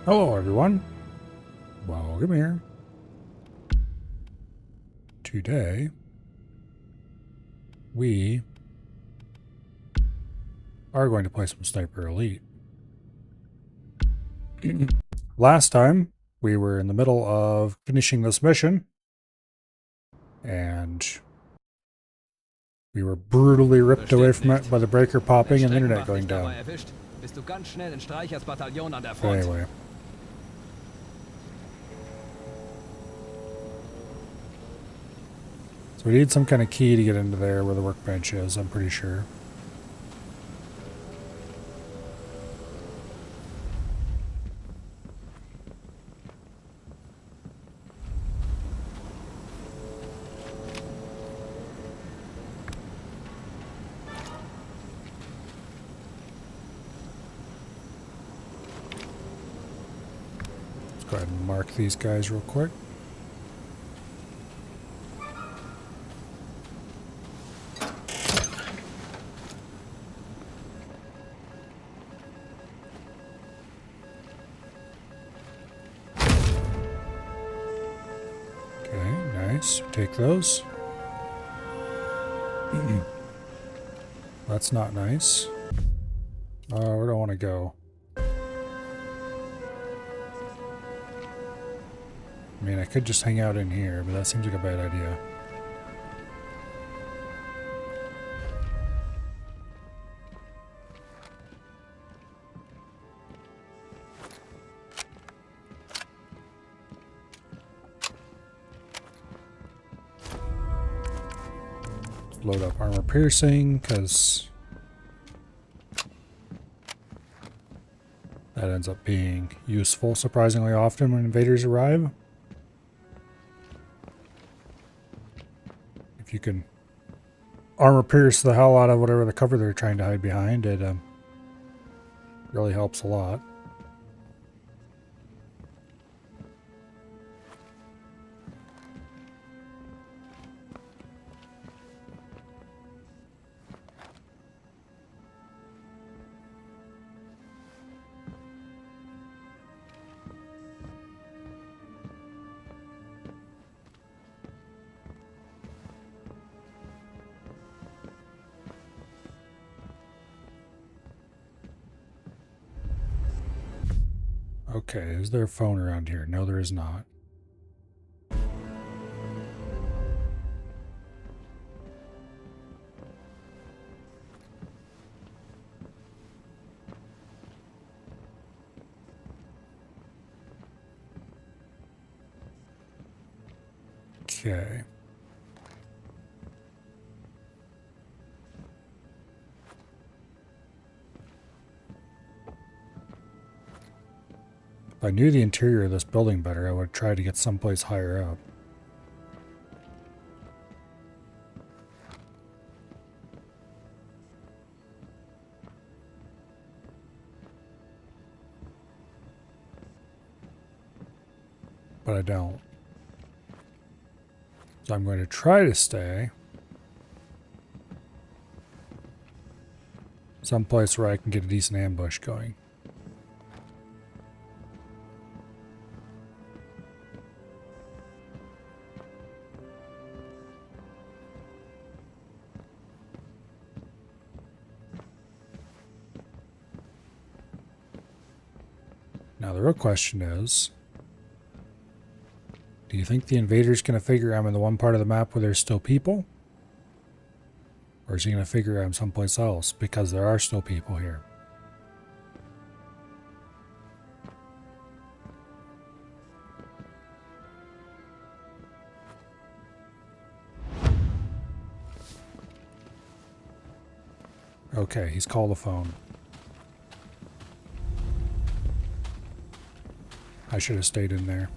Hello everyone, welcome here. Today, we are going to play some Sniper Elite. Last time, we were in the middle of finishing this mission, and we were brutally ripped away from it by the breaker popping and the internet going down. But anyway. So we need some kind of key to get into there where the workbench is, I'm pretty sure. Let's go ahead and mark these guys real quick. Take those. That's not nice. Where do I want to go? I mean, I could just hang out in here, but that seems like a bad idea. Load up armor piercing, because that ends up being useful surprisingly often when invaders arrive. If you can armor pierce the hell out of whatever the cover they're trying to hide behind, it really helps a lot. Okay, is there a phone around here? No, there is not. Okay. If I knew the interior of this building better, I would try to get someplace higher up. But I don't. So I'm going to try to stay someplace where I can get a decent ambush going. Now the real question is, do you think the invader's going to figure I'm in the one part of the map where there's still people? Or is he going to figure I'm someplace else because there are still people here? Okay, he's called the phone. I should have stayed in there.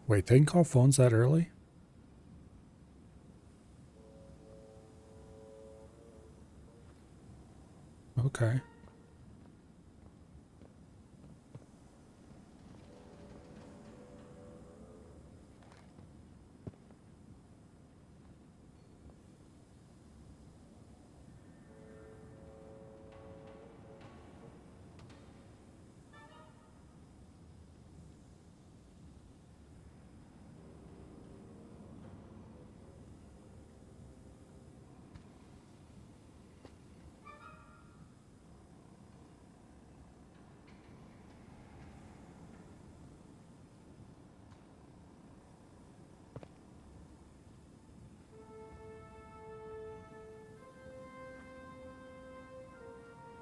Wait, they can call phones that early? Okay.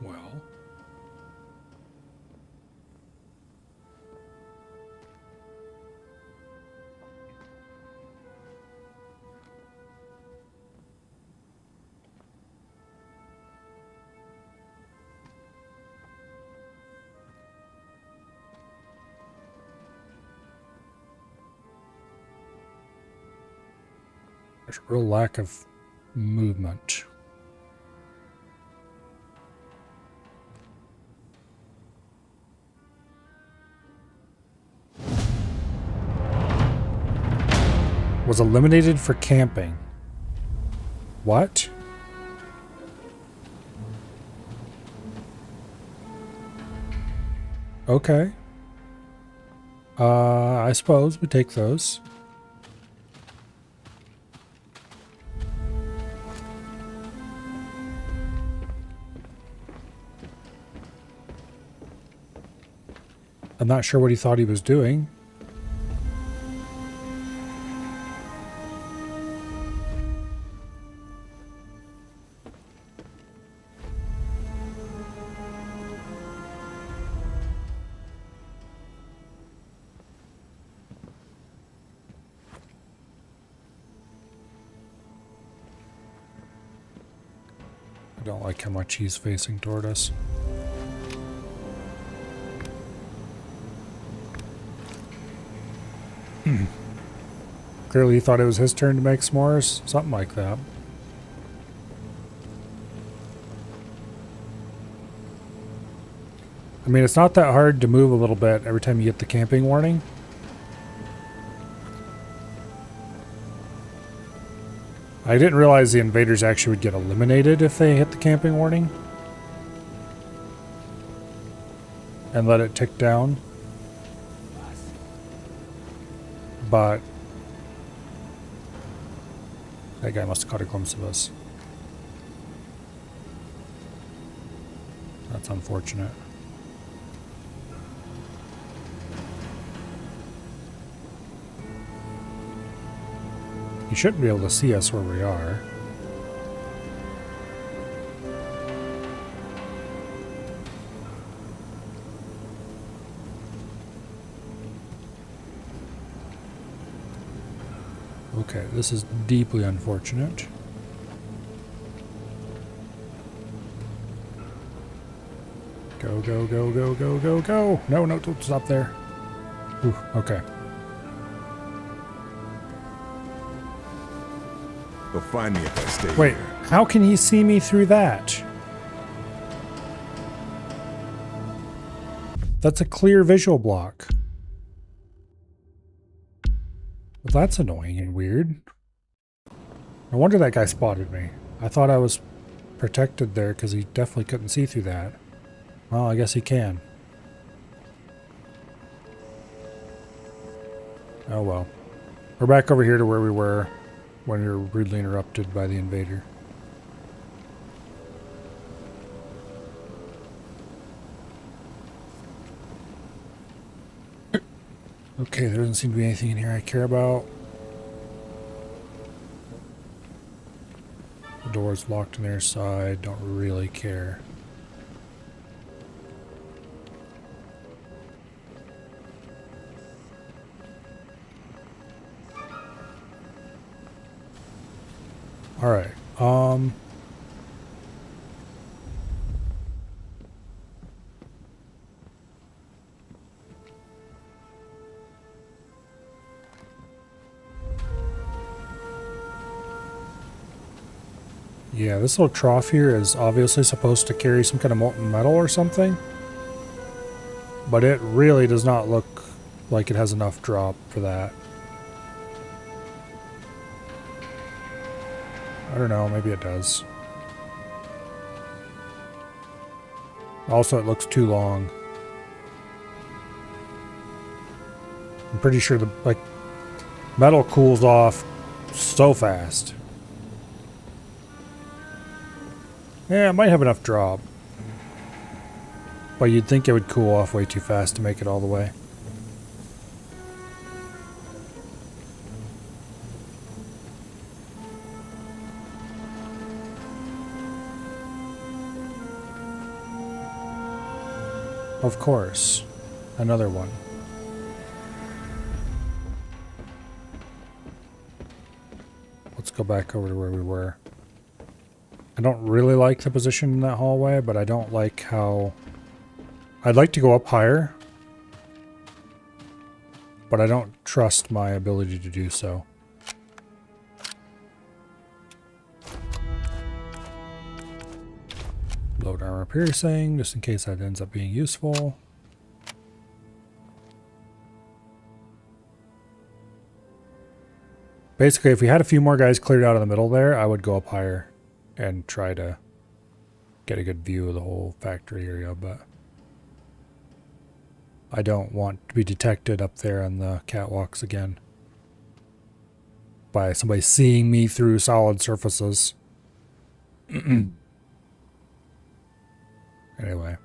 Well. There's a real lack of movement. Was eliminated for camping. What? Okay. I suppose we take those. I'm not sure what he thought he was doing. I don't like how much he's facing toward us. Clearly he thought it was his turn to make s'mores. Something like that. I mean, it's not that hard to move a little bit every time you get the camping warning. I didn't realize the invaders actually would get eliminated if they hit the camping warning. And let it tick down. But that guy must have caught a glimpse of us. That's unfortunate. He shouldn't be able to see us where we are. Okay, this is deeply unfortunate. Go, go, go, go, go, go, go. No, no, don't stop there. Ooh, okay. They'll find me if I stay Wait, here. how can he see me through that? That's a clear visual block. Well, that's annoying and weird. No wonder that guy spotted me. I thought I was protected there because he definitely couldn't see through that. Well, I guess he can. Oh well. We're back over here to where we were when we were rudely interrupted by the invader. Okay, there doesn't seem to be anything in here I care about. The door's locked on their side, don't really care. Alright, Yeah, this little trough here is obviously supposed to carry some kind of molten metal or something. But it really does not look like it has enough drop for that. I don't know, maybe it does. Also, it looks too long. I'm pretty sure the metal cools off so fast. Yeah, it might have enough drop. But you'd think it would cool off way too fast to make it all the way. Of course. Another one. Let's go back over to where we were. I don't really like the position in that hallway, but I don't like how... I'd like to go up higher, but I don't trust my ability to do so. Load armor piercing, just in case that ends up being useful. Basically, if we had a few more guys cleared out of the middle there, I would go up higher and try to get a good view of the whole factory area, but I don't want to be detected up there on the catwalks again by somebody seeing me through solid surfaces. Anyway.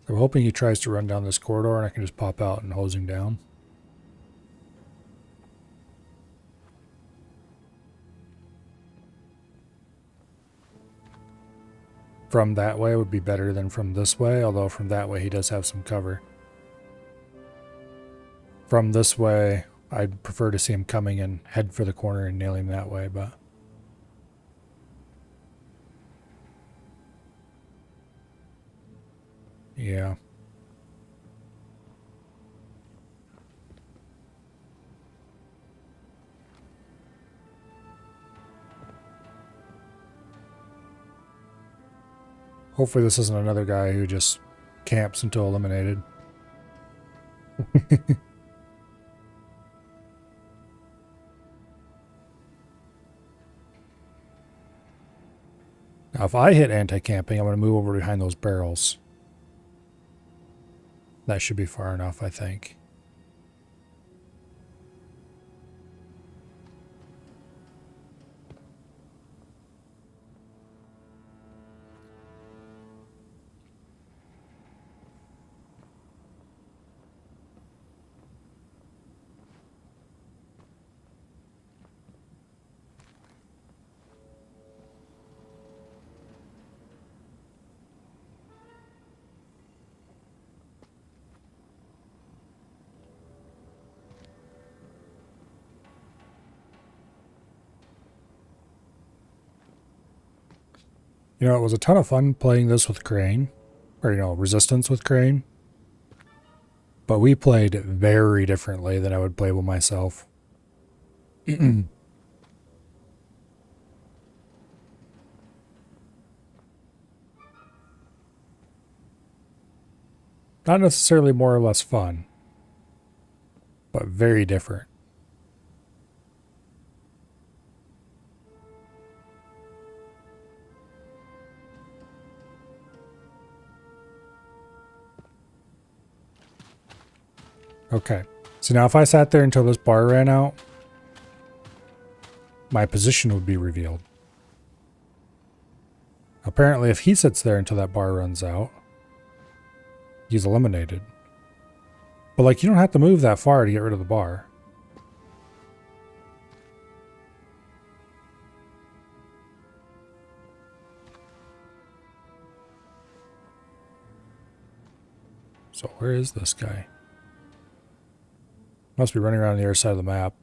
I'm hoping he tries to run down this corridor and I can just pop out and hose him down. From that way would be better than from this way, although from that way he does have some cover. From this way, I'd prefer to see him coming and head for the corner and nail him that way, but... yeah. Hopefully this isn't another guy who just camps until eliminated. Now if I hit anti-camping, I'm going to move over behind those barrels. That should be far enough, I think. You know, it was a ton of fun playing this with Crane. Or, you know, Resistance with Crane. But we played very differently than I would play with myself. Not necessarily more or less fun. But very different. Okay, so now if I sat there until this bar ran out, my position would be revealed. Apparently if he sits there until that bar runs out, he's eliminated. But like, you don't have to move that far to get rid of the bar. So where is this guy? Must be running around the other side of the map.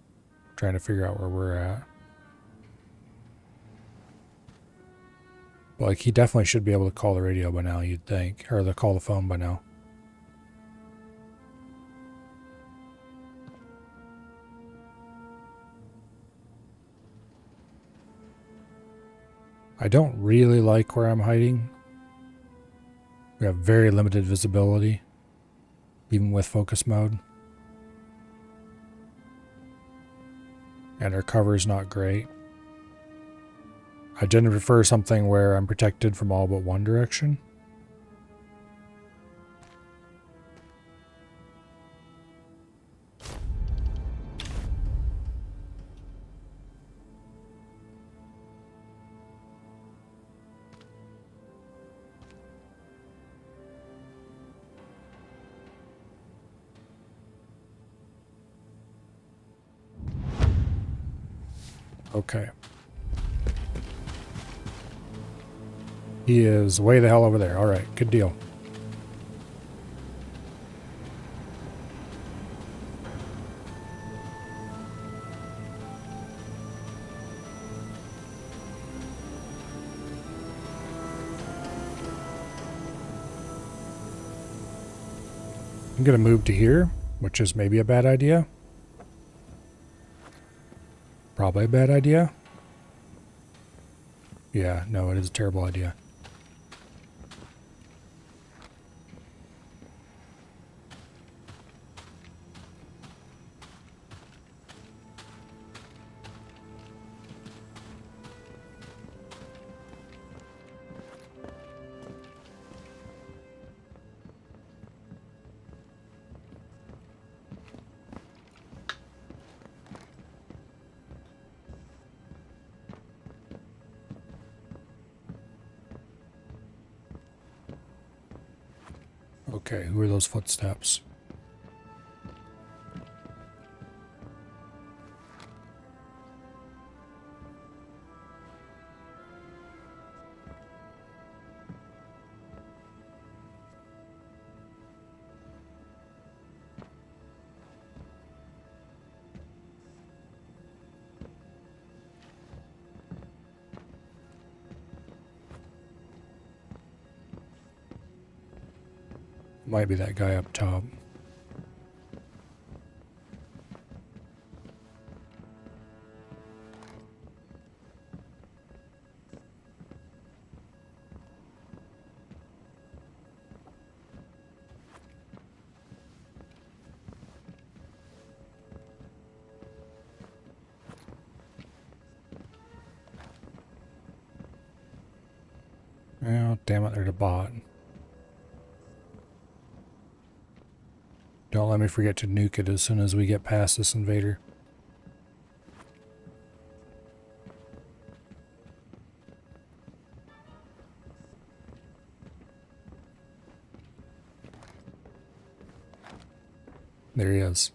Trying to figure out where we're at. But like, he definitely should be able to call the radio by now, you'd think. Or call the phone by now. I don't really like where I'm hiding. We have very limited visibility, even with focus mode. And our cover is not great. I generally prefer something where I'm protected from all but one direction. Okay. He is way the hell over there. All right, good deal. I'm going to move to here, which is maybe a bad idea. Probably a bad idea. Yeah, no, it is a terrible idea. Okay, who are those footsteps? Might be that guy up top. Oh, damn it, there's a bot. Don't let me forget to nuke it as soon as we get past this invader. There he is.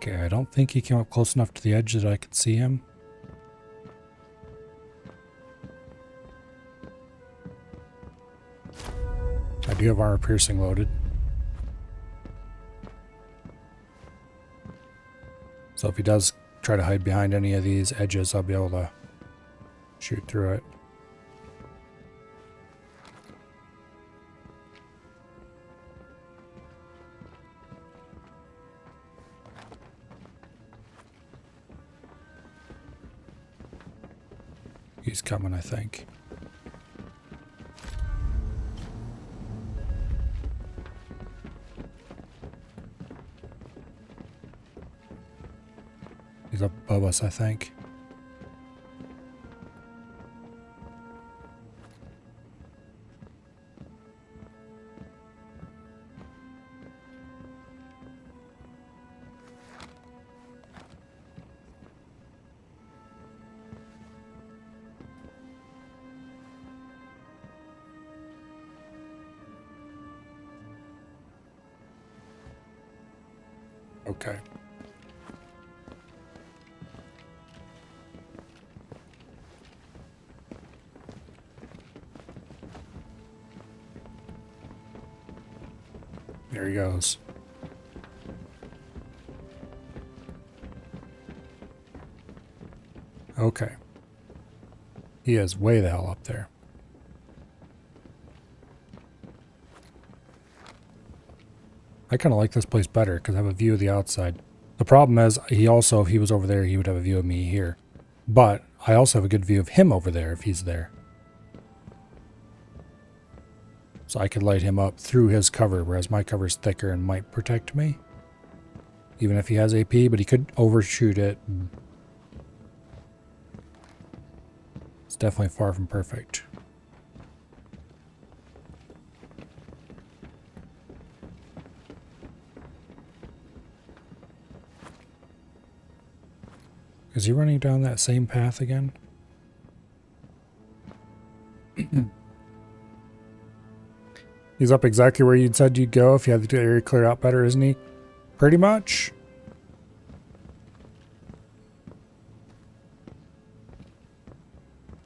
Okay, I don't think he came up close enough to the edge that I could see him. I do have armor piercing loaded. So if he does try to hide behind any of these edges, I'll be able to shoot through it. He's coming, I think. He's up above us, I think. Okay. There he goes. Okay. He is way the hell up there. I kind of like this place better because I have a view of the outside. The problem is, if he was over there, he would have a view of me here. But I also have a good view of him over there if he's there. So I could light him up through his cover, whereas my cover is thicker and might protect me. Even if he has AP, but he could overshoot it. It's definitely far from perfect. Is he running down that same path again? He's up exactly where you'd said you'd go if you had the area cleared out better, isn't he? Pretty much.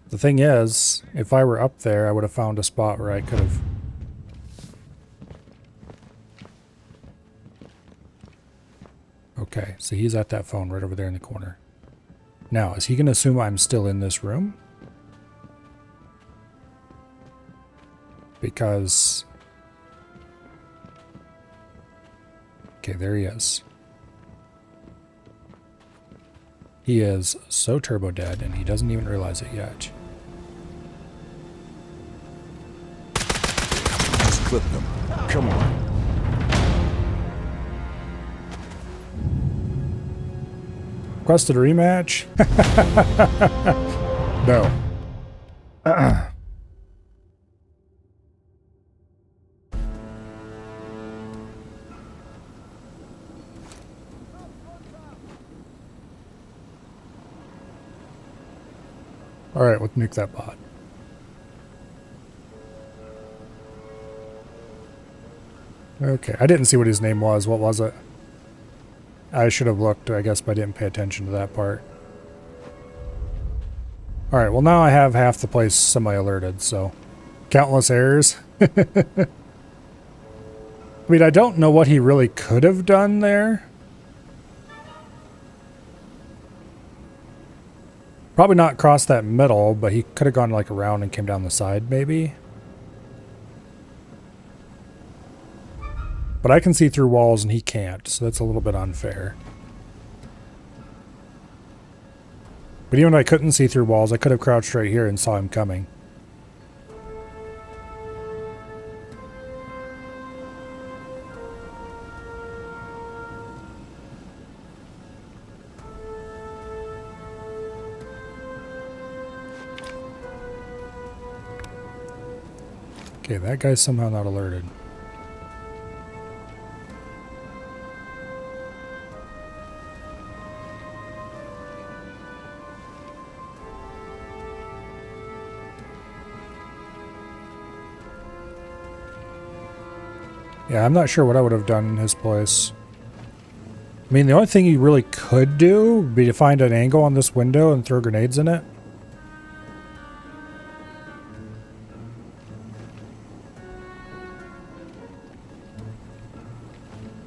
The thing is, if I were up there, I would have found a spot where I could have... Okay, so he's at that phone right over there in the corner. Now, is he going to assume I'm still in this room? Because... Okay, there he is. He is so turbo dead, and he doesn't even realize it yet. Just clip them. Come on. Requested a rematch? No. Alright, let's nuke that bot. Okay, I didn't see what his name was. What was it? I should have looked, I guess, but I didn't pay attention to that part. Alright, well now I have half the place semi-alerted, so... Countless errors. I mean, I don't know what he really could have done there. Probably not cross that middle, but he could have gone like around and came down the side, maybe. But I can see through walls and he can't, so that's a little bit unfair. But even if I couldn't see through walls, I could have crouched right here and saw him coming. Okay, that guy's somehow not alerted. Yeah, I'm not sure what I would have done in his place. I mean, the only thing you really could do would be to find an angle on this window and throw grenades in it.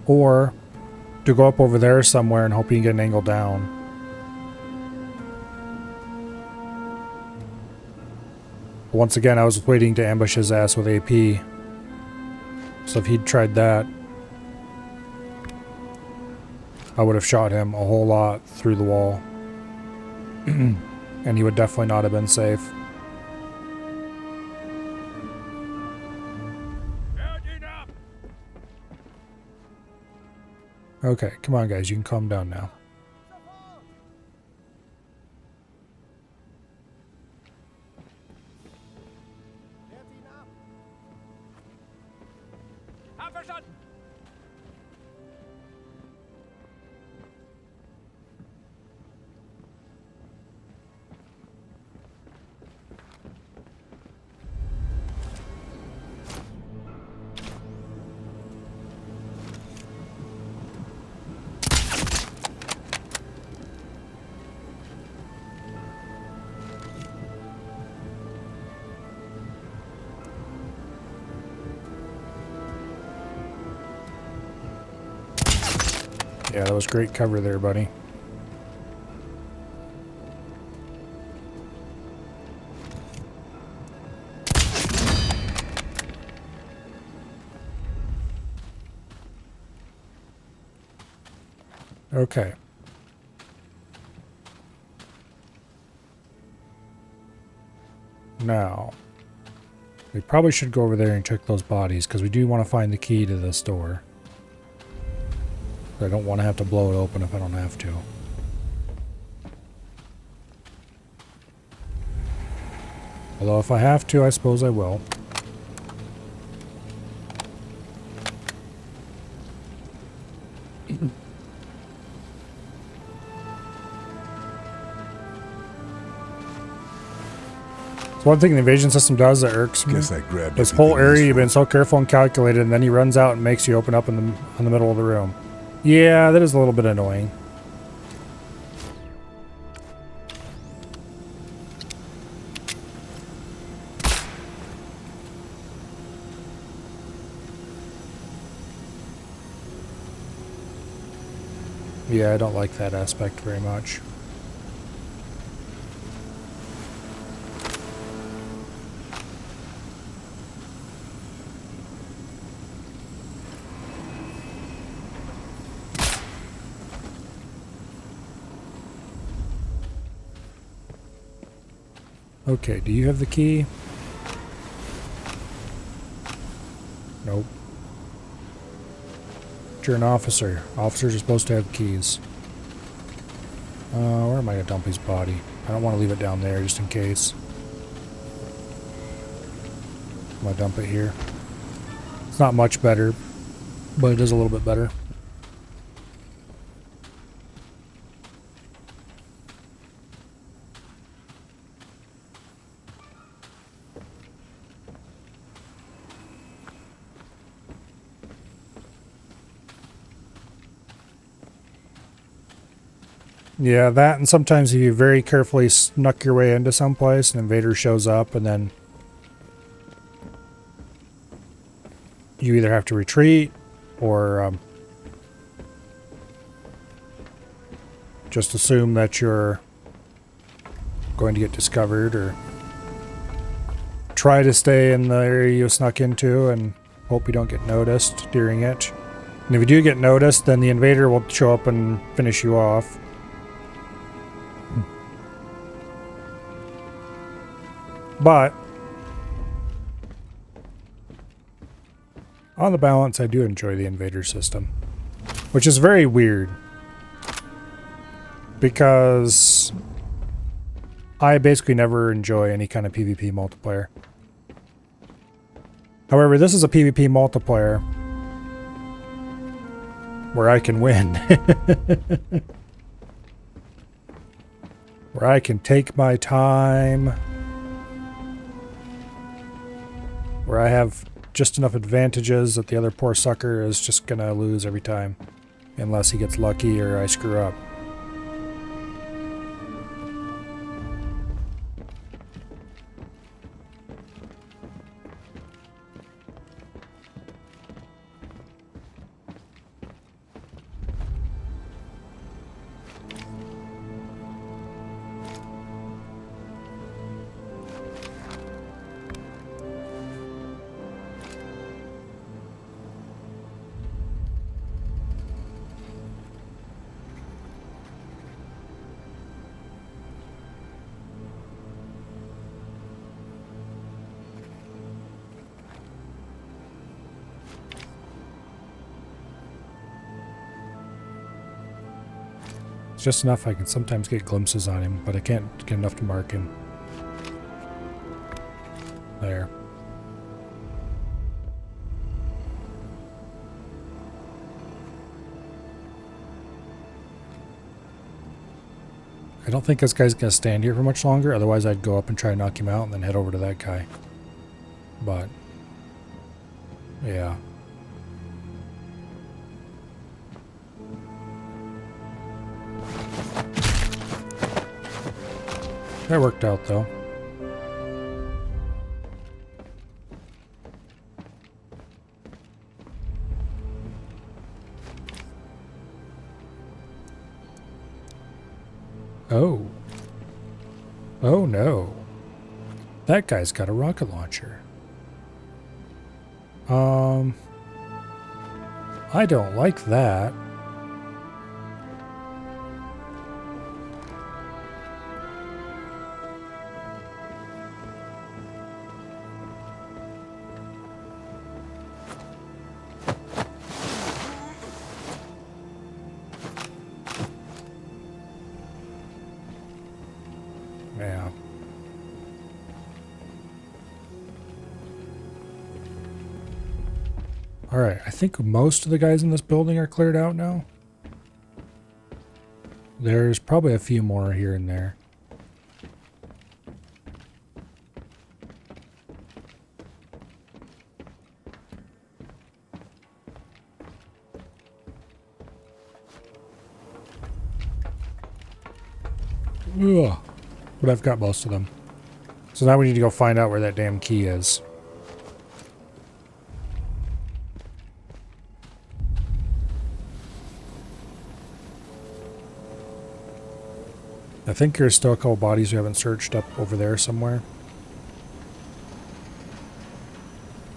Or to go up over there somewhere and hope you can get an angle down. Once again, I was waiting to ambush his ass with AP. So if he'd tried that, I would have shot him a whole lot through the wall. And he would definitely not have been safe. Okay, come on guys, you can calm down now. Yeah, that was great cover there, buddy. Okay. Now, we probably should go over there and check those bodies, because we do want to find the key to this door. I don't want to have to blow it open if I don't have to. Although if I have to, I suppose I will. So one thing the invasion system does that irks me. Guess I grabbed This whole everything area useful. you've been so careful and calculated, and then he runs out and makes you open up in the middle of the room. Yeah, that is a little bit annoying. Yeah, I don't like that aspect very much. Okay, do you have the key? Nope. You're an officer. Officers are supposed to have keys. Where am I gonna dump his body? I don't want to leave it down there just in case. I'm gonna dump it here. It's not much better, but it is a little bit better. Yeah, that, and sometimes if you very carefully snuck your way into someplace, an invader shows up, and then you either have to retreat or just assume that you're going to get discovered, or try to stay in the area you snuck into and hope you don't get noticed during it. And if you do get noticed, then the invader will show up and finish you off. But on the balance, I do enjoy the invader system, which is very weird because I basically never enjoy any kind of PvP multiplayer. However, this is a PvP multiplayer where I can win. Where I can take my time. Where I have just enough advantages that the other poor sucker is just gonna lose every time. Unless he gets lucky or I screw up. Just enough I can sometimes get glimpses on him, but I can't get enough to mark him. There. I don't think this guy's gonna stand here for much longer, otherwise I'd go up and try to knock him out and then head over to that guy. But yeah. That worked out, though. Oh. Oh no. That guy's got a rocket launcher. I don't like that. Yeah. Alright, I think most of the guys in this building are cleared out now. There's probably a few more here and there. Ugh. But I've got most of them. So now we need to go find out where that damn key is. I think there's still a couple bodies we haven't searched up over there somewhere.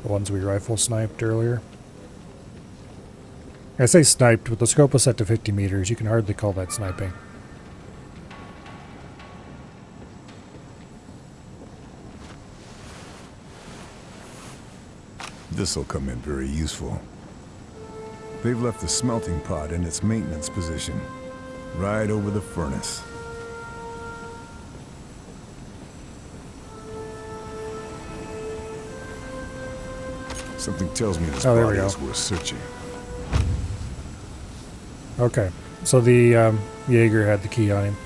The ones we rifle sniped earlier. I say sniped, but the scope was set to 50 meters. You can hardly call that sniping. This'll come in very useful. They've left the smelting pot in its maintenance position, right over the furnace. Something tells me this body is worth searching. Okay, so the Jaeger had the key on him.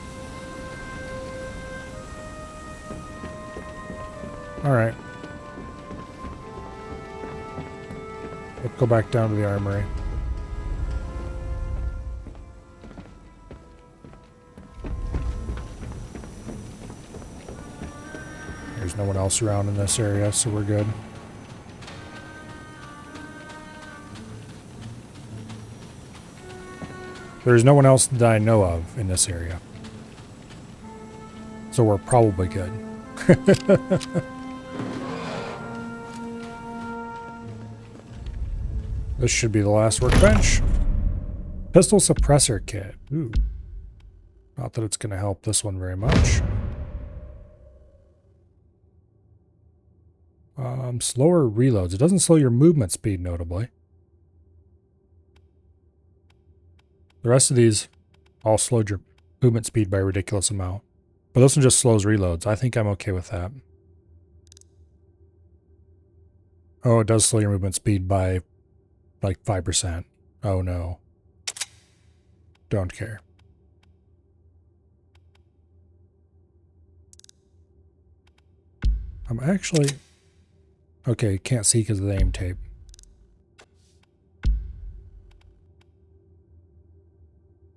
Alright. Let's go back down to the armory. There's no one else around in this area, so we're good. There's no one else that I know of in this area. So we're probably good. This should be the last workbench. Pistol suppressor kit. Ooh. Not that it's going to help this one very much. Slower reloads. It doesn't slow your movement speed notably. The rest of these all slowed your movement speed by a ridiculous amount. But this one just slows reloads. I think I'm okay with that. Oh, it does slow your movement speed by like 5%. Oh no. Don't care. I'm actually... Okay, can't see because of the aim tape.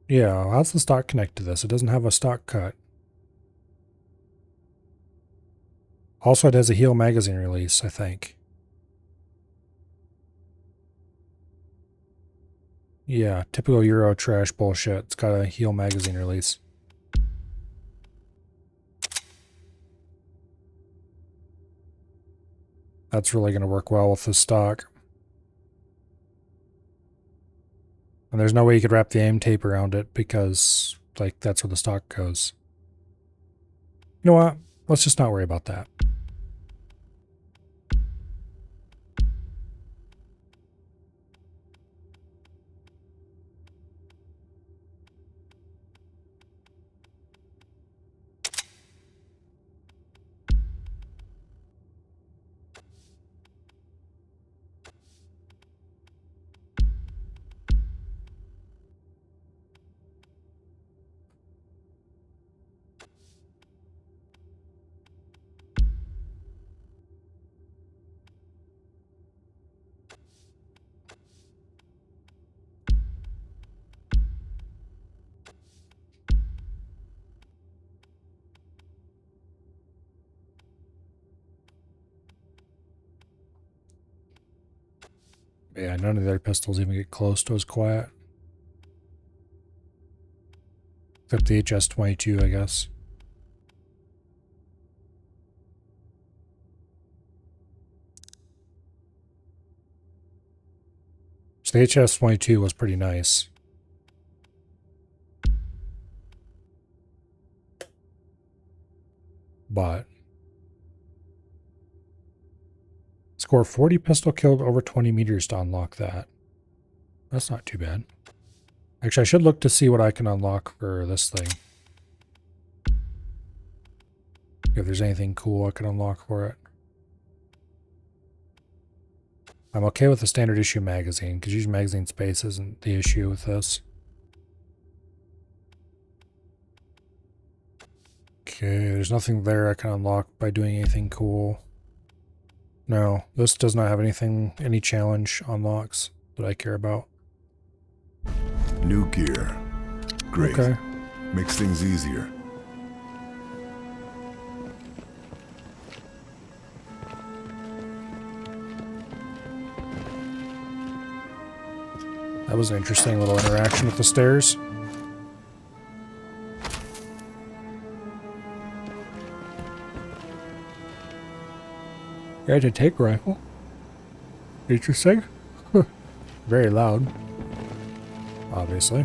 Yeah, how's the stock connect to this? It doesn't have a stock cut. Also, it has a heal magazine release, I think. Yeah, typical Euro trash bullshit. It's got a heal magazine release. That's really going to work well with the stock. And there's no way you could wrap the aim tape around it because, like, that's where the stock goes. You know what? Let's just not worry about that. Yeah, none of their pistols even get close to as quiet. Except the HS-22, I guess. So the HS-22 was pretty nice. But score 40 pistol killed over 20 meters to unlock that. That's not too bad. Actually, I should look to see what I can unlock for this thing. If there's anything cool I can unlock for it. I'm okay with the standard issue magazine, because using magazine space isn't the issue with this. Okay, there's nothing there I can unlock by doing anything cool. No, this does not have anything, any challenge unlocks that I care about. New gear. Great. Okay. Makes things easier. That was an interesting little interaction with the stairs. Yeah, to take rifle. Interesting. Very loud. Obviously.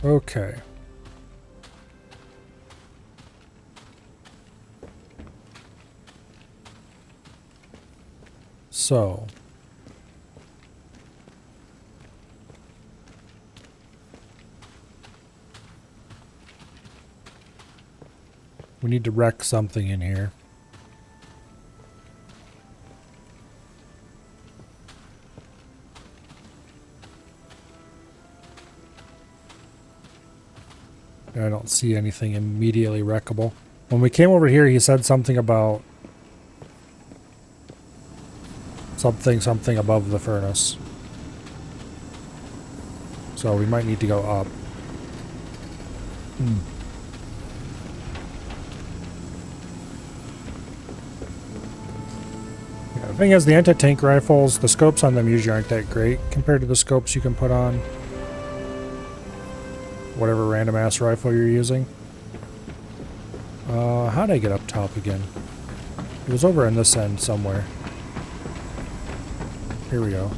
Okay. So. We need to wreck something in here. I don't see anything immediately wreckable. When we came over here, he said something about something above the furnace. So we might need to go up. Yeah, the thing is, the anti-tank rifles, the scopes on them usually aren't that great compared to the scopes you can put on whatever random ass rifle you're using. How'd I get up top again? It was over in this end somewhere. Here we go.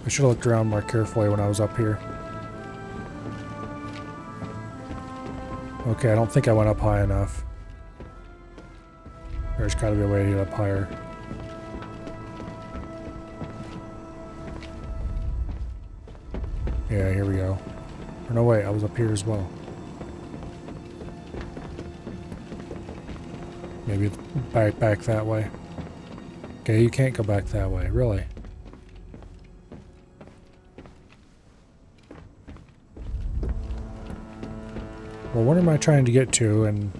I should have looked around more carefully when I was up here. Okay, I don't think I went up high enough. There's gotta be a way to get up higher. Yeah, here we go. Or no, wait, I was up here as well. Maybe it's back that way. Okay, you can't go back that way, really. Well, what am I trying to get to, and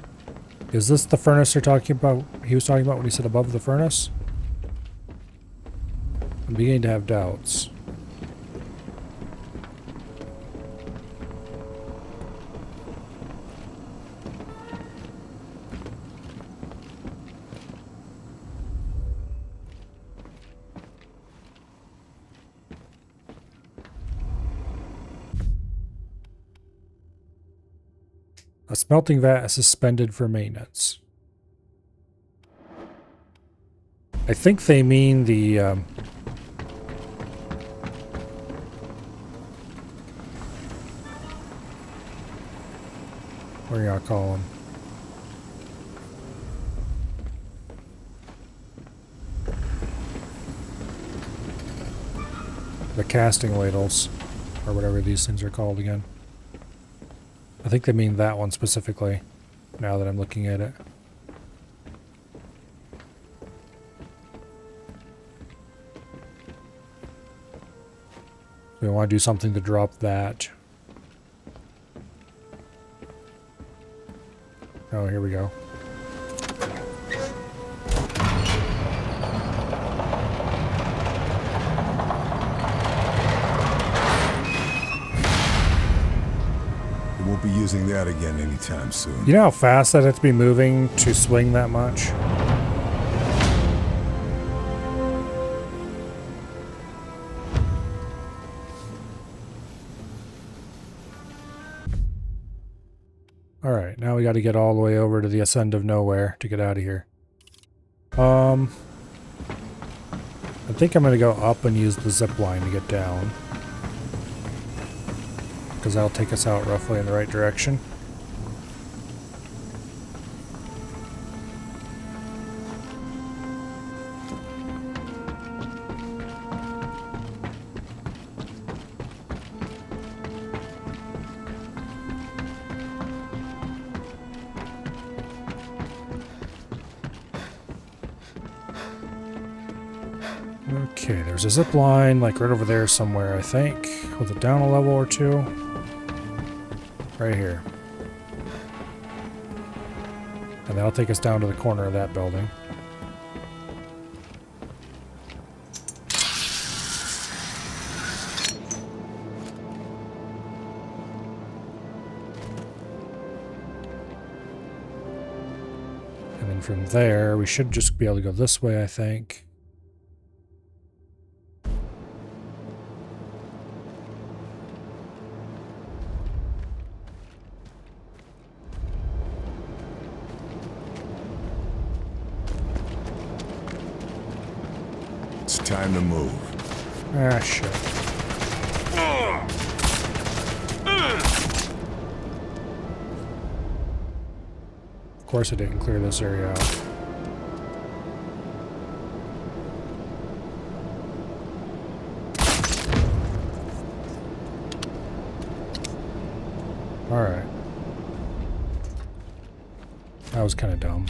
is this the furnace they're talking about? He was talking about when he said above the furnace? I'm beginning to have doubts. A smelting vat is suspended for maintenance. I think they mean the what do y'all call them? The casting ladles, or whatever these things are called again. I think they mean that one specifically, now that I'm looking at it. We want to do something to drop that. Oh, here we go. We won't be using that again anytime soon. You know how fast that has to be moving to swing that much? Alright, now we got to get all the way over to the Ascend of Nowhere to get out of here. I think I'm going to go up and use the zip line to get down. Because that'll take us out roughly in the right direction. Okay, there's a zip line, like right over there somewhere, I think. Was it down a level or two? Right here. And that'll take us down to the corner of that building. And then from there, we should just be able to go this way, I think. It's time to move. Ah, shit. Of course I didn't clear this area out. Alright. That was kind of dumb.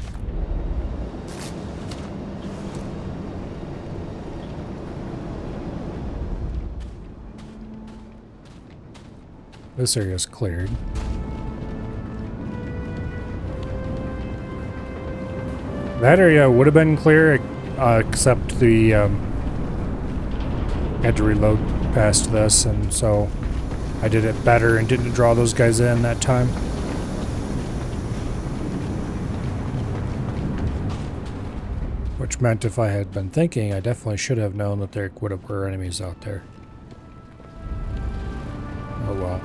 This area is cleared. That area would have been clear, except the had to reload past this, and so I did it better and didn't draw those guys in that time. Which meant if I had been thinking, I definitely should have known that there were enemies out there. Oh well.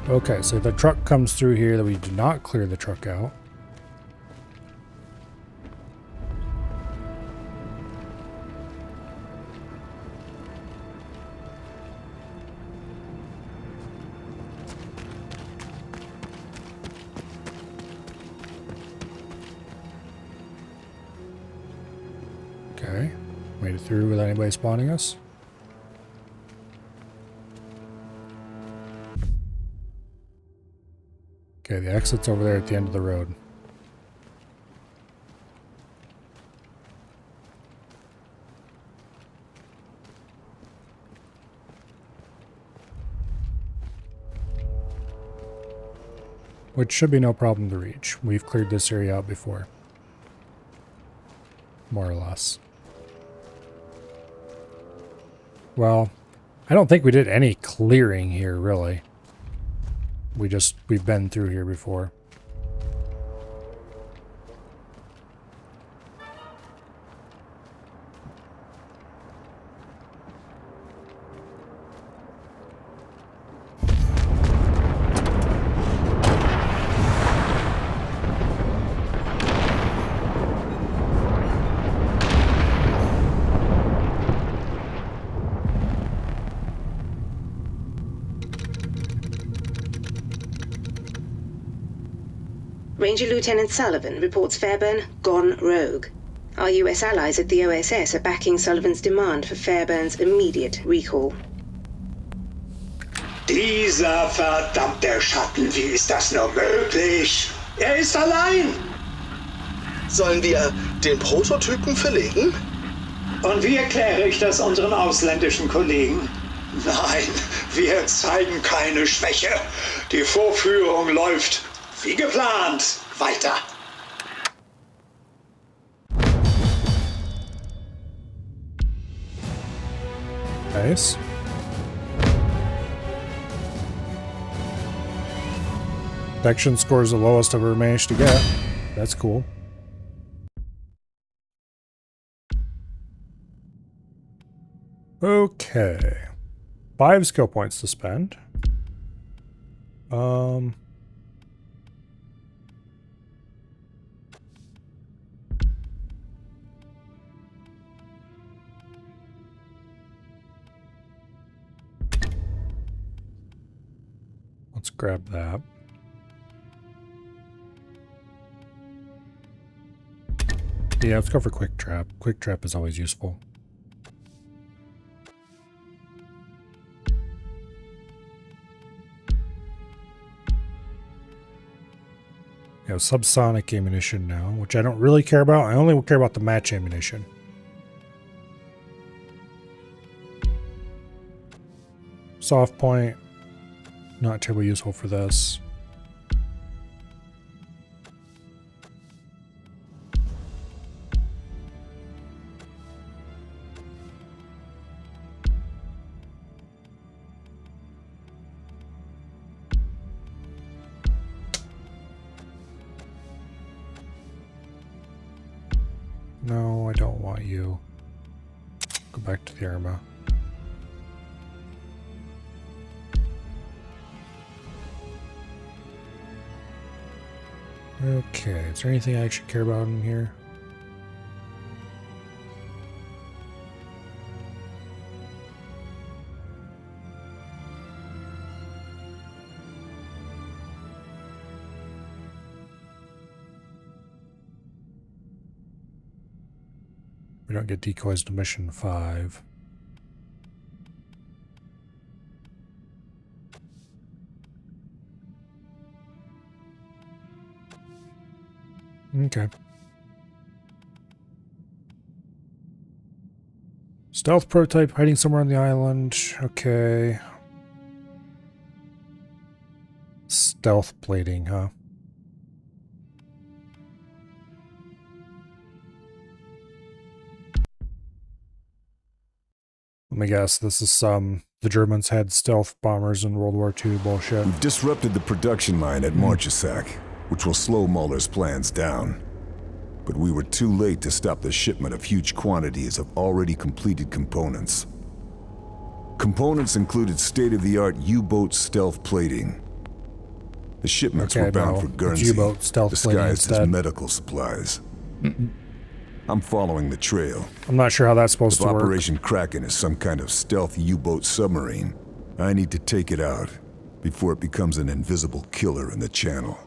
Okay, so the truck comes through here that we did not clear the truck out. Okay, made it through without anybody spawning us. Okay, the exit's over there at the end of the road. Which should be no problem to reach. We've cleared this area out before. More or less. Well, I don't think we did any clearing here, really. We've been through here before. Ranger Lieutenant Sullivan reports Fairburn gone rogue. Our US allies at the OSS are backing Sullivan's demand for Fairburn's immediate recall. Dieser verdammte Schatten, wie ist das nur möglich? Er ist allein! Sollen wir den Prototypen verlegen? Und wie erkläre ich das unseren ausländischen Kollegen? Nein, wir zeigen keine Schwäche. Die Vorführung läuft wie geplant weiter. Nice. Detection score is the lowest I've ever managed to get. That's cool. Okay. 5 skill points to spend. grab that. Yeah, let's go for quick trap. Quick trap is always useful. You have subsonic ammunition now, which I don't really care about. I only care about the match ammunition. Soft point, not terribly useful for this. No, I don't want you. Go back to the Irma. Okay, is there anything I actually care about in here? We don't get decoys to mission 5. Okay. Stealth prototype hiding somewhere on the island. Okay. Stealth plating, huh? Let me guess, this is the Germans had stealth bombers in World War II bullshit. We've disrupted the production line at Marchesac, which will slow Muller's plans down. But we were too late to stop the shipment of huge quantities of already completed components. Components included state-of-the-art U-boat stealth plating. The shipments were bound for Guernsey, U-boat stealth disguised plating as medical supplies. I'm following the trail. I'm not sure how that's supposed to work. If Operation Kraken is some kind of stealth U-boat submarine, I need to take it out before it becomes an invisible killer in the channel.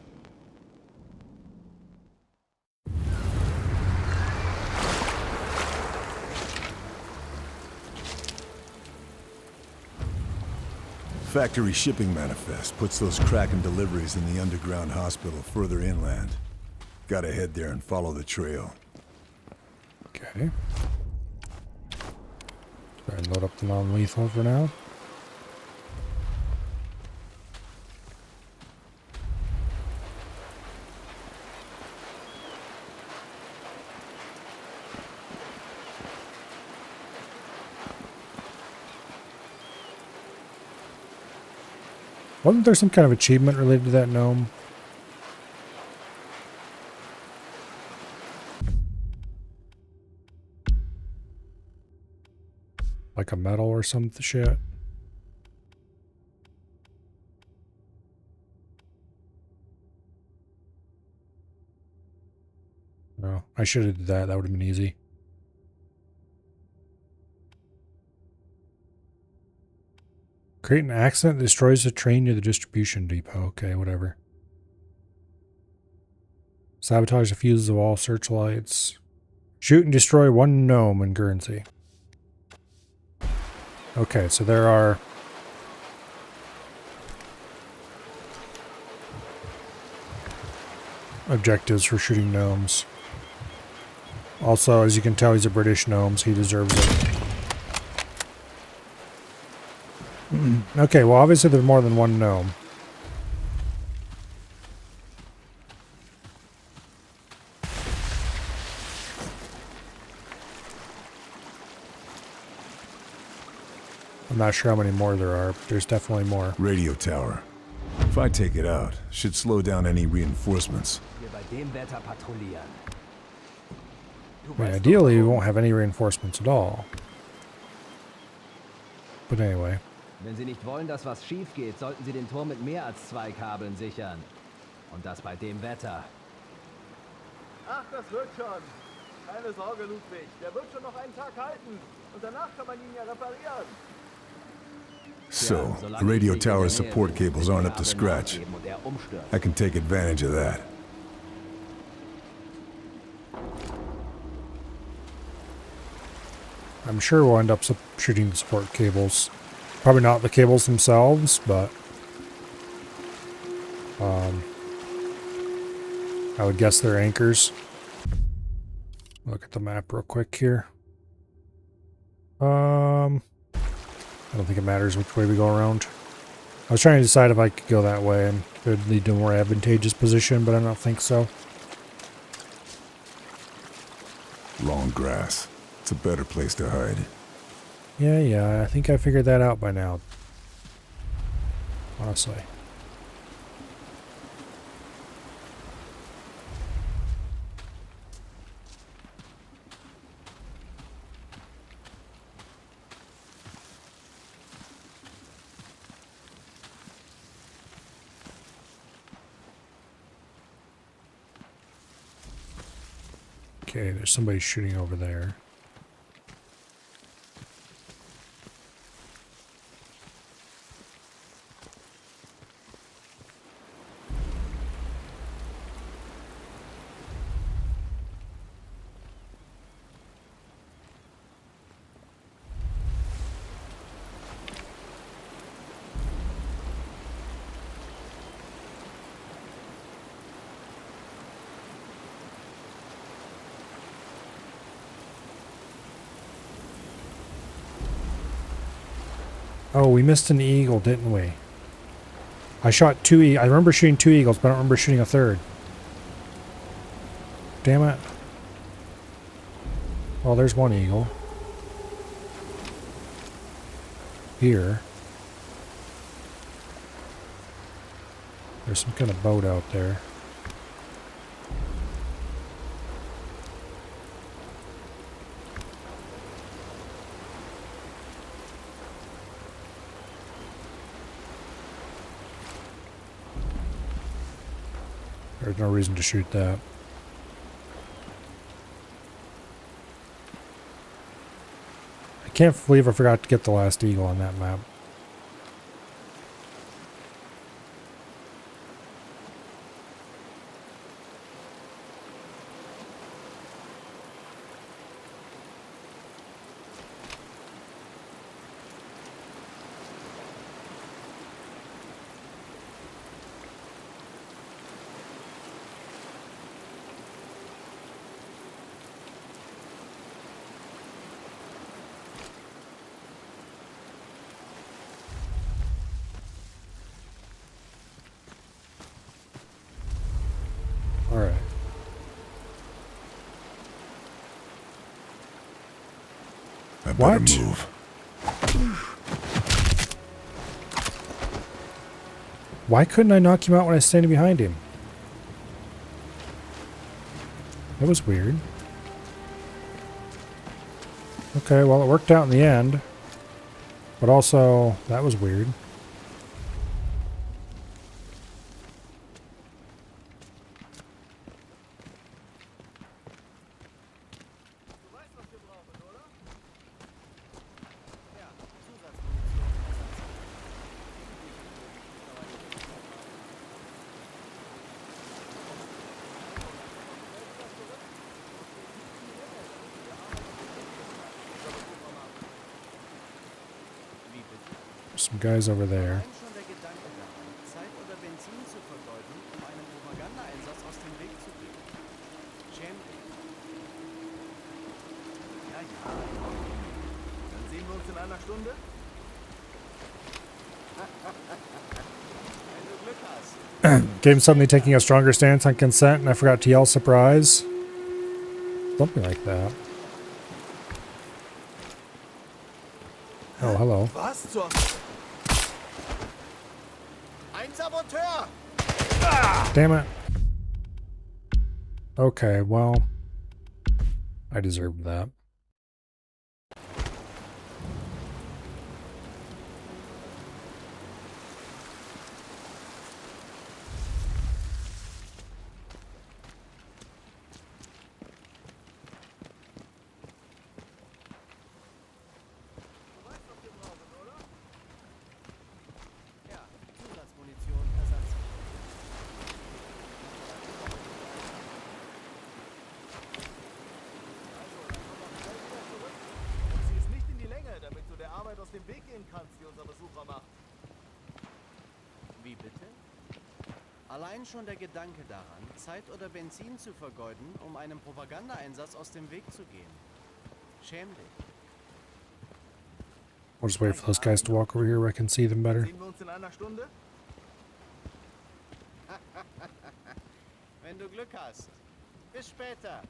Factory shipping manifest puts those Kraken deliveries in the underground hospital further inland. Gotta head there and follow the trail. Okay. Try and load up the non-lethal for now. Wasn't there some kind of achievement related to that gnome? Like a medal or some shit? No, I should have did that. That would have been easy. Create an accident that destroys the train near the distribution depot. Okay, whatever. Sabotage the fuses of all searchlights. Shoot and destroy one gnome in Guernsey. Okay, so there are... objectives for shooting gnomes. Also, as you can tell, he's a British gnome, so he deserves it. Okay, well, obviously there's more than one gnome. I'm not sure how many more there are, but there's definitely more. Radio tower. If I take it out, should slow down any reinforcements. I mean, ideally, we won't have any reinforcements at all. But anyway. Wenn Sie nicht wollen, dass was schief geht, sollten Sie den Turm mit mehr als 2 Kabeln sichern. Und das bei dem Wetter. Ach, das wird schon. Keine Sorge, Ludwig. Der wird schon noch einen Tag halten. Und danach kann man ihn ja reparieren. So, the radio tower support cables aren't up to scratch. I can take advantage of that. I'm sure we'll end up shooting the support cables. Probably not the cables themselves, but I would guess they're anchors. Look at the map real quick here. I don't think it matters which way we go around. I was trying to decide if I could go that way and it would lead to a more advantageous position, but I don't think so. Long grass. It's a better place to hide. Yeah, I think I figured that out by now. Honestly. Okay, there's somebody shooting over there. Oh, we missed an eagle, didn't we? I shot two I remember shooting 2 eagles, but I don't remember shooting a third. Damn it. Well, there's 1 eagle. Here. There's some kind of boat out there. There's no reason to shoot that. I can't believe I forgot to get the last eagle on that map. Alright. I better What? move. Why couldn't I knock him out when I was standing behind him? That was weird. Okay, well it worked out in the end. But also, that was weird. Some guys over there. Schon der Gedanke daran, Zeit oder Benzin zu vergeuden, einen Propagandaeinsatz aus dem Weg zu bringen. Schämt dich. Ja. Dann sehen wir uns in einer Stunde. Wenn du Glück hast. Game suddenly taking a stronger stance on consent and I forgot to yell surprise. Something like that. Oh, hello. Was zur... Ein Saboteur! Damn it. Okay, well, I deserved that. Weg gehen kannst, wie unser Besucher macht. Wie bitte? Allein schon der Gedanke daran, Zeit oder Benzin zu vergeuden, um einem Propagandaeinsatz aus dem Weg zu gehen. Schäm dich. I'll just wait for those guys to walk over here where I can see them better. Sehen wir uns in einer Stunde? Wenn du Glück hast. Bis später.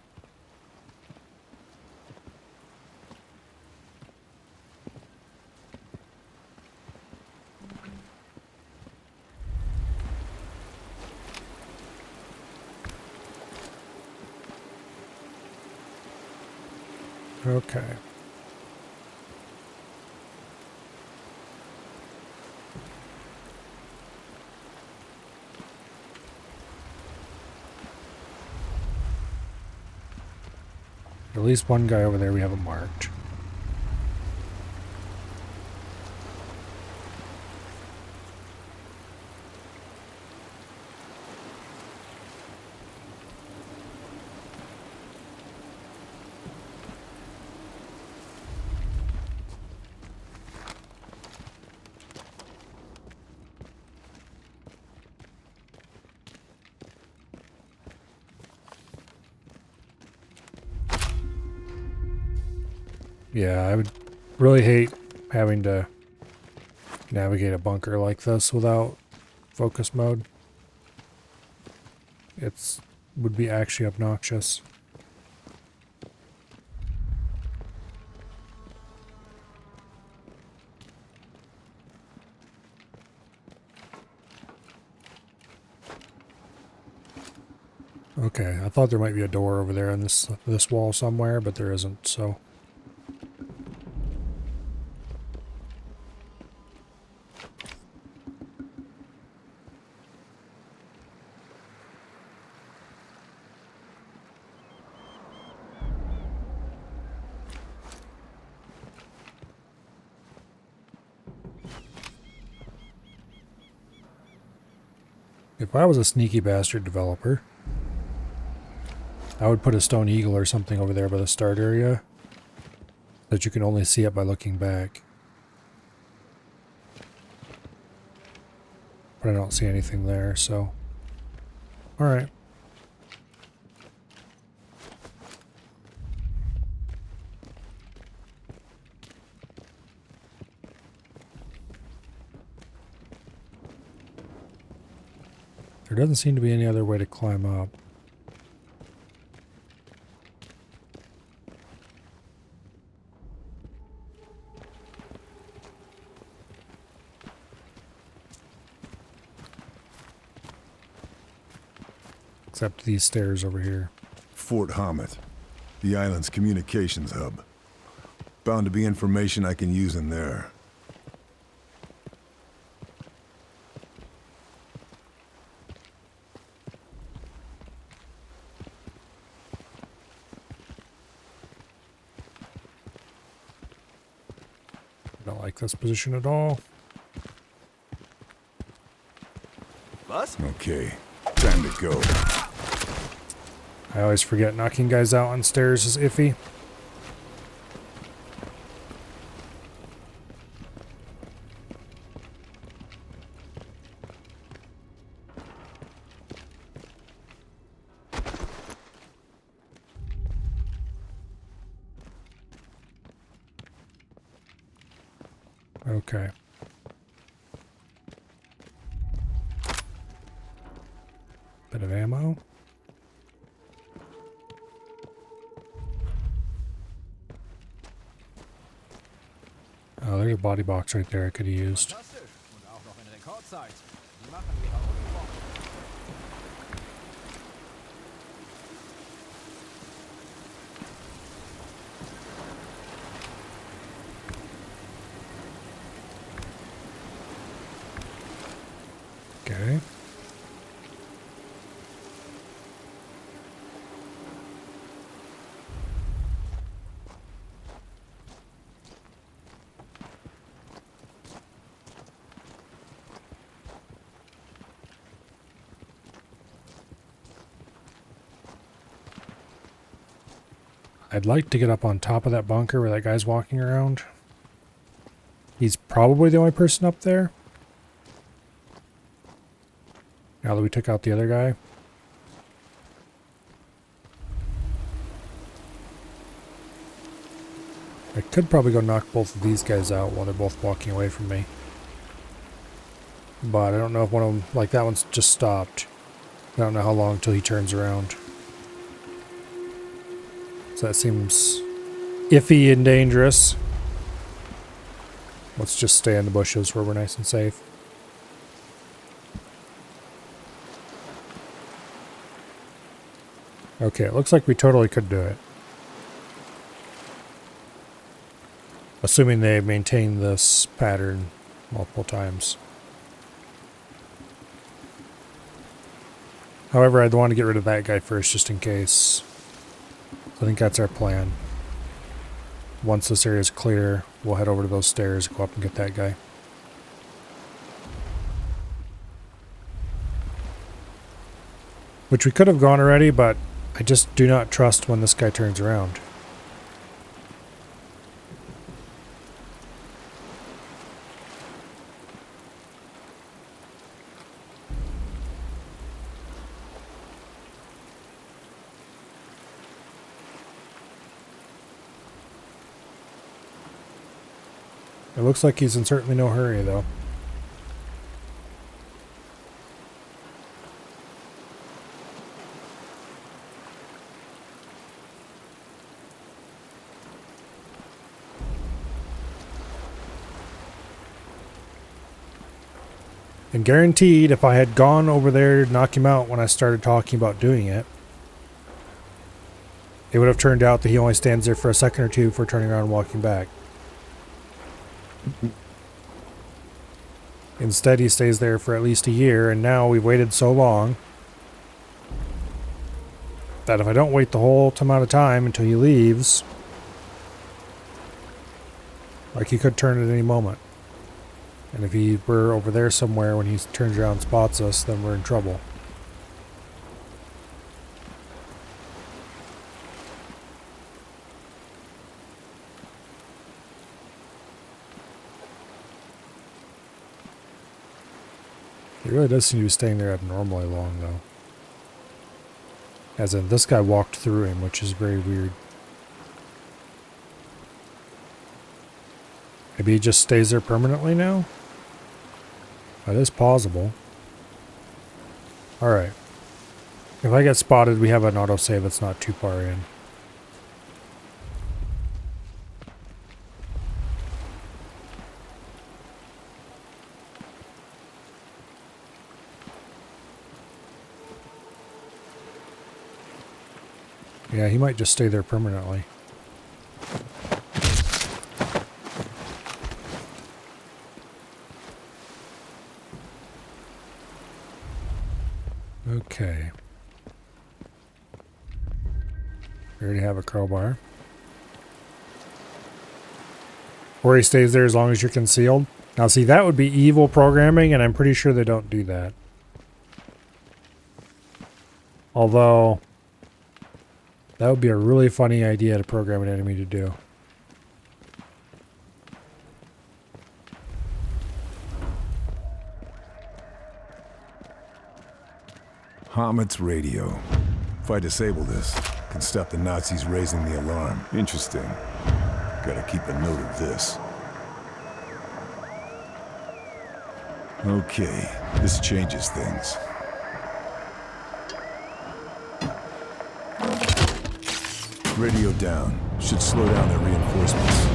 Okay. At least one guy over there we haven't marked. Yeah, I would really hate having to navigate a bunker like this without focus mode. Would be actually obnoxious. Okay, I thought there might be a door over there on this wall somewhere, but there isn't, so. If I was a sneaky bastard developer, I would put a stone eagle or something over there by the start area that you can only see it by looking back. But I don't see anything there, so. Alright. There doesn't seem to be any other way to climb up. Except these stairs over here. Fort Hammett, the island's communications hub. Bound to be information I can use in there. I don't like this position at all. Was? Okay, time to go. I always forget knocking guys out on stairs is iffy. Okay. Bit of ammo. Oh, there's a body box right there I could have used. Fantastisch. Und auch noch in Rekordzeit. Die machen ihre Uniform. Okay. I'd like to get up on top of that bunker where that guy's walking around. He's probably the only person up there. Now that we took out the other guy. I could probably go knock both of these guys out while they're both walking away from me. But I don't know if one of them, like that one's just stopped. I don't know how long until he turns around. So that seems iffy and dangerous. Let's just stay in the bushes where we're nice and safe. Okay, it looks like we totally could do it. Assuming they maintain this pattern multiple times. However, I'd want to get rid of that guy first just in case. I think that's our plan. Once this area is clear, we'll head over to those stairs, go up and get that guy. Which we could have gone already, but I just do not trust when this guy turns around. It looks like he's in certainly no hurry, though. And guaranteed, if I had gone over there to knock him out when I started talking about doing it, it would have turned out that he only stands there for a second or two before turning around and walking back. Instead, he stays there for at least a year, and now we've waited so long that if I don't wait the whole amount of time until he leaves, like he could turn at any moment. And if he were over there somewhere when he turns around and spots us, then we're in trouble. He really does seem to be staying there abnormally long, though. As in, this guy walked through him, which is very weird. Maybe he just stays there permanently now? That is possible. Alright. If I get spotted, we have an autosave that's not too far in. Yeah, he might just stay there permanently. Okay. We already have a crowbar. Or he stays there as long as you're concealed. Now see, that would be evil programming, and I'm pretty sure they don't do that. Although, that would be a really funny idea to program an enemy to do. Hamet's radio. If I disable this, I can stop the Nazis raising the alarm. Interesting. Gotta keep a note of this. Okay, this changes things. Radio down. Should slow down their reinforcements.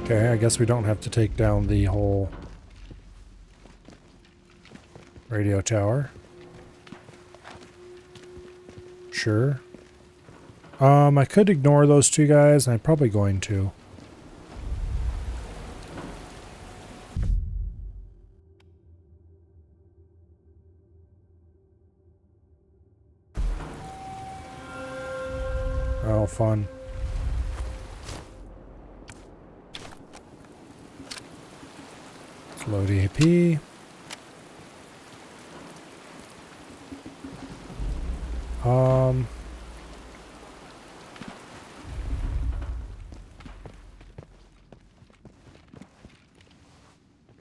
Okay, I guess we don't have to take down the whole radio tower. Sure. I could ignore those two guys, and I'm probably going to. Oh, fun. Let's load AP.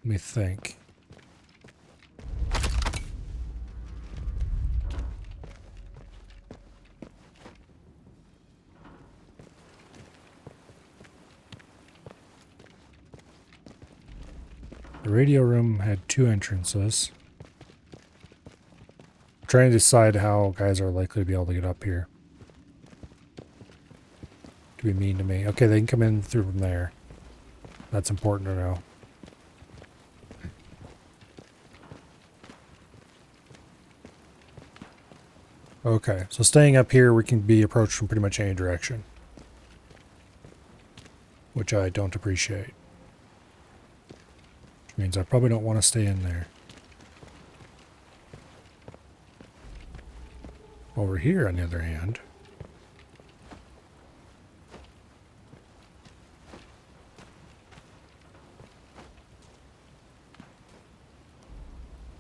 Let me think. The radio room had 2 entrances. I'm trying to decide how guys are likely to be able to get up here. To be mean to me. Okay, they can come in through from there. That's important to know. Okay, so staying up here, we can be approached from pretty much any direction. Which I don't appreciate. Which means I probably don't want to stay in there. Over here, on the other hand,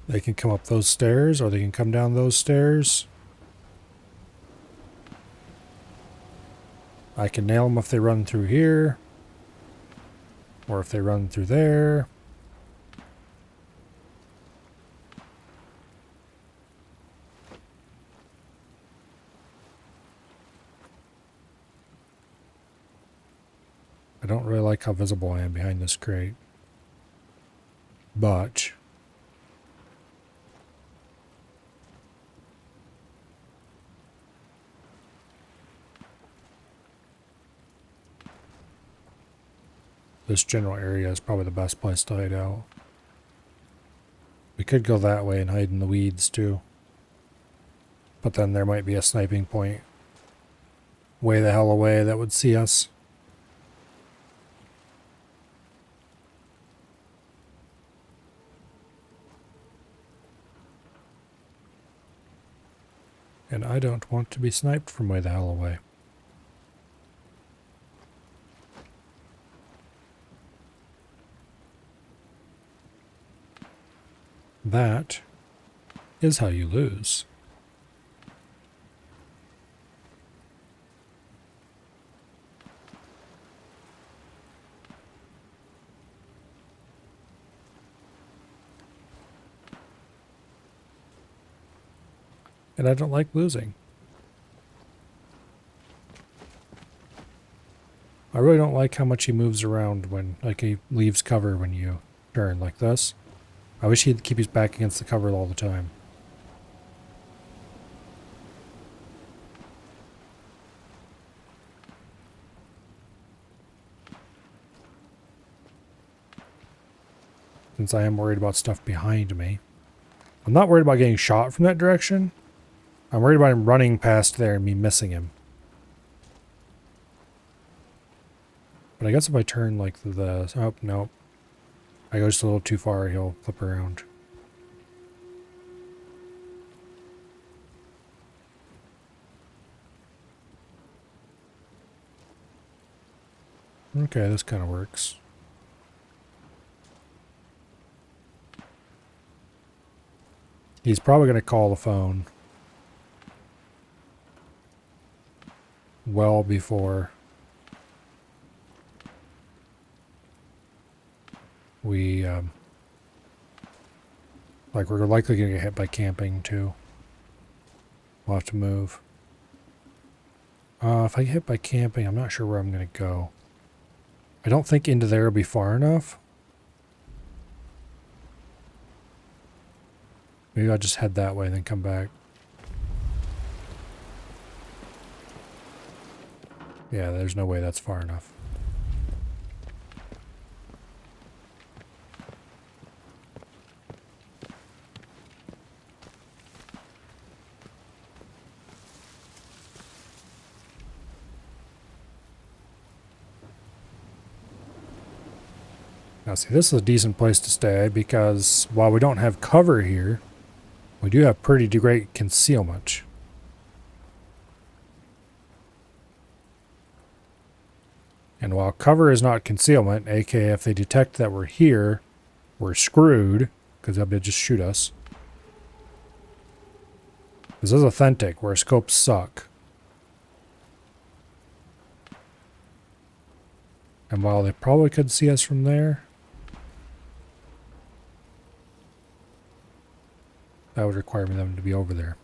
they can come up those stairs, or they can come down those stairs. I can nail them if they run through here, or if they run through there. I don't really like how visible I am behind this crate. But this general area is probably the best place to hide out. We could go that way and hide in the weeds too. But then there might be a sniping point way the hell away that would see us. And I don't want to be sniped from way the hell away. That is how you lose. And I don't like losing. I really don't like how much he moves around when, like, he leaves cover when you turn like this. I wish he'd keep his back against the cover all the time. Since I am worried about stuff behind me. I'm not worried about getting shot from that direction. I'm worried about him running past there and me missing him. But I guess if I turn like the... Oh, no. I go just a little too far, he'll flip around. Okay, this kind of works. He's probably going to call the phone well before we, like, we're likely going to get hit by camping too. We'll have to move. If I get hit by camping, I'm not sure where I'm going to go. I don't think into there will be far enough. Maybe I'll just head that way and then come back. Yeah, there's no way that's far enough. Now see, this is a decent place to stay because while we don't have cover here, we do have pretty great concealment. And while cover is not concealment, aka if they detect that we're here, we're screwed, because they'll be able to just shoot us. This is authentic, where scopes suck. And while they probably could see us from there, That would require them to be over there.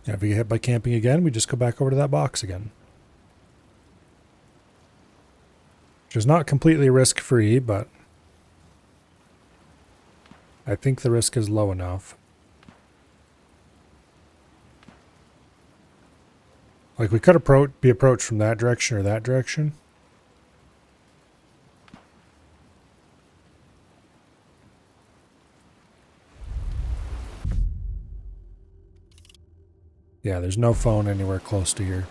And if we get hit by camping again, we just go back over to that box again. Which is not completely risk-free, but I think the risk is low enough. Like, we could be approached from that direction or that direction. Yeah, there's no phone anywhere close to here.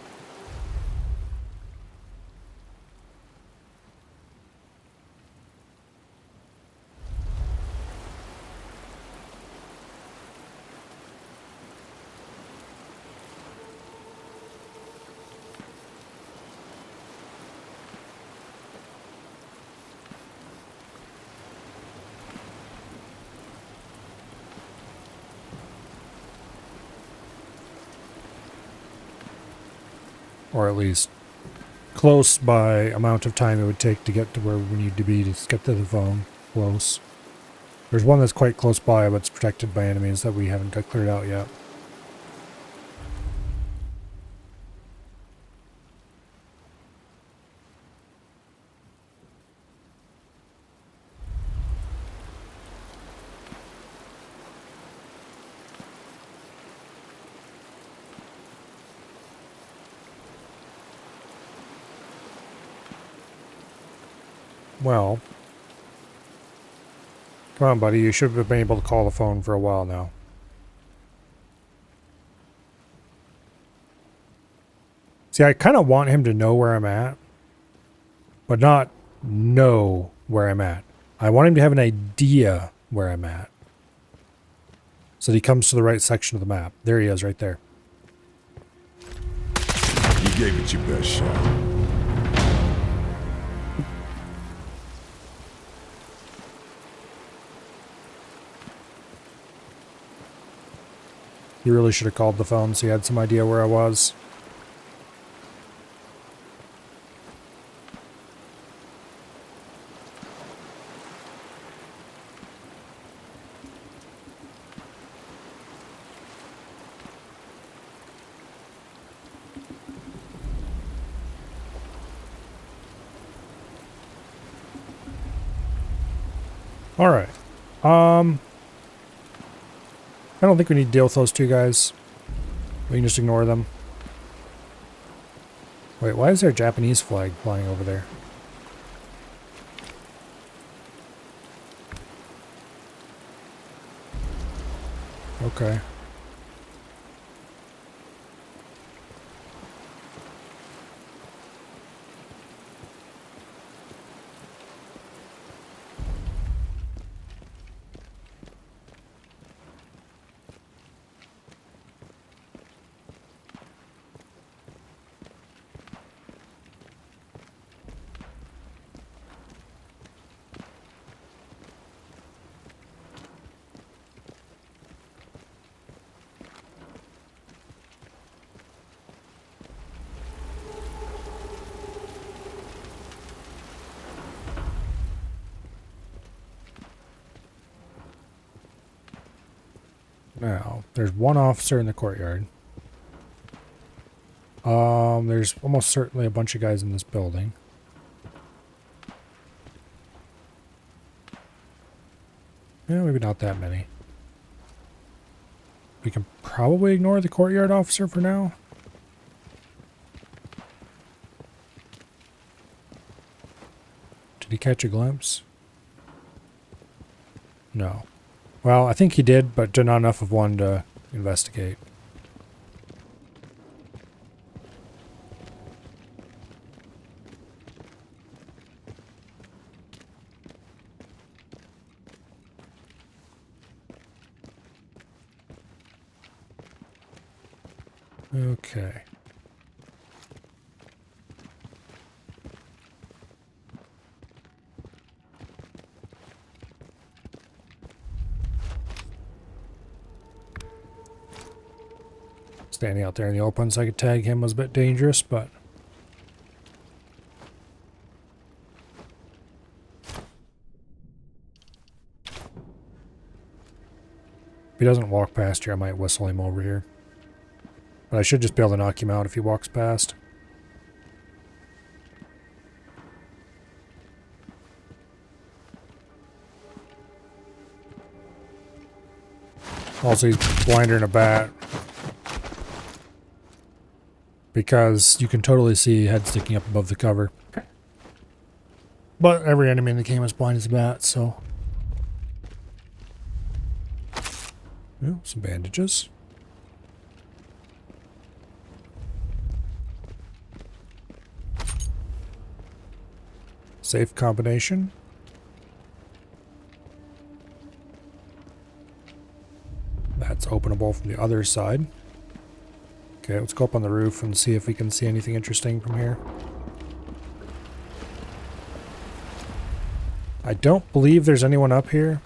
Or at least close by amount of time it would take to get to where we need to be to get to the phone. Close. There's one that's quite close by, but it's protected by enemies that we haven't got cleared out yet. Well, come on, buddy. You should have been able to call the phone for a while now. See, I kind of want him to know where I'm at, but not know where I'm at. I want him to have an idea where I'm at, so that he comes to the right section of the map. There he is, right there. You gave it your best shot. You really should have called the phone so you had some idea where I was. All right. I don't think we need to deal with those two guys. We can just ignore them. Wait, why is there a Japanese flag flying over there? Okay. Now, there's one officer in the courtyard. There's almost certainly a bunch of guys in this building. Yeah, maybe not that many. We can probably ignore the courtyard officer for now. Did he catch a glimpse? No. Well, I think he did, but not enough of one to investigate. Okay. Standing out there in the open so I could tag him was a bit dangerous, but he doesn't walk past here, I might whistle him over here. But I should just be able to knock him out if he walks past. Also, he's blinder than a bat. Because you can totally see head sticking up above the cover. But every enemy in the game is blind as a bat, so... Oh, some bandages. Safe combination. That's openable from the other side. Okay, let's go up on the roof and see if we can see anything interesting from here. I don't believe there's anyone up here.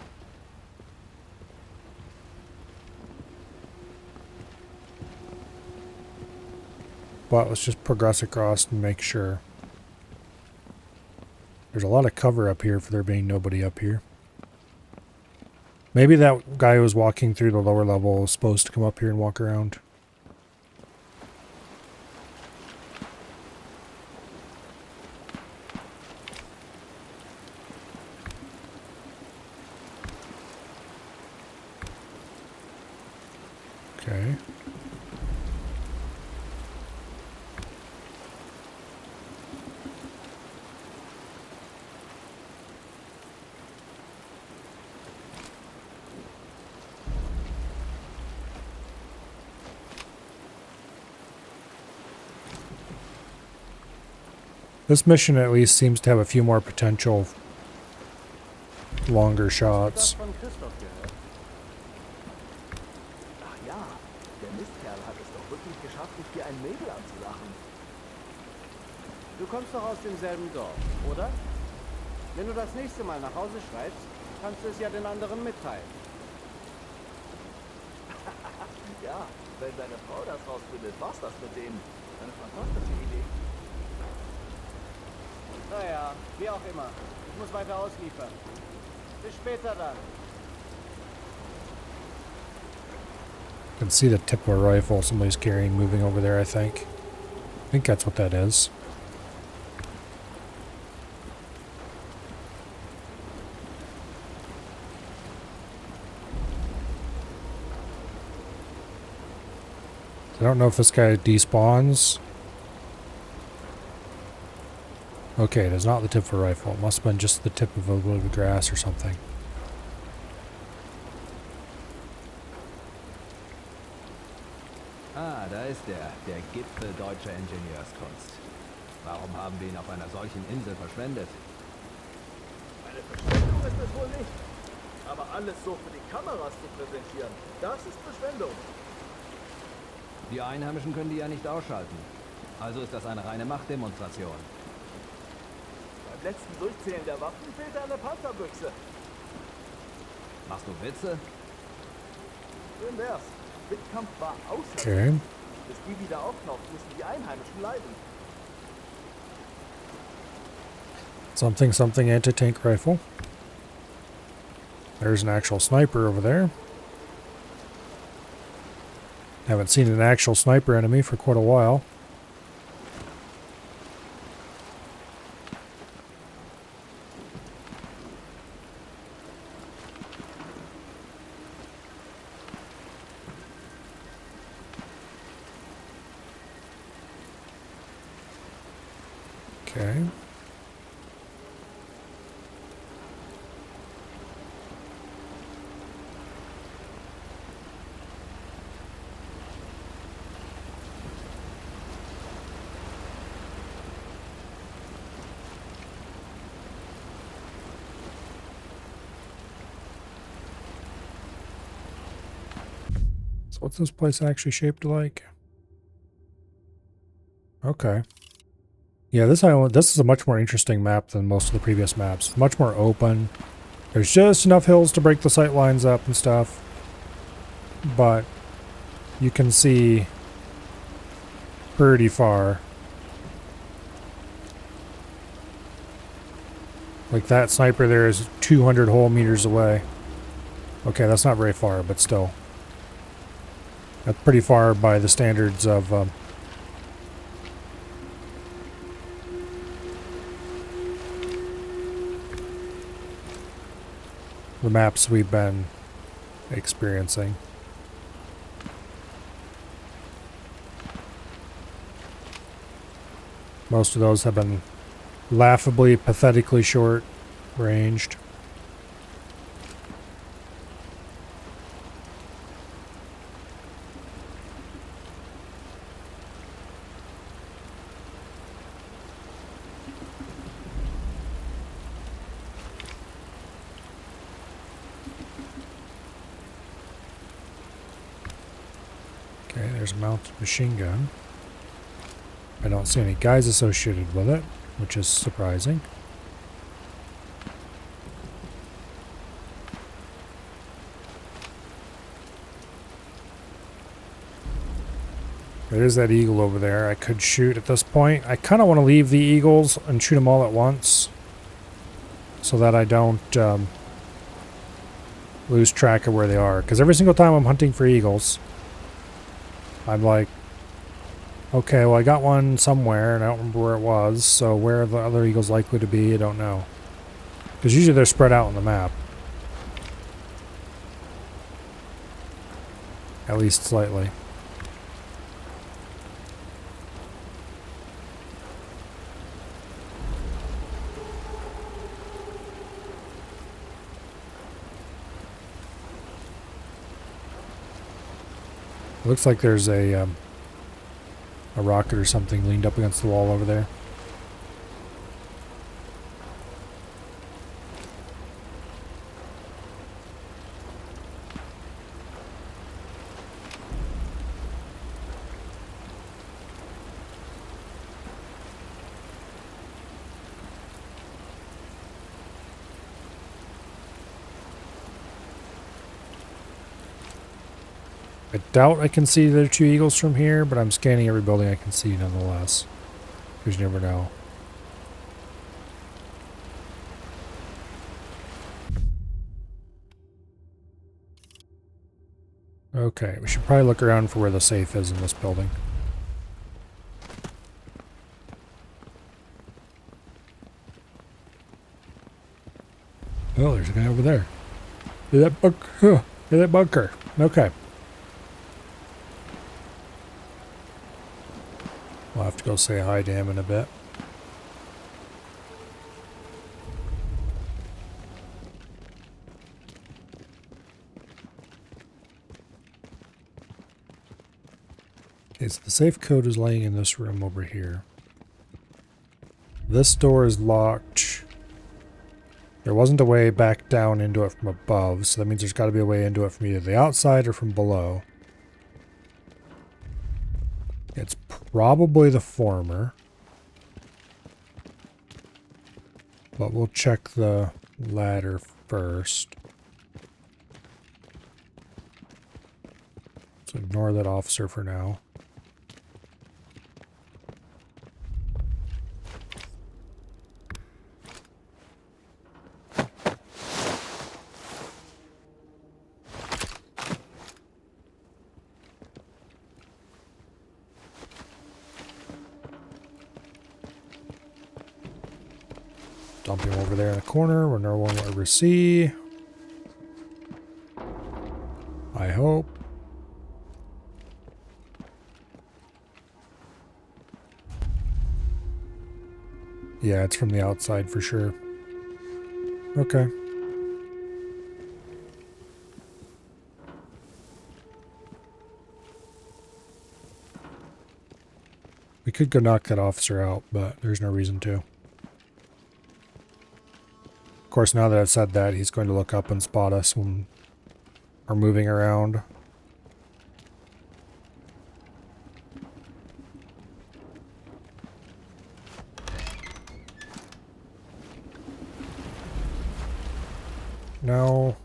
But let's just progress across and make sure. There's a lot of cover up here for there being nobody up here. Maybe that guy who was walking through the lower level was supposed to come up here and walk around. Okay. This mission at least seems to have a few more potential longer shots. Von Christoph gehört. Ach ja, der Mistkerl hat es doch wirklich geschafft, dich wie ein Mädel anzulachen. Du kommst doch aus demselben Dorf, oder? Wenn du das nächste Mal nach Hause schreibst, kannst du es ja den anderen mitteilen. Ja, wenn deine Frau das rausfindet, war's das mit denen. Eine fantastische Idee. Naja, wie auch immer. Ich muss weiter ausliefern. Bis später dann. You can see the tip of a rifle somebody's carrying moving over there, I think. I think that's what that is. I don't know if this guy despawns. Okay, it is not the tip of a rifle. It must have been just the tip of a little bit of grass or something. Ah, da ist der Gipfel deutscher Ingenieurskunst. Warum haben wir ihn auf einer solchen Insel verschwendet? Eine Verschwendung ist es wohl nicht. Aber alles so für die Kameras zu präsentieren, das ist Verschwendung. Die Einheimischen können die ja nicht ausschalten. Also ist das eine reine Machtdemonstration. Beim letzten Durchzählen der Waffen fehlte eine Panzerbüchse. Machst du Witze? Schön wär's. Wettkampf war außer. Okay. Bis die wieder auftaucht, müssen die Einheimischen leiden. Something anti-tank rifle. There's an actual sniper over there. Haven't seen an actual sniper enemy for quite a while. Okay. So what's this place actually shaped like? Okay. Yeah, this is a much more interesting map than most of the previous maps. Much more open. There's just enough hills to break the sight lines up and stuff. But you can see pretty far. Like that sniper there is 200 whole meters away. Okay, that's not very far, but still. That's pretty far by the standards of the maps we've been experiencing. Most of those have been laughably, pathetically short ranged. Okay, there's a mounted machine gun. I don't see any guys associated with it, which is surprising. There is that eagle over there I could shoot at this point. I kind of want to leave the eagles and shoot them all at once so that I don't lose track of where they are. Because every single time I'm hunting for eagles, I'm like, okay, well I got one somewhere and I don't remember where it was, so where are the other eagles likely to be? I don't know. Because usually they're spread out on the map. At least slightly. Looks like there's a rocket or something leaned up against the wall over there. I doubt I can see the other two eagles from here, but I'm scanning every building I can see nonetheless. Because you never know. Okay, we should probably look around for where the safe is in this building. Oh, there's a guy over there. Look at that bunker. Okay. We'll have to go say hi to him in a bit. Okay, so the safe code is laying in this room over here. This door is locked. There wasn't a way back down into it from above, so that means there's got to be a way into it from either the outside or from below. It's probably the former. But we'll check the ladder first. So ignore that officer for now. Dump him over there in the corner where no one will ever see. I hope. Yeah, it's from the outside for sure. Okay. We could go knock that officer out, but there's no reason to. Of course, now that I've said that, he's going to look up and spot us when we're moving around. No.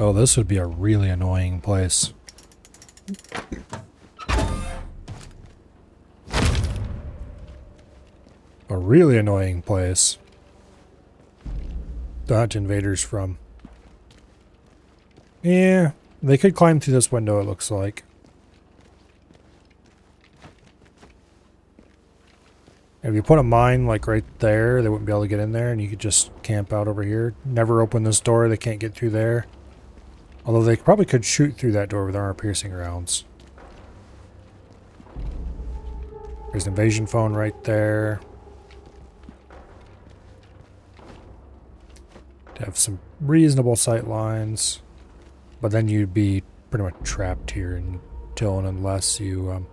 Oh, this would be a really annoying place. A really annoying place to hunt invaders from. Yeah, they could climb through this window, it looks like. If you put a mine like right there, they wouldn't be able to get in there, and you could just camp out over here. Never open this door, they can't get through there. Although they probably could shoot through that door with armor-piercing rounds. There's an invasion phone right there. To have some reasonable sight lines. But then you'd be pretty much trapped here until and unless you...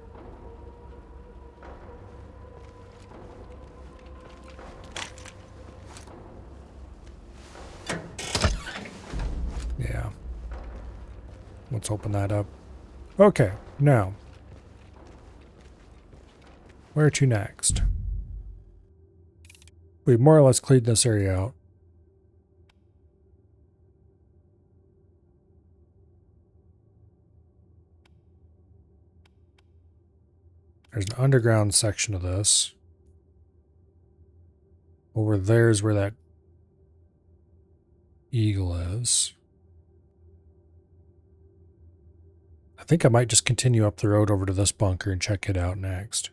yeah. Let's open that up. Okay, now. Where to next? We've more or less cleaned this area out. There's an underground section of this. Over there's where that eagle is. I think I might just continue up the road over to this bunker and check it out next.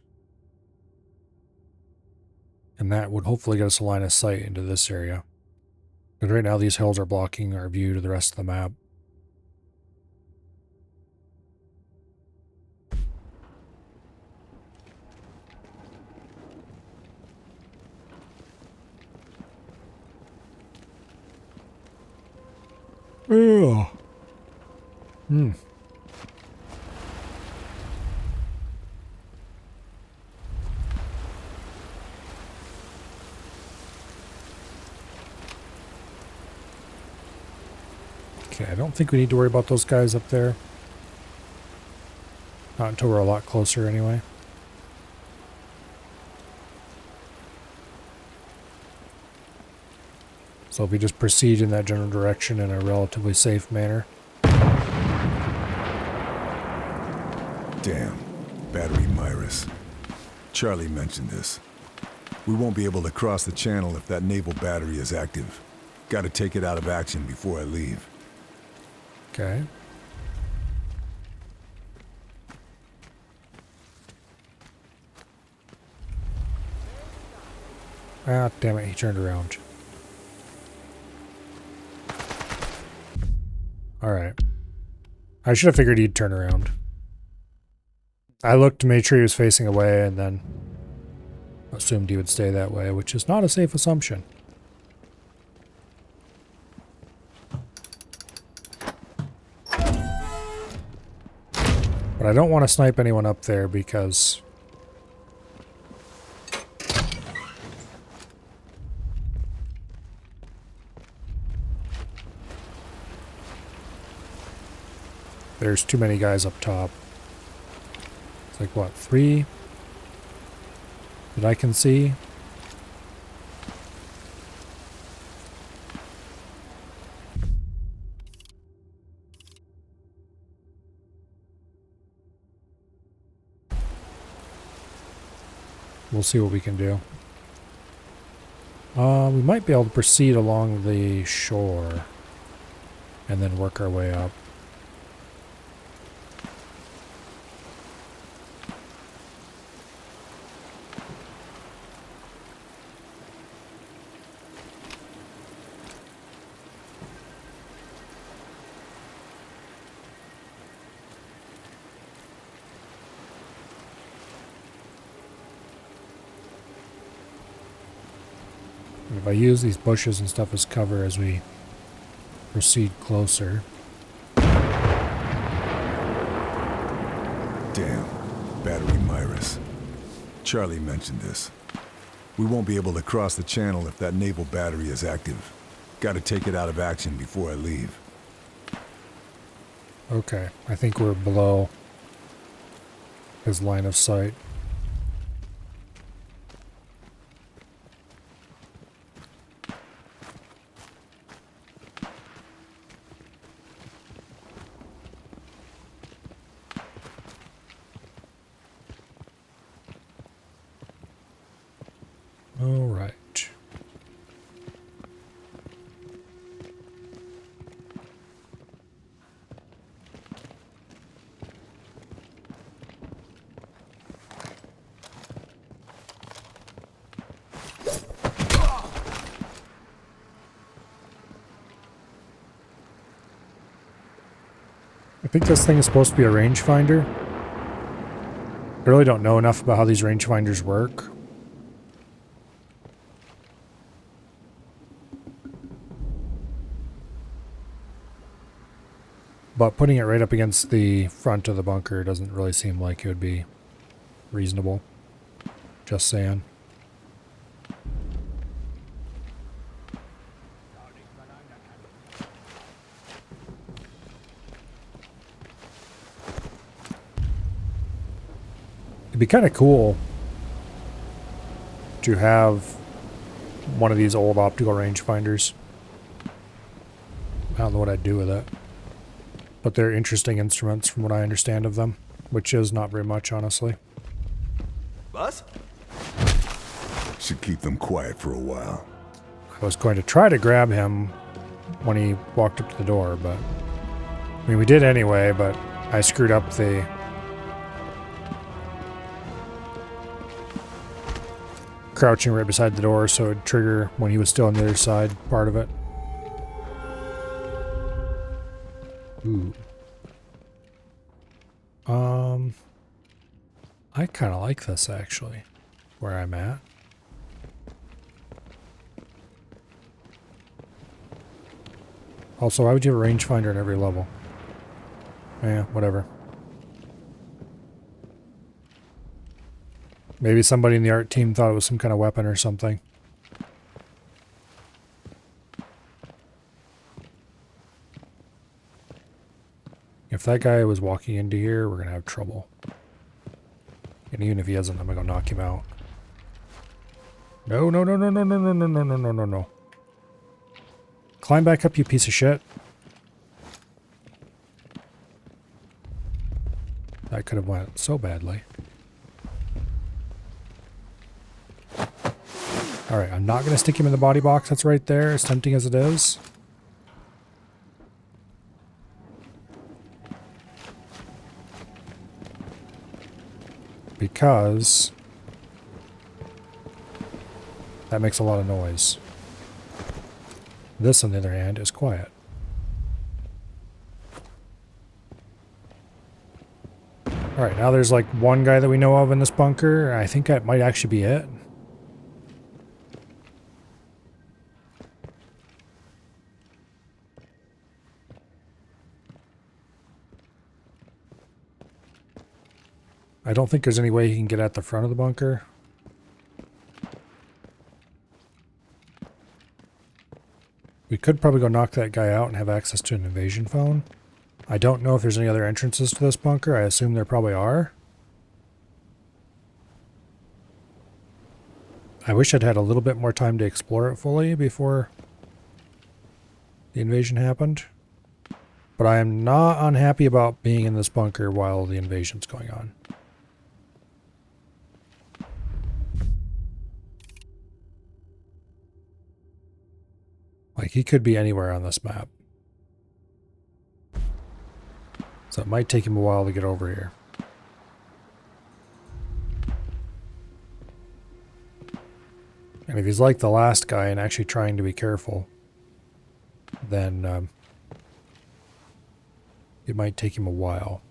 And that would hopefully get us a line of sight into this area. Because right now these hills are blocking our view to the rest of the map. Ugh. Okay, I don't think we need to worry about those guys up there. Not until we're a lot closer anyway. So if we just proceed in that general direction in a relatively safe manner. Damn. Battery Myris. Charlie mentioned this. We won't be able to cross the channel if that naval battery is active. Gotta take it out of action before I leave. Okay. Ah, damn it, he turned around. Alright. I should have figured he'd turn around. I looked to make sure he was facing away and then assumed he would stay that way, which is not a safe assumption. But I don't want to snipe anyone up there because there's too many guys up top. It's like, what, 3 that I can see? We'll see what we can do. We might be able to proceed along the shore and then work our way up. If I use these bushes and stuff as cover as we proceed closer. Damn. Battery Myris. Charlie mentioned this. We won't be able to cross the channel if that naval battery is active. Gotta take it out of action before I leave. Okay, I think we're below his line of sight. I think this thing is supposed to be a rangefinder. I really don't know enough about how these rangefinders work. But putting it right up against the front of the bunker doesn't really seem like it would be reasonable. Just saying. It'd be kind of cool to have one of these old optical rangefinders. I don't know what I'd do with it. But they're interesting instruments from what I understand of them, which is not very much, honestly. Was? Should keep them quiet for a while. I was going to try to grab him when he walked up to the door, but... I mean, we did anyway, but I screwed up the... crouching right beside the door, so it'd trigger when he was still on the other side, part of it. Ooh. I kind of like this, actually, where I'm at. Also, why would you have a rangefinder in every level? Yeah, whatever. Maybe somebody in the art team thought it was some kind of weapon or something. If that guy was walking into here, we're going to have trouble. And even if he isn't, I'm going to go knock him out. No, no, no, no, no, no, no, no, no, no, no, no, no. Climb back up, you piece of shit. That could have went so badly. Alright, I'm not going to stick him in the body box that's right there, as tempting as it is. Because that makes a lot of noise. This, on the other hand, is quiet. Alright, now there's like one guy that we know of in this bunker. I think that might actually be it. I don't think there's any way he can get at the front of the bunker. We could probably go knock that guy out and have access to an invasion phone. I don't know if there's any other entrances to this bunker. I assume there probably are. I wish I'd had a little bit more time to explore it fully before the invasion happened. But I am not unhappy about being in this bunker while the invasion's going on. Like, he could be anywhere on this map. So it might take him a while to get over here. And if he's like the last guy and actually trying to be careful, then it might take him a while.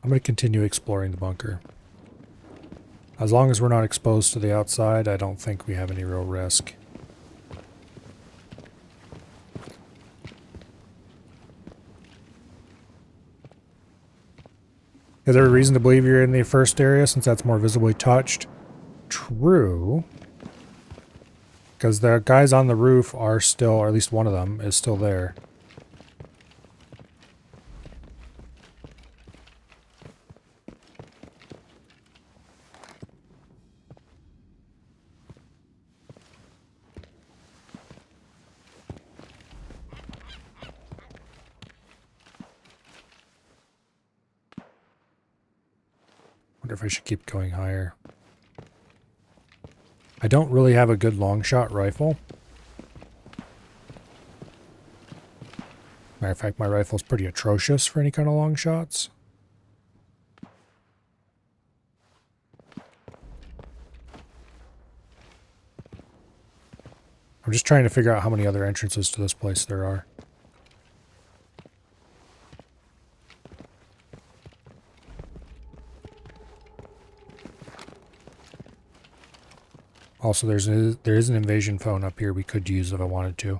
I'm going to continue exploring the bunker. As long as we're not exposed to the outside, I don't think we have any real risk. Is there a reason to believe you're in the first area since that's more visibly touched? True. Because the guys on the roof are still, or at least one of them is still there. Wonder if I should keep going higher. I don't really have a good long shot rifle. Matter of fact, my rifle's pretty atrocious for any kind of long shots. I'm just trying to figure out how many other entrances to this place there are. Also, there is an invasion phone up here we could use if I wanted to.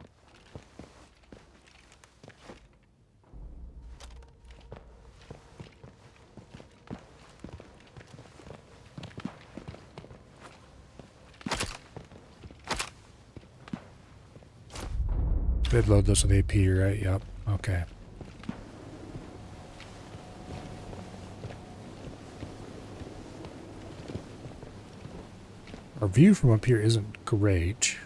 Did load this with AP, right? Yep. Okay. Our view from up here isn't great.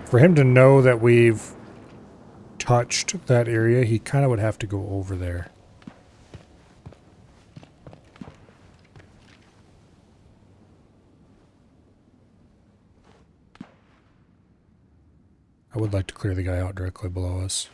For him to know that we've touched that area, he kind of would have to go over there. I would like to clear the guy out directly below us.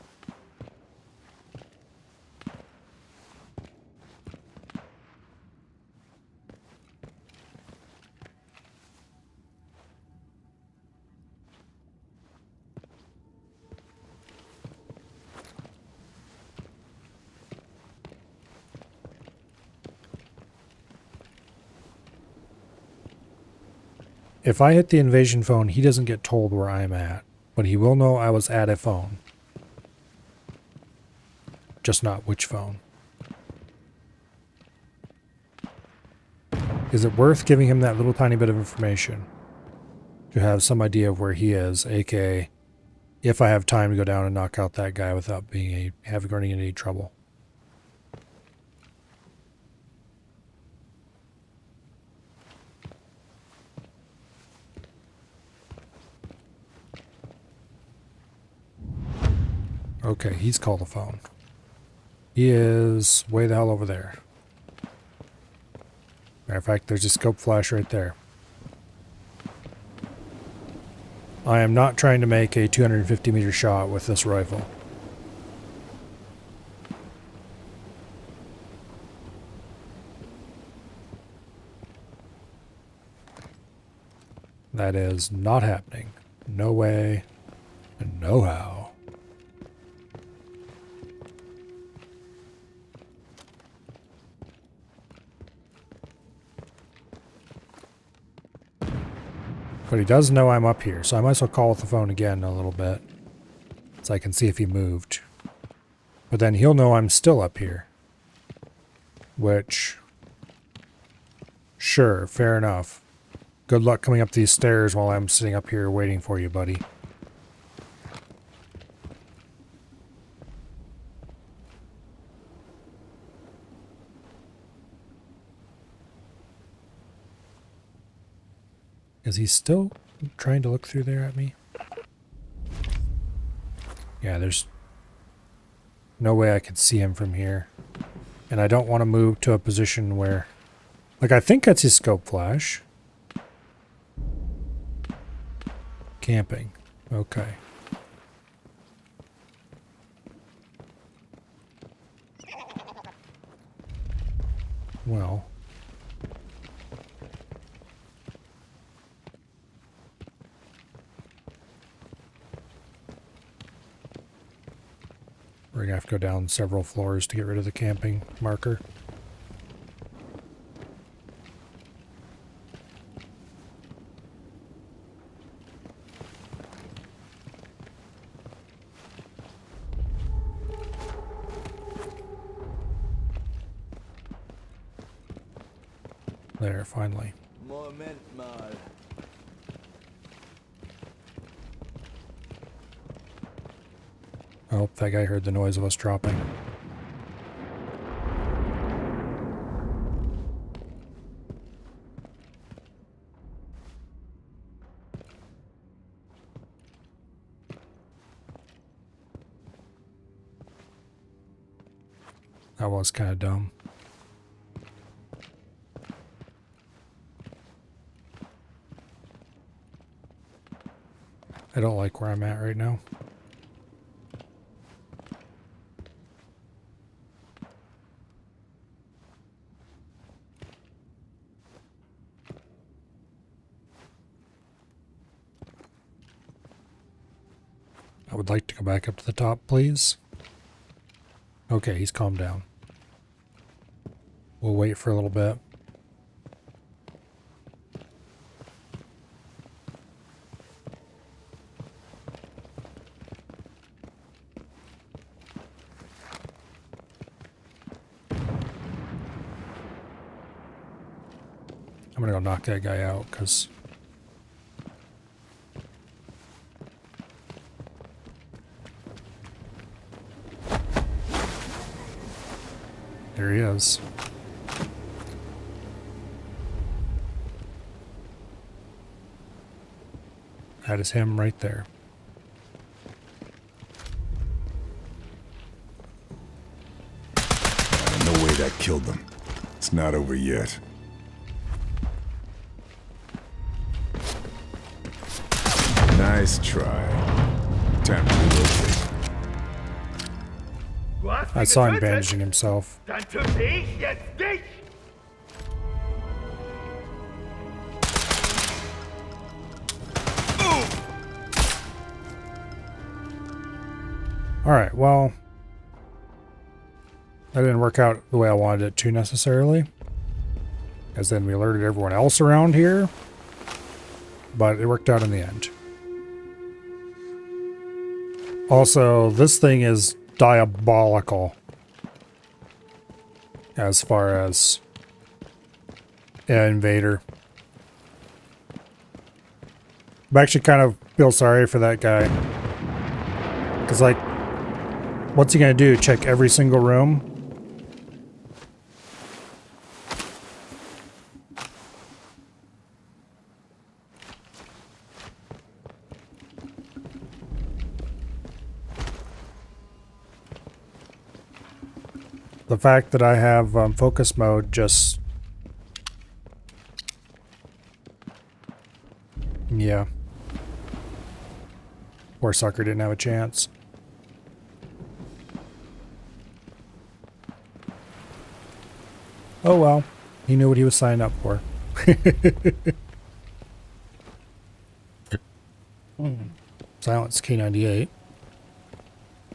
If I hit the invasion phone, he doesn't get told where I'm at, but he will know I was at a phone. Just not which phone. Is it worth giving him that little tiny bit of information to have some idea of where he is, aka if I have time to go down and knock out that guy without running into any trouble? Okay, he's called a phone. He is way the hell over there. Matter of fact, there's a scope flash right there. I am not trying to make a 250-meter shot with this rifle. That is not happening. No way and no how. But he does know I'm up here, so I might as well call with the phone again in a little bit, so I can see if he moved. But then he'll know I'm still up here. Which, sure, fair enough. Good luck coming up these stairs while I'm sitting up here waiting for you, buddy. Is he still trying to look through there at me? Yeah, there's no way I could see him from here. And I don't want to move to a position where... Like, I think that's his scope flash. Camping. Okay. Well... We're gonna have to go down several floors to get rid of the camping marker. There, finally. Moment mal. Oh, that guy heard the noise of us dropping. That was kind of dumb. I don't like where I'm at right now. Go back up to the top, please. Okay, he's calmed down. We'll wait for a little bit. I'm gonna go knock that guy out, because there he is. That is him right there. No way that killed them. It's not over yet. Nice try. Time to relocate. Du hast I ihn saw him getötet? bandaging himself. Dann töte ich jetzt dich! Alright, well, that didn't work out the way I wanted it to necessarily, as then we alerted everyone else around here, but it worked out in the end. Also, this thing is diabolical as far as an invader. I actually kind of feel sorry for that guy, because like, what's he gonna do? Check every single room? The fact that I have focus mode just... yeah. Poor sucker didn't have a chance. Oh well, he knew what he was signing up for. Silence K98.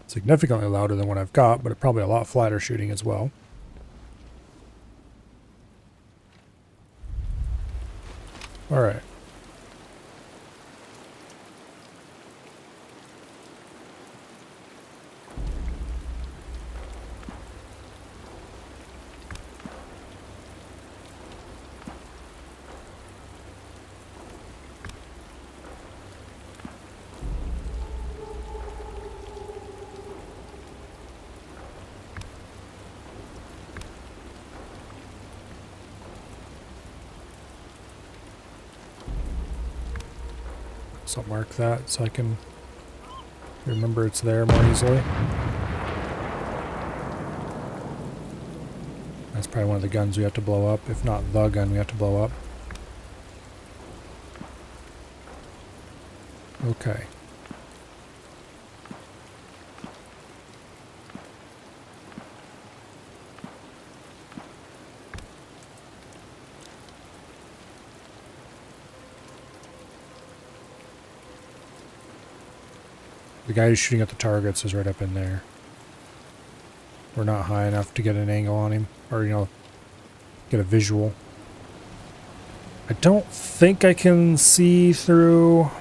Significantly louder than what I've got, but probably a lot flatter shooting as well. Alright. So I'll mark that so I can remember it's there more easily. That's probably one of the guns we have to blow up, if not the gun we have to blow up. Okay. The guy who's shooting at the targets is right up in there. We're not high enough to get an angle on him, or, you know, get a visual. I don't think I can see through...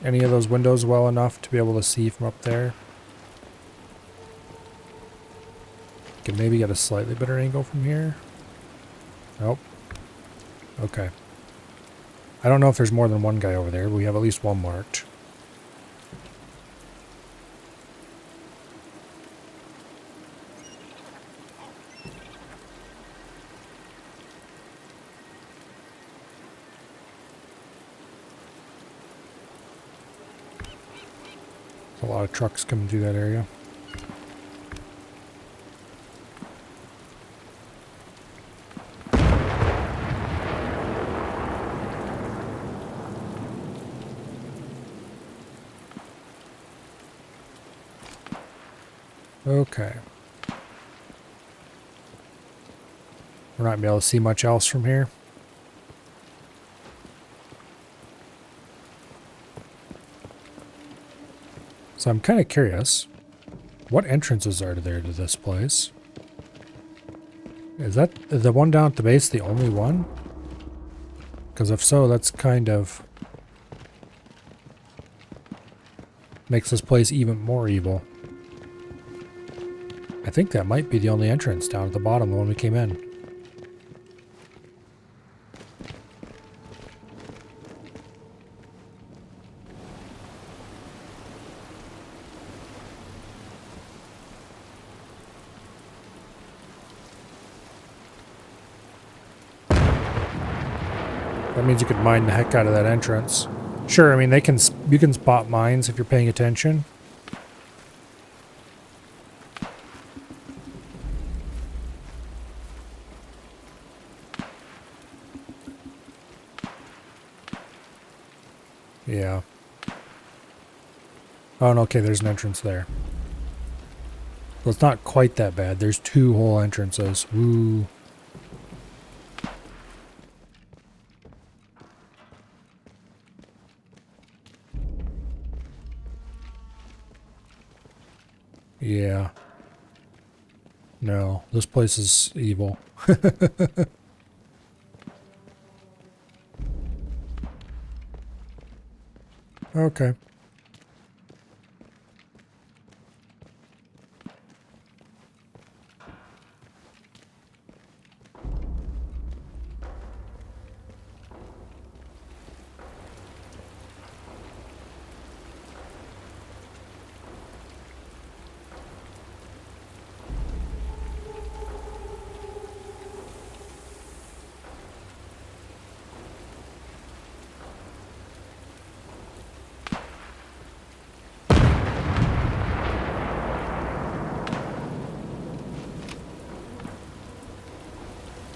any of those windows well enough to be able to see from up there. Can maybe get a slightly better angle from here. Nope. Okay. I don't know if there's more than one guy over there, but we have at least one marked. There's a lot of trucks coming through that area. Okay. We're not going to be able to see much else from here. So I'm kind of curious. What entrances are there to this place? Is that the one down at the base the only one? Because if so, that's kind of... makes this place even more evil. I think that might be the only entrance down at the bottom, the one we came in. That means you could mine the heck out of that entrance. Sure, I mean you can spot mines if you're paying attention. Yeah. Oh, no, okay, there's an entrance there. Well, it's not quite that bad. There's 2 whole entrances. Woo. Yeah. No, this place is evil. Okay.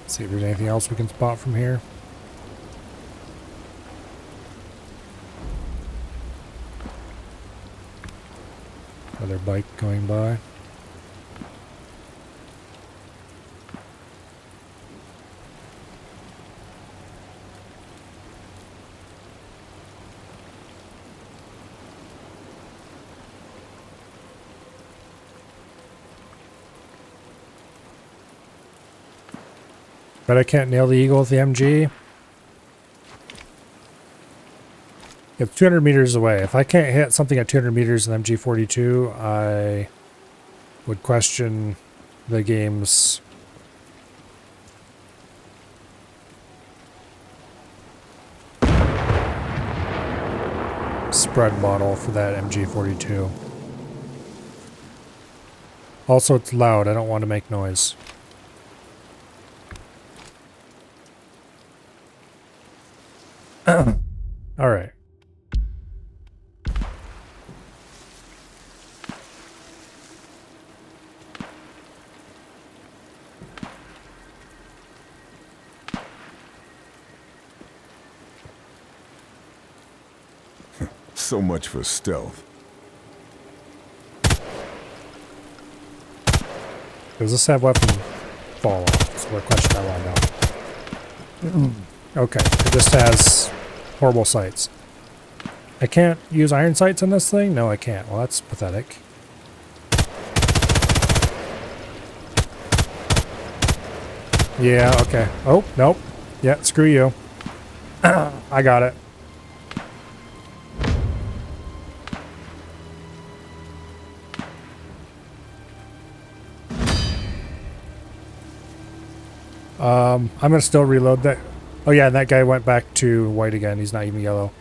See if there's anything else we can spot from here. Another bike going by. But I can't nail the eagle with the MG. It's 200 meters away. If I can't hit something at 200 meters in MG42, I would question the game's spread model for that MG42. Also, it's loud. I don't want to make noise. All right. So much for stealth. Does this have weapon fall off? That's what question I want to know. Okay, it just has horrible sights. I can't use iron sights in this thing? No, I can't. Well, that's pathetic. Yeah, okay. Oh, nope. Yeah, screw you. I got it. I'm gonna still reload that. Oh yeah, that guy went back to white again. He's not even yellow.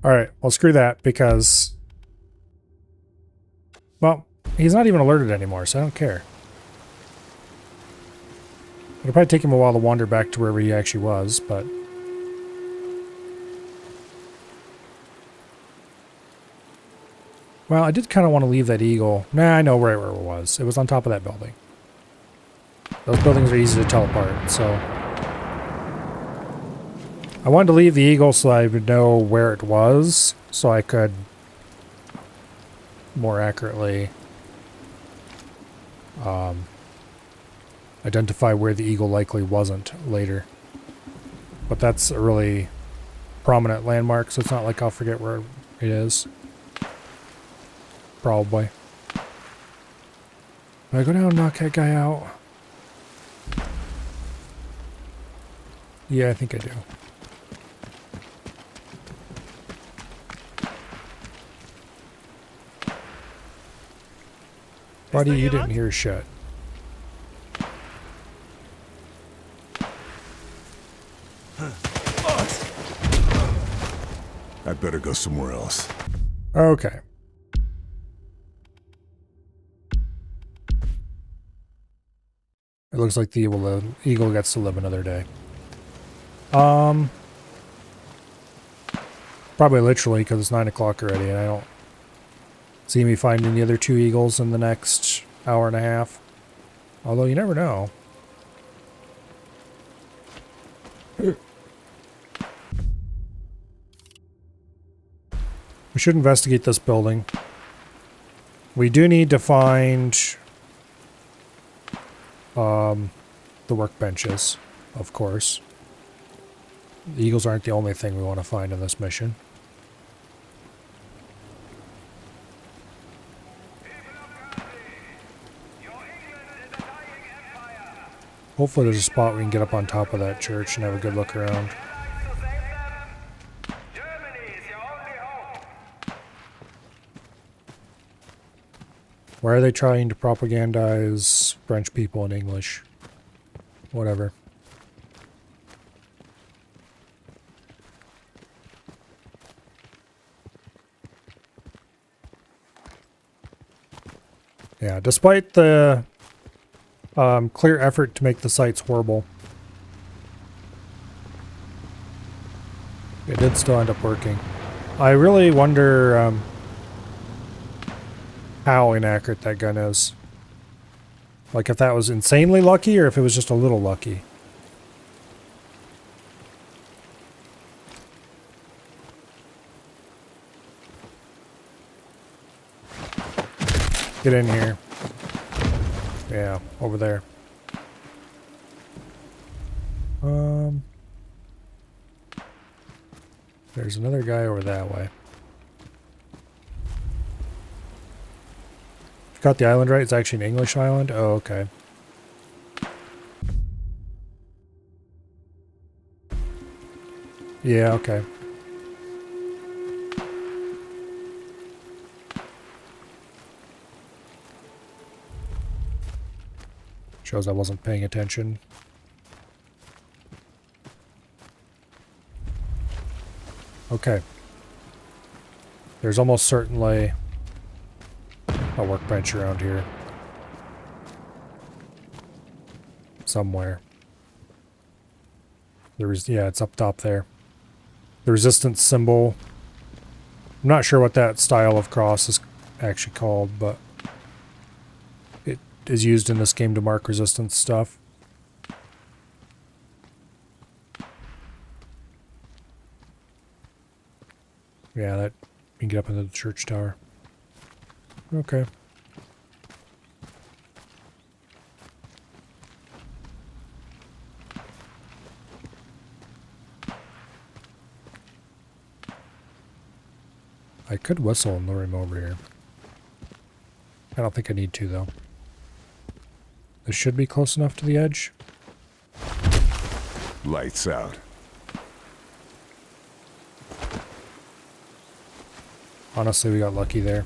Alright, well screw that because... well, he's not even alerted anymore, so I don't care. It'll probably take him a while to wander back to wherever he actually was, but... well, I did kind of want to leave that eagle. Nah, I know where it was. It was on top of that building. Those buildings are easy to tell apart, so... I wanted to leave the eagle so I would know where it was, so I could more accurately identify where the eagle likely wasn't later. But that's a really prominent landmark, so it's not like I'll forget where it is. probably. Do I go down and knock that guy out? Yeah, I think I do. Buddy, you didn't hear shit. I'd better go somewhere else. Okay. It looks like the eagle gets to live another day. Probably literally because it's 9 o'clock already and I don't see me finding the other 2 eagles in the next hour and a half. Although you never know. We should investigate this building. We do need to find the workbenches, of course. The eagles aren't the only thing we want to find in this mission. Hopefully there's a spot we can get up on top of that church and have a good look around. Why are they trying to propagandize French people in English? Whatever. Yeah, despite the clear effort to make the sites horrible, it did still end up working. I really wonder how inaccurate that gun is. Like if that was insanely lucky or if it was just a little lucky. Get in here. Yeah, over there. There's another guy over that way. Got the island right? It's actually an English island? Oh, okay. Yeah, okay. Shows I wasn't paying attention. Okay. There's almost certainly a workbench around here. Somewhere. Yeah, it's up top there. The resistance symbol. I'm not sure what that style of cross is actually called, but it is used in this game to mark resistance stuff. Yeah, that you can get up into the church tower. Okay. I could whistle and lure him over here. I don't think I need to, though. This should be close enough to the edge. Lights out. Honestly, we got lucky there.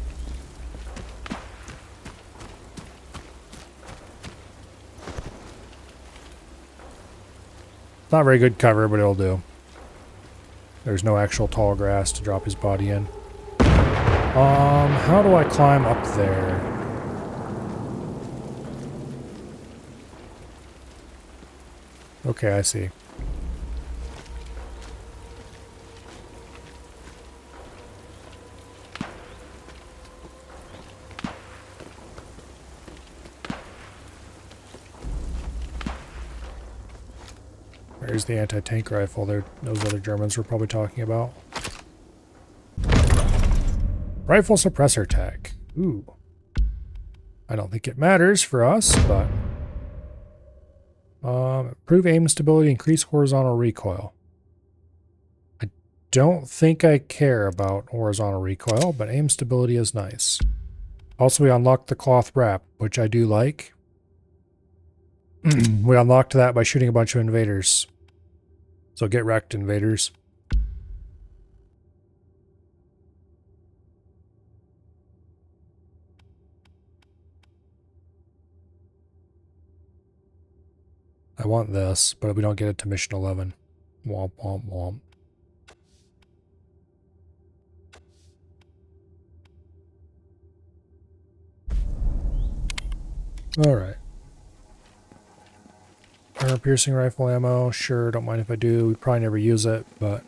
Not very good cover, but it'll do. There's no actual tall grass to drop his body in. How do I climb up there? Okay, I see. There's the anti-tank rifle there. Those other Germans were probably talking about. Rifle suppressor tech. Ooh. I don't think it matters for us, but... improve aim stability, increase horizontal recoil. I don't think I care about horizontal recoil, but aim stability is nice. Also, we unlocked the cloth wrap, which I do like. We unlocked that by shooting a bunch of invaders. So get wrecked, invaders. I want this, but we don't get it to mission 11. Womp, womp, womp. Alright. Armor-piercing rifle ammo. Sure, don't mind if I do. We probably never use it, but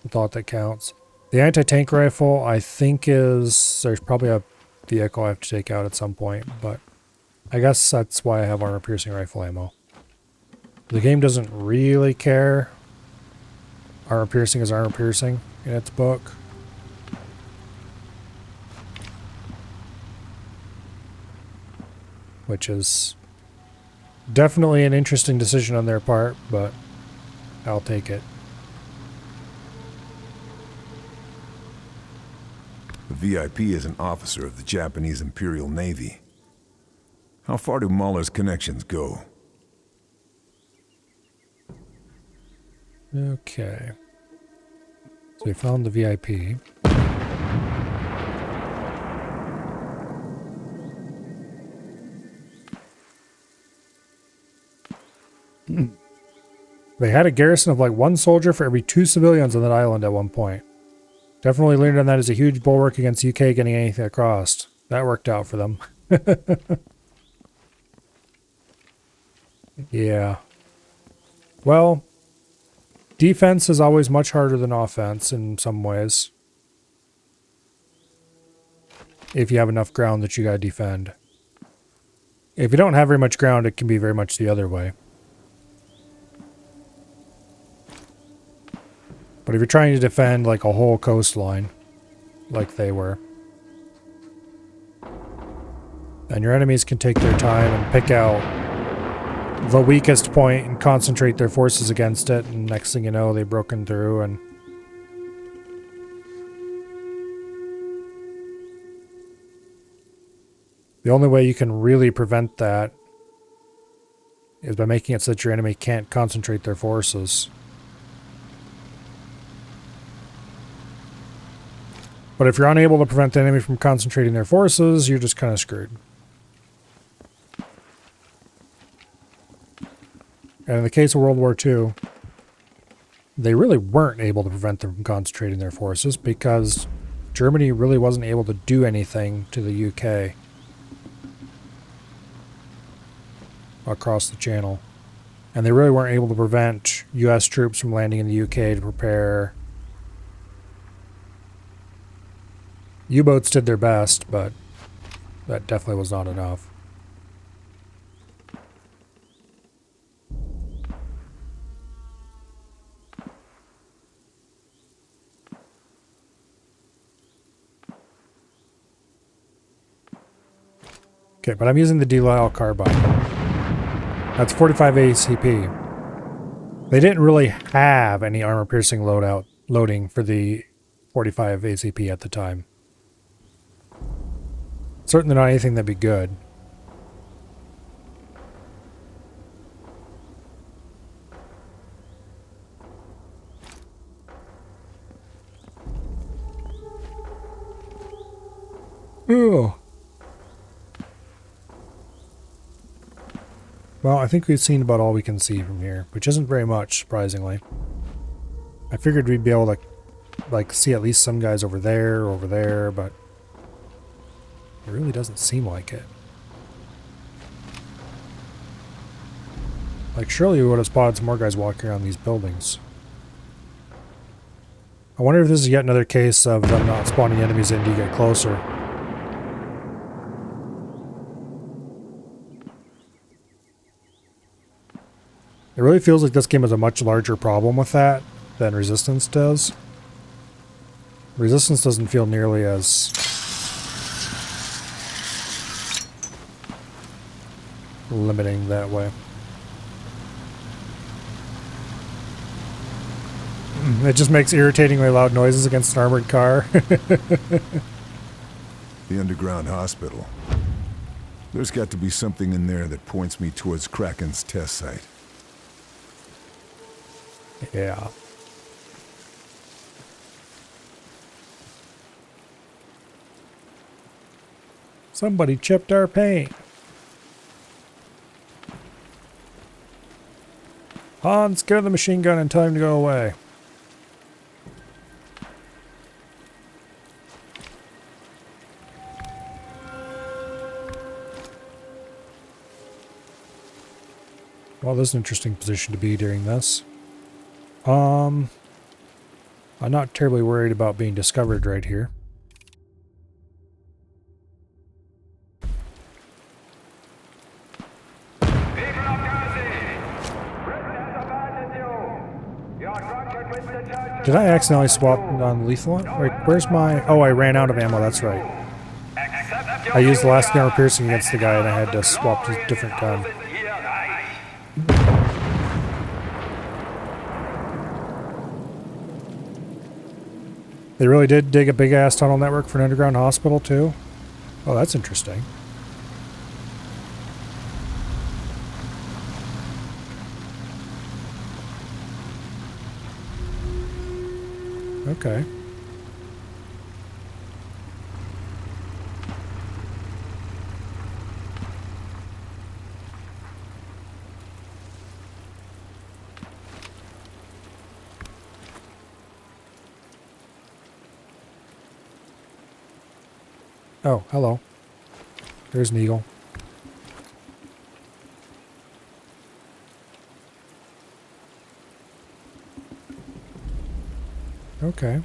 the thought that counts. The anti-tank rifle, I think is... There's probably a vehicle I have to take out at some point, but I guess that's why I have armor-piercing rifle ammo. The game doesn't really care. Armor-piercing is armor-piercing in its book. Which is definitely an interesting decision on their part, but I'll take it. The VIP is an officer of the Japanese Imperial Navy. How far do Mahler's connections go? Okay. So we found the VIP. They had a garrison of like 1 soldier for every 2 civilians on that island at one point. Definitely leaned on that as a huge bulwark against UK getting anything across. That worked out for them. Yeah. Well, defense is always much harder than offense in some ways. If you have enough ground that you gotta defend. If you don't have very much ground, it can be very much the other way. But if you're trying to defend like a whole coastline, like they were, then your enemies can take their time and pick out the weakest point and concentrate their forces against it, and next thing you know, they've broken through. And the only way you can really prevent that is by making it so that your enemy can't concentrate their forces. But if you're unable to prevent the enemy from concentrating their forces, you're just kind of screwed. And in the case of World War II, they really weren't able to prevent them from concentrating their forces because Germany really wasn't able to do anything to the UK across the channel. And they really weren't able to prevent US troops from landing in the UK to prepare. U-boats did their best, but that definitely was not enough. Okay, but I'm using the Delisle carbine. That's 45 ACP. They didn't really have any armor-piercing loading for the 45 ACP at the time. Certainly not anything that'd be good. Oh. Well, I think we've seen about all we can see from here, which isn't very much, surprisingly. I figured we'd be able to, like, see at least some guys over there, but it really doesn't seem like it. Like, surely we would have spotted some more guys walking around these buildings. I wonder if this is yet another case of them not spawning enemies in to get closer. It really feels like this game has a much larger problem with that than Resistance does. Resistance doesn't feel nearly as limiting that way. It just makes irritatingly loud noises against an armored car. The underground hospital. There's got to be something in there that points me towards Kraken's test site. Yeah. Somebody chipped our paint. Hans, get the machine gun and tell him to go away. Well, this is an interesting position to be during this. I'm not terribly worried about being discovered right here. Did I accidentally swap on the lethal one? Wait, where's my... Oh, I ran out of ammo, that's right. I used the last armor piercing against the guy and I had to swap to a different gun. They really did dig a big-ass tunnel network for an underground hospital, too? Oh, that's interesting. Okay. Oh, hello. There's an eagle. Okay.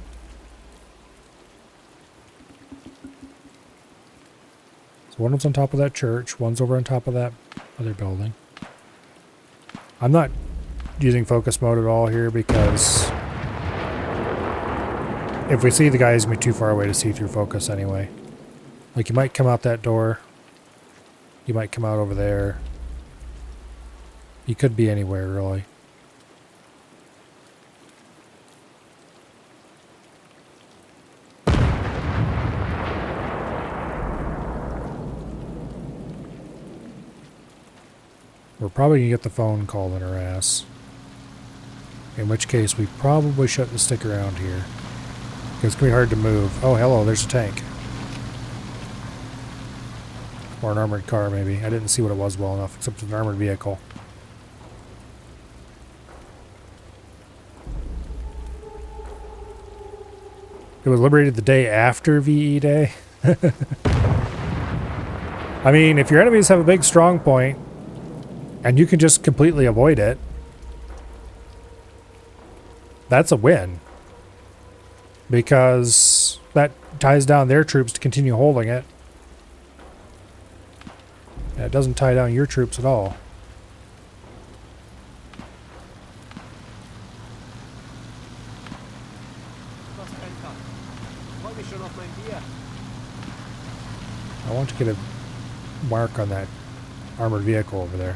So one was on top of that church, one's over on top of that other building. I'm not using focus mode at all here because if we see the guy, he's going to be too far away to see through focus anyway. Like, you might come out that door. You might come out over there. He could be anywhere, really. We're probably going to get the phone call in our ass. In which case, we probably shouldn't stick around here. Because it's going to be hard to move. Oh, hello, there's a tank. Or an armored car, maybe. I didn't see what it was well enough, except it's an armored vehicle. It was liberated the day after VE Day. I mean, if your enemies have a big strong point, and you can just completely avoid it, that's a win. Because that ties down their troops to continue holding it. And it doesn't tie down your troops at all. I want to get a mark on that armored vehicle over there.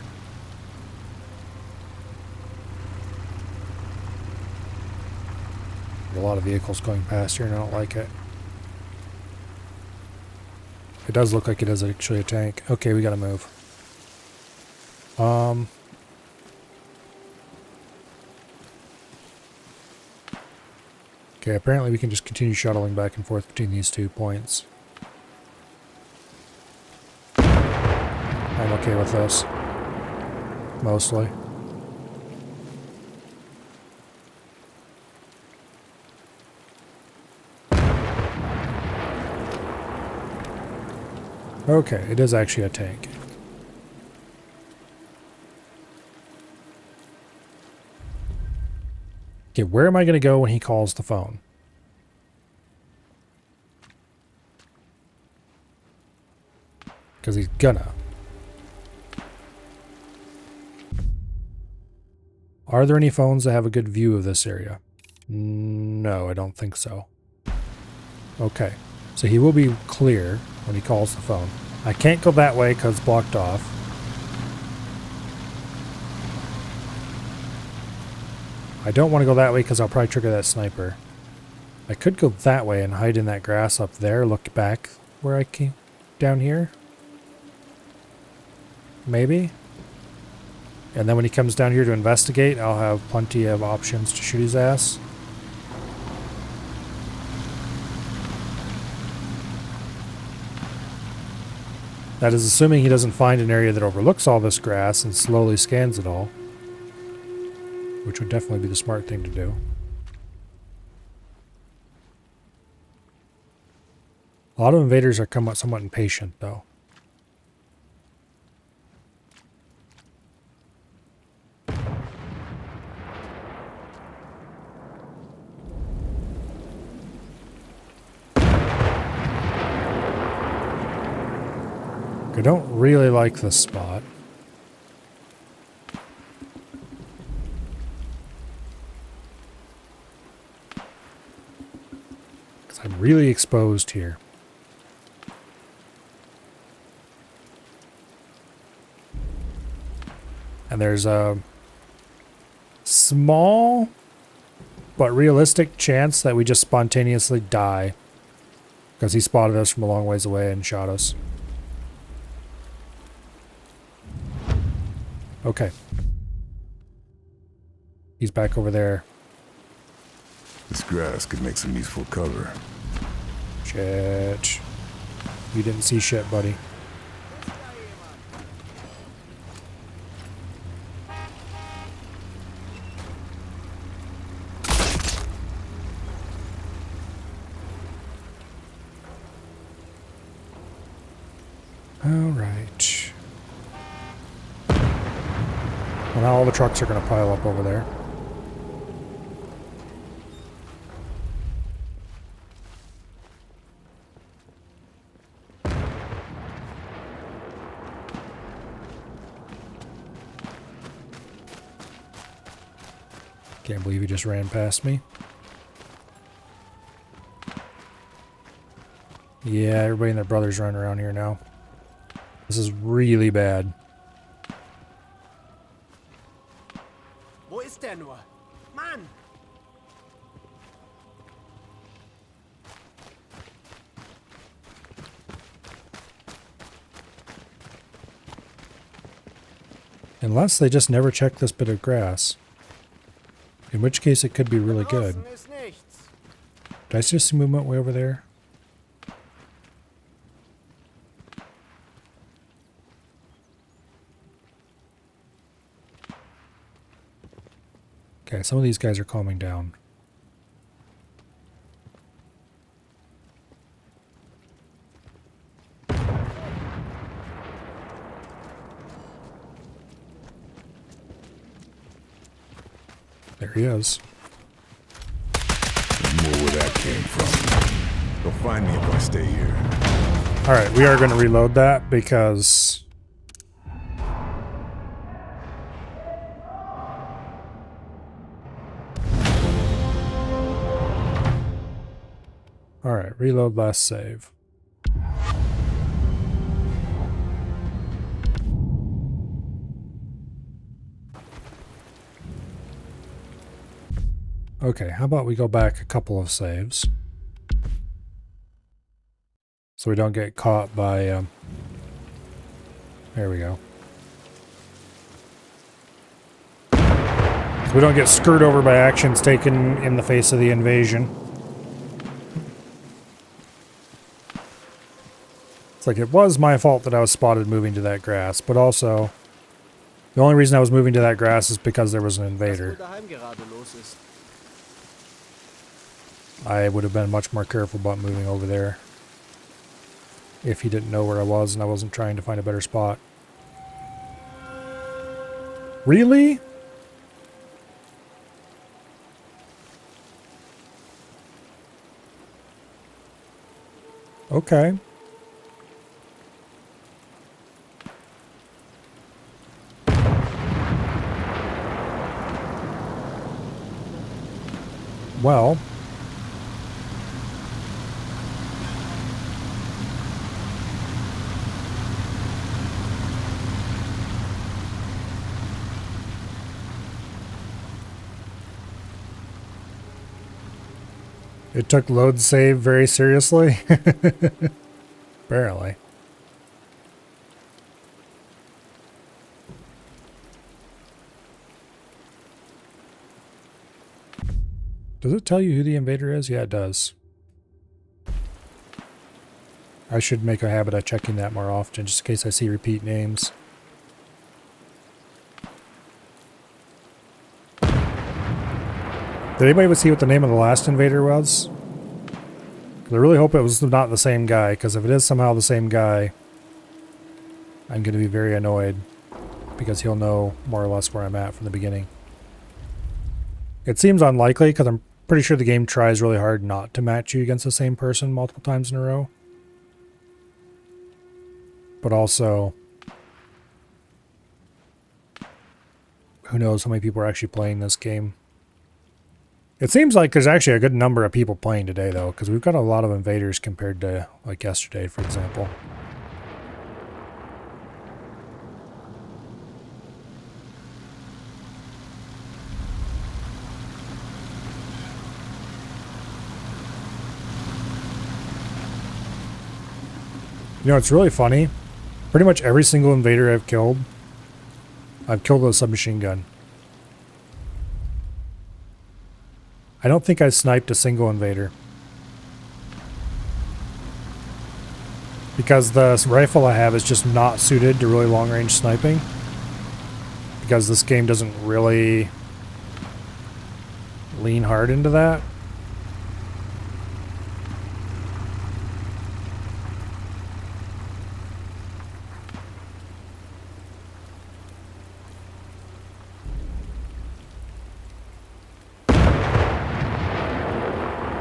There's a lot of vehicles going past here and I don't like it. It does look like it is actually a tank. Okay, we gotta move. Okay, apparently we can just continue shuttling back and forth between these 2 points. I'm okay with this. Mostly. Okay, it is actually a tank. Okay, where am I going to go when he calls the phone? Because he's gonna. Are there any phones that have a good view of this area? No, I don't think so. Okay, so he will be clear when he calls the phone. I can't go that way because it's blocked off. I don't want to go that way because I'll probably trigger that sniper. I could go that way and hide in that grass up there, look back where I came down here? Maybe? And then when he comes down here to investigate, I'll have plenty of options to shoot his ass. That is assuming he doesn't find an area that overlooks all this grass and slowly scans it all. Which would definitely be the smart thing to do. A lot of invaders are somewhat impatient, though. I don't really like this spot. Because I'm really exposed here. And there's a small but realistic chance that we just spontaneously die. Because he spotted us from a long ways away and shot us. Okay. He's back over there. This grass could make some useful cover. Shit. You didn't see shit, buddy. Alright. Well, now all the trucks are going to pile up over there. Can't believe he just ran past me. Yeah, everybody and their brothers running around here now. This is really bad. Wo ist der nur? Mann! Unless they just never check this bit of grass. In which case it could be really good. Draußen ist nichts. Did I see some movement way over there? Okay, some of these guys are calming down. There he is. More where that came from. They'll find me if I stay here. Alright, we are going to reload that because... Alright, reload last save. Okay, how about we go back a couple of saves? So we don't get caught by, there we go. So we don't get screwed over by actions taken in the face of the invasion. It's like, it was my fault that I was spotted moving to that grass, but also, the only reason I was moving to that grass is because there was an invader. Was wohl daheim gerade los ist. I would have been much more careful about moving over there if he didn't know where I was and I wasn't trying to find a better spot. Really? Okay. Well, it took load save very seriously. Apparently. Does it tell you who the invader is? Yeah, it does. I should make a habit of checking that more often, just in case I see repeat names. Did anybody see what the name of the last invader was? 'Cause I really hope it was not the same guy, because if it is somehow the same guy, I'm going to be very annoyed, because he'll know more or less where I'm at from the beginning. It seems unlikely, because I'm pretty sure the game tries really hard not to match you against the same person multiple times in a row. But also, who knows how many people are actually playing this game. It seems like there's actually a good number of people playing today, though, because we've got a lot of invaders compared to, like, yesterday, for example. You know, it's really funny. Pretty much every single invader I've killed with a submachine gun. I don't think I sniped a single invader. Because the rifle I have is just not suited to really long-range sniping. Because this game doesn't really lean hard into that.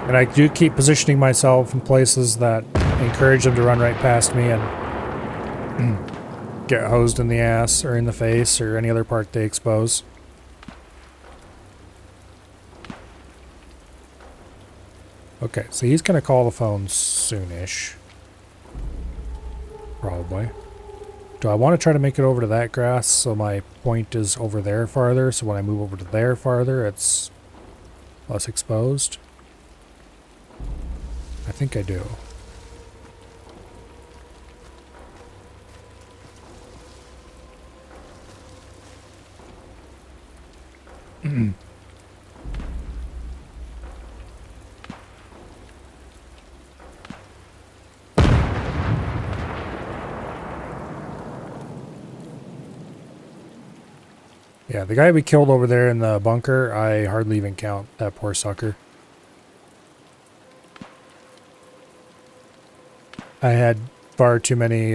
And I do keep positioning myself in places that encourage them to run right past me and get hosed in the ass or in the face or any other part they expose. Okay, so he's going to call the phone soonish. Probably. Do I want to try to make it over to that grass so my point is over there farther, so when I move over to there farther it's less exposed? I think I do. Yeah, the guy we killed over there in the bunker, I hardly even count. That poor sucker. I had far too many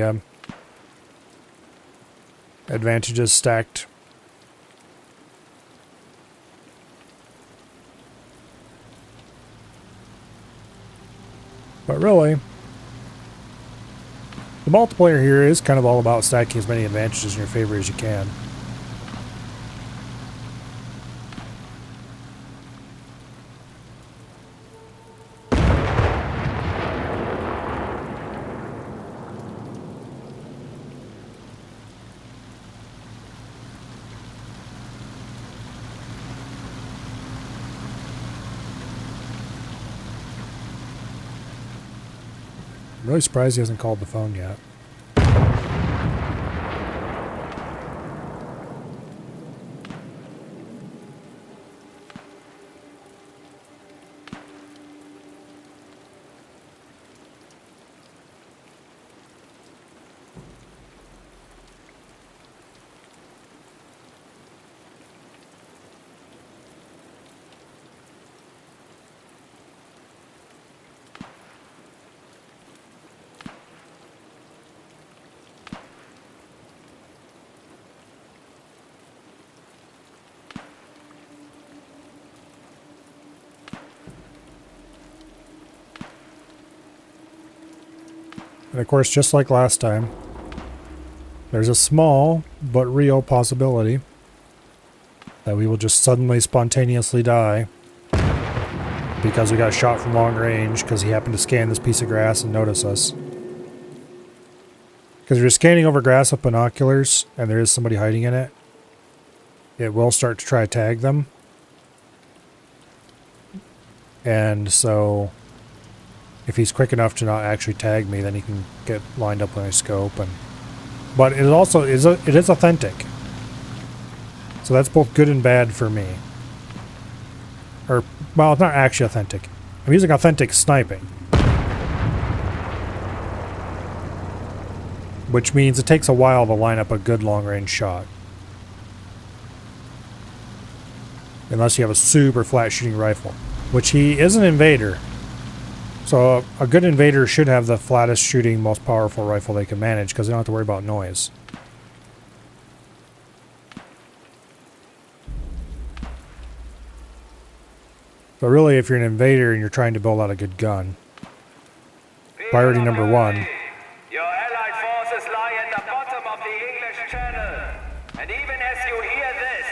advantages stacked. But really, the multiplayer here is kind of all about stacking as many advantages in your favor as you can. I'm really surprised he hasn't called the phone yet. And of course, just like last time, there's a small but real possibility that we will just suddenly spontaneously die because we got shot from long range because he happened to scan this piece of grass and notice us. Because if you're scanning over grass with binoculars and there is somebody hiding in it, it will start to try to tag them. And so If he's quick enough to not actually tag me, then he can get lined up when I scope. But it also is it is authentic. So that's both good and bad for me. Or, well, it's not actually authentic. I'm using authentic sniping. Which means it takes a while to line up a good long-range shot. Unless you have a super flat shooting rifle. Which he is an invader. So a good invader should have the flattest shooting, most powerful rifle they can manage, because they don't have to worry about noise. But really, if you're an invader and you're trying to build out a good gun, priority number one. Your allied forces lie at the bottom of the English Channel. And even as you hear this,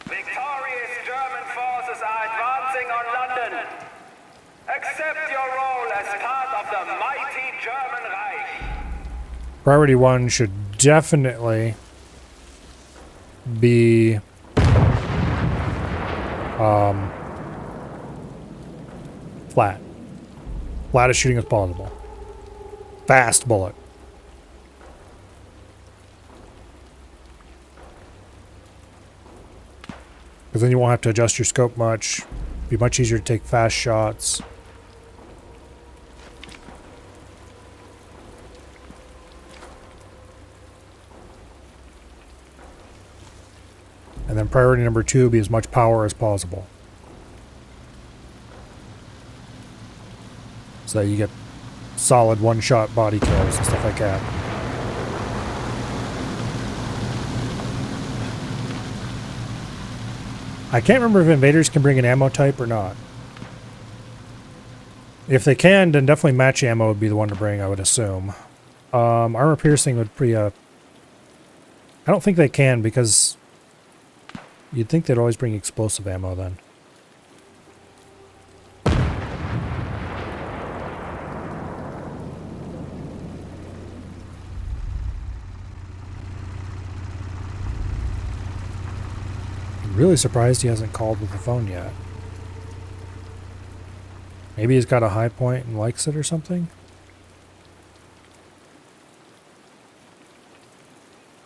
victorious German forces are advancing on London. Accept your role as part of the mighty German Reich. Priority one should definitely be flat. Flattest shooting as possible. Fast bullet. Because then you won't have to adjust your scope much. Be much easier to take fast shots. And then priority number two, be as much power as possible. So that you get solid one-shot body kills and stuff like that. I can't remember if invaders can bring an ammo type or not. If they can, then definitely match ammo would be the one to bring, I would assume. Armor piercing would be I don't think they can, because you'd think they'd always bring explosive ammo then. Really surprised he hasn't called with the phone yet. Maybe he's got a high point and likes it or something?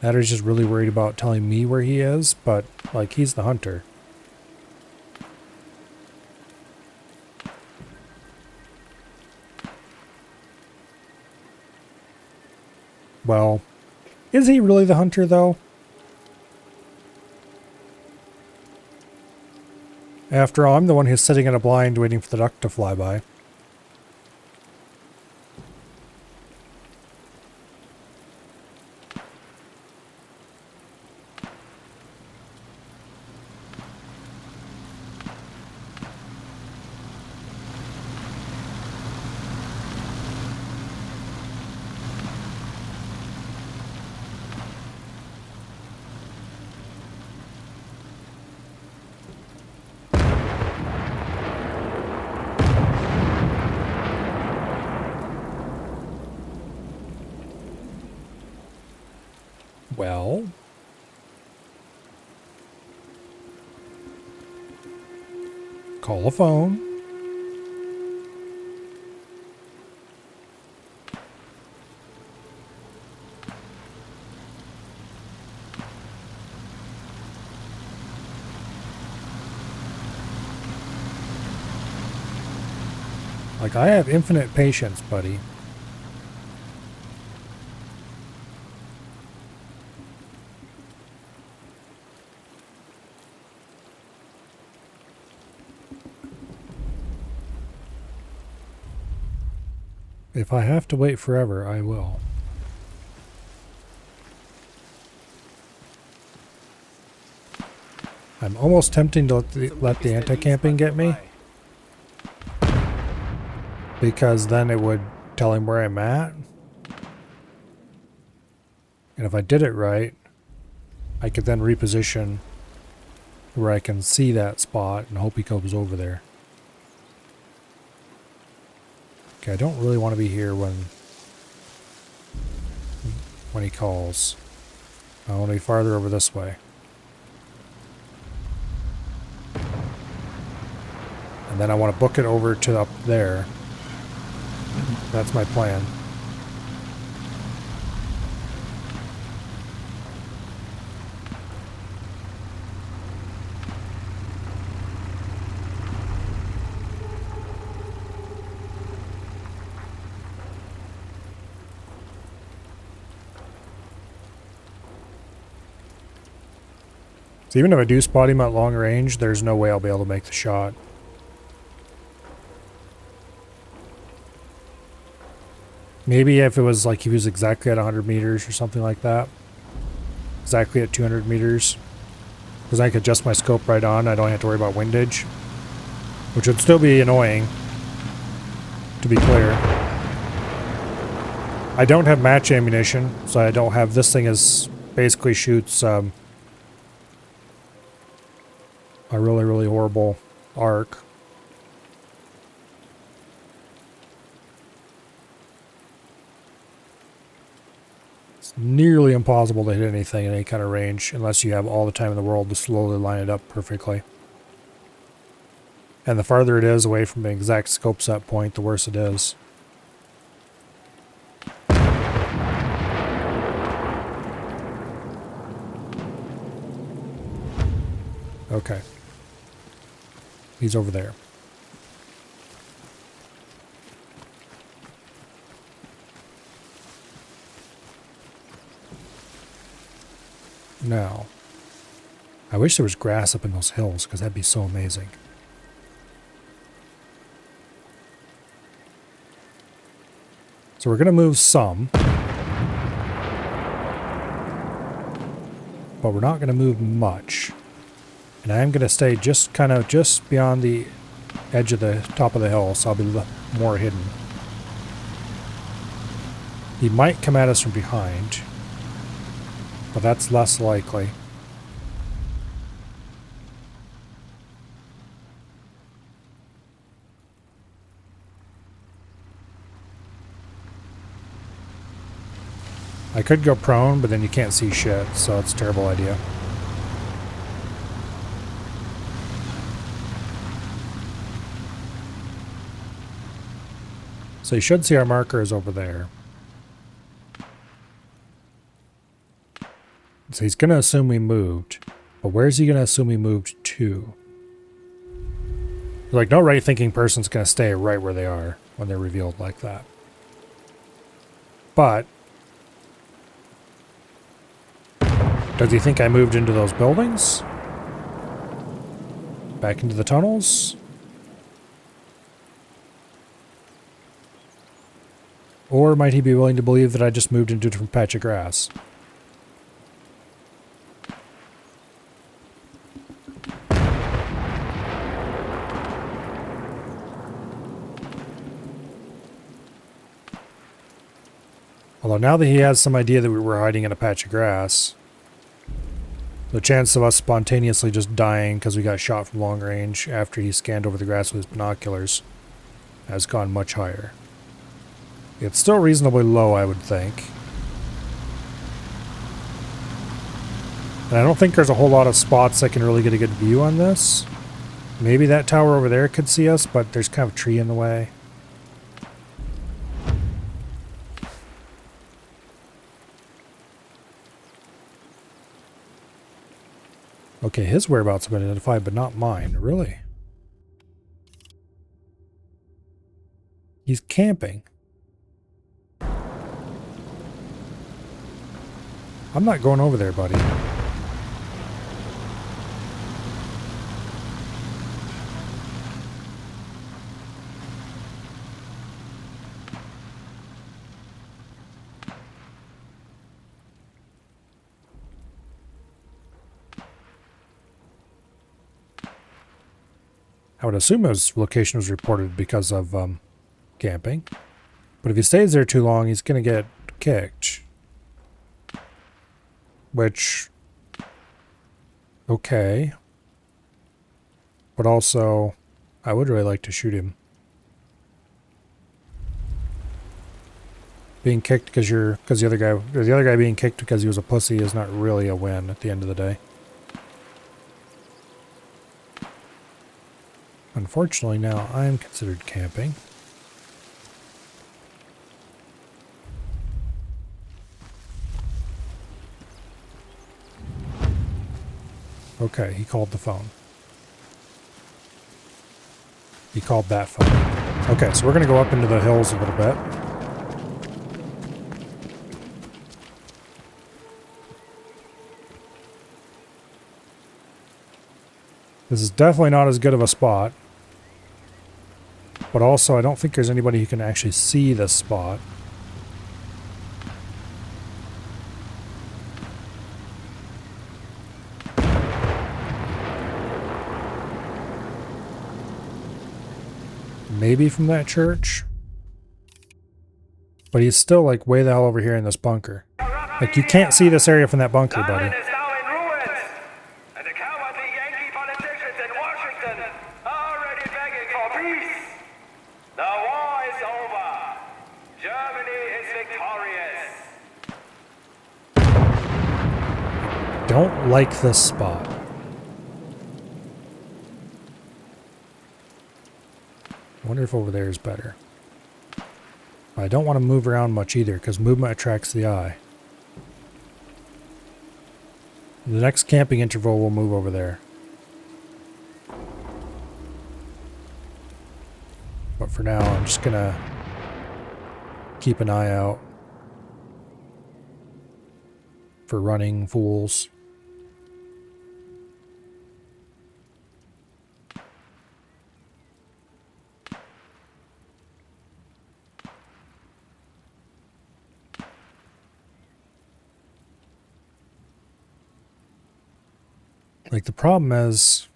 That or he's just really worried about telling me where he is, but, like, he's the hunter. Well, is he really the hunter, though? After all, I'm the one who's sitting in a blind waiting for the duck to fly by. Well, call a phone. Like, I have infinite patience, buddy. If I have to wait forever, I will. I'm almost tempting to let the anti-camping get me. Because then it would tell him where I'm at. And if I did it right, I could then reposition where I can see that spot and hope he comes over there. Okay, I don't really want to be here when he calls. I want to be farther over this way. And then I want to book it over to up there. That's my plan. So even if I do spot him at long range, there's no way I'll be able to make the shot. Maybe if it was like he was exactly at 100 meters or something like that. Exactly at 200 meters. Because I could adjust my scope right on. I don't have to worry about windage. Which would still be annoying. To be clear. I don't have match ammunition. So I don't have... This thing is... Basically shoots... a really, really horrible arc. Nearly impossible to hit anything in any kind of range unless you have all the time in the world to slowly line it up perfectly. And the farther it is away from the exact scope set point, the worse it is. Okay. He's over there. Now, I wish there was grass up in those hills, because that'd be so amazing. So we're going to move some. But we're not going to move much. And I am going to stay just kind of just beyond the edge of the top of the hill, so I'll be more hidden. He might come at us from behind. But that's less likely. I could go prone, but then you can't see shit, so it's a terrible idea. So you should see our marker is over there. So he's going to assume we moved. But where's he going to assume we moved to? Like, no right-thinking person's going to stay right where they are when they're revealed like that. But does he think I moved into those buildings? Back into the tunnels? Or might he be willing to believe that I just moved into a different patch of grass? Although now that he has some idea that we were hiding in a patch of grass, the chance of us spontaneously just dying because we got shot from long range after he scanned over the grass with his binoculars has gone much higher. It's still reasonably low, I would think. And I don't think there's a whole lot of spots that can really get a good view on this. Maybe that tower over there could see us, but there's kind of a tree in the way. Okay, his whereabouts have been identified, but not mine. Really? He's camping. I'm not going over there, buddy. I would assume his location was reported because of camping. But if he stays there too long, he's going to get kicked. Which, okay. But also, I would really like to shoot him. Being kicked because the other guy being kicked because he was a pussy is not really a win at the end of the day. Unfortunately, now I am considered camping. Okay, he called the phone. He called that phone. Okay, so we're going to go up into the hills a little bit. This is definitely not as good of a spot. But also, I don't think there's anybody who can actually see this spot. Maybe from that church? But he's still like way the hell over here in this bunker. Like, you can't see this area from that bunker, buddy. London is now in ruins, and the cowardly Yankee politicians in Washington are already begging for peace. The war is over. Germany is victorious. Don't like this spot. I wonder if over there is better. I don't want to move around much either, because movement attracts the eye. The next camping interval will move over there. But for now, I'm just gonna keep an eye out for running fools. Like, the problem is,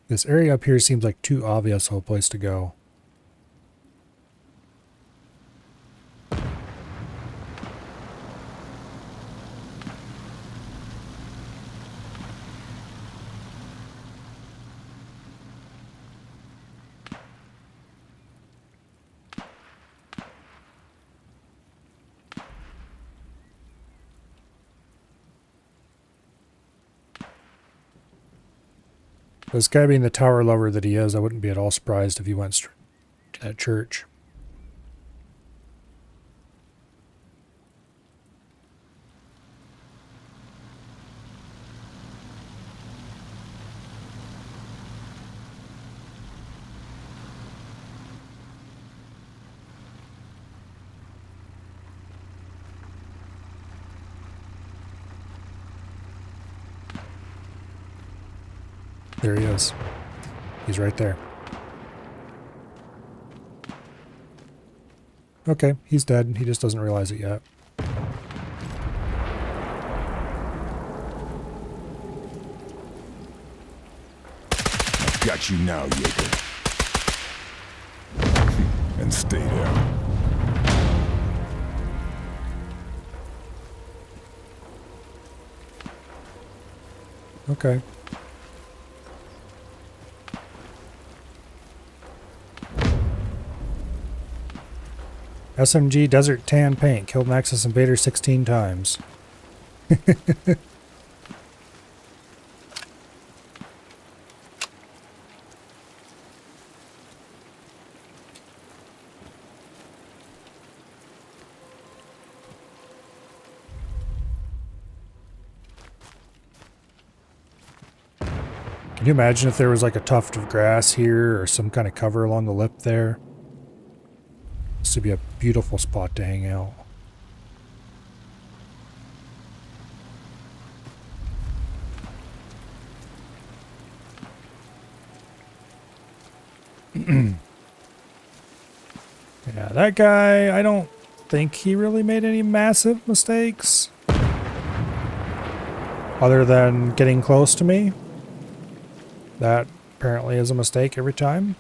this area up here seems like too obvious of a place to go. This guy being the tower lover that he is, I wouldn't be at all surprised if he went straight to that church. There he is. He's right there. Okay, he's dead. He just doesn't realize it yet. Got you now, Jaeger. And stay there. Okay. SMG Desert Tan Paint killed Nexus Invaders 16 times. Can you imagine if there was like a tuft of grass here or some kind of cover along the lip there? This would be a beautiful spot to hang out. Yeah, that guy, I don't think he really made any massive mistakes. Other than getting close to me. That apparently is a mistake every time.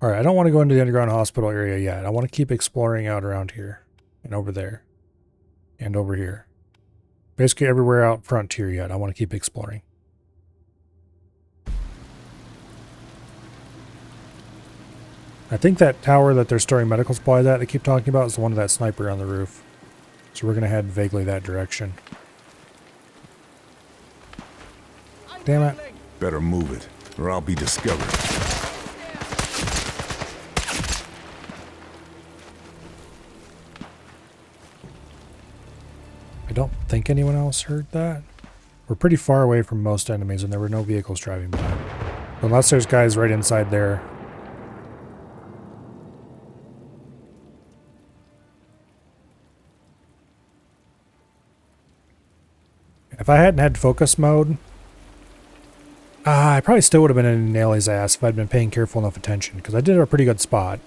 Alright, I don't want to go into the underground hospital area yet. I want to keep exploring out around here. And over there. And over here. Basically everywhere out front here yet. I want to keep exploring. I think that tower that they're storing medical supplies at they keep talking about is the one with that sniper on the roof. So we're going to head vaguely that direction. Damn it. Better move it, or I'll be discovered. I don't think anyone else heard that. We're pretty far away from most enemies and there were no vehicles driving by. Unless there's guys right inside there. If I hadn't had focus mode, I probably still would have been in Nailey's ass if I'd been paying careful enough attention, because I did a pretty good spot.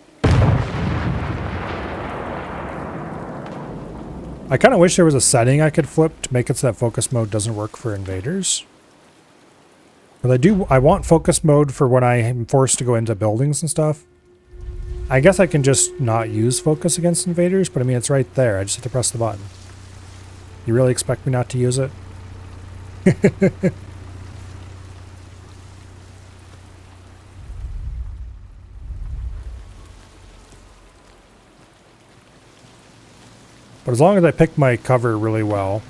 I kind of wish there was a setting I could flip to make it so that focus mode doesn't work for invaders. But I want focus mode for when I am forced to go into buildings and stuff. I guess I can just not use focus against invaders, but I mean, it's right there. I just have to press the button. You really expect me not to use it? But as long as I pick my cover really well,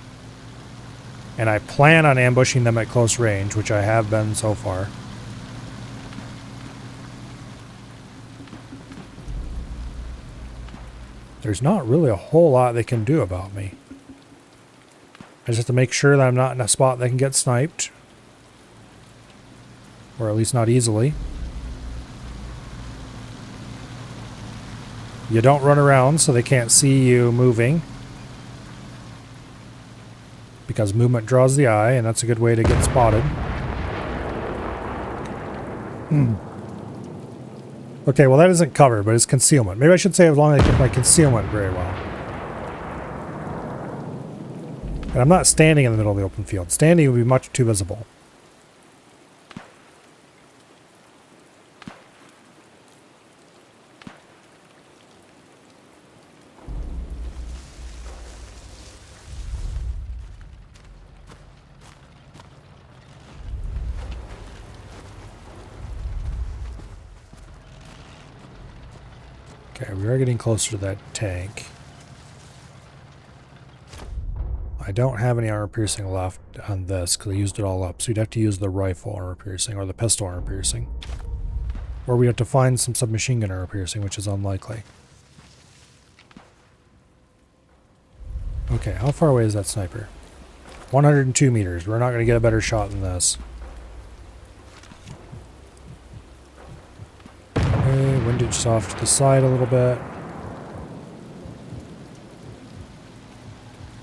and I plan on ambushing them at close range, which I have been so far, there's not really a whole lot they can do about me. I just have to make sure that I'm not in a spot that can get sniped. Or at least not easily. You don't run around so they can't see you moving. Because movement draws the eye, and that's a good way to get spotted. Okay, well that isn't cover, but it's concealment. Maybe I should say as long as I get my concealment very well. And I'm not standing in the middle of the open field. Standing would be much too visible. Okay, we are getting closer to that tank. I don't have any armor piercing left on this because I used it all up. So you'd have to use the rifle armor piercing or the pistol armor piercing. Or we have to find some submachine gun armor piercing, which is unlikely. Okay, how far away is that sniper? 102 meters. We're not going to get a better shot than this. Okay, windage off to the side a little bit.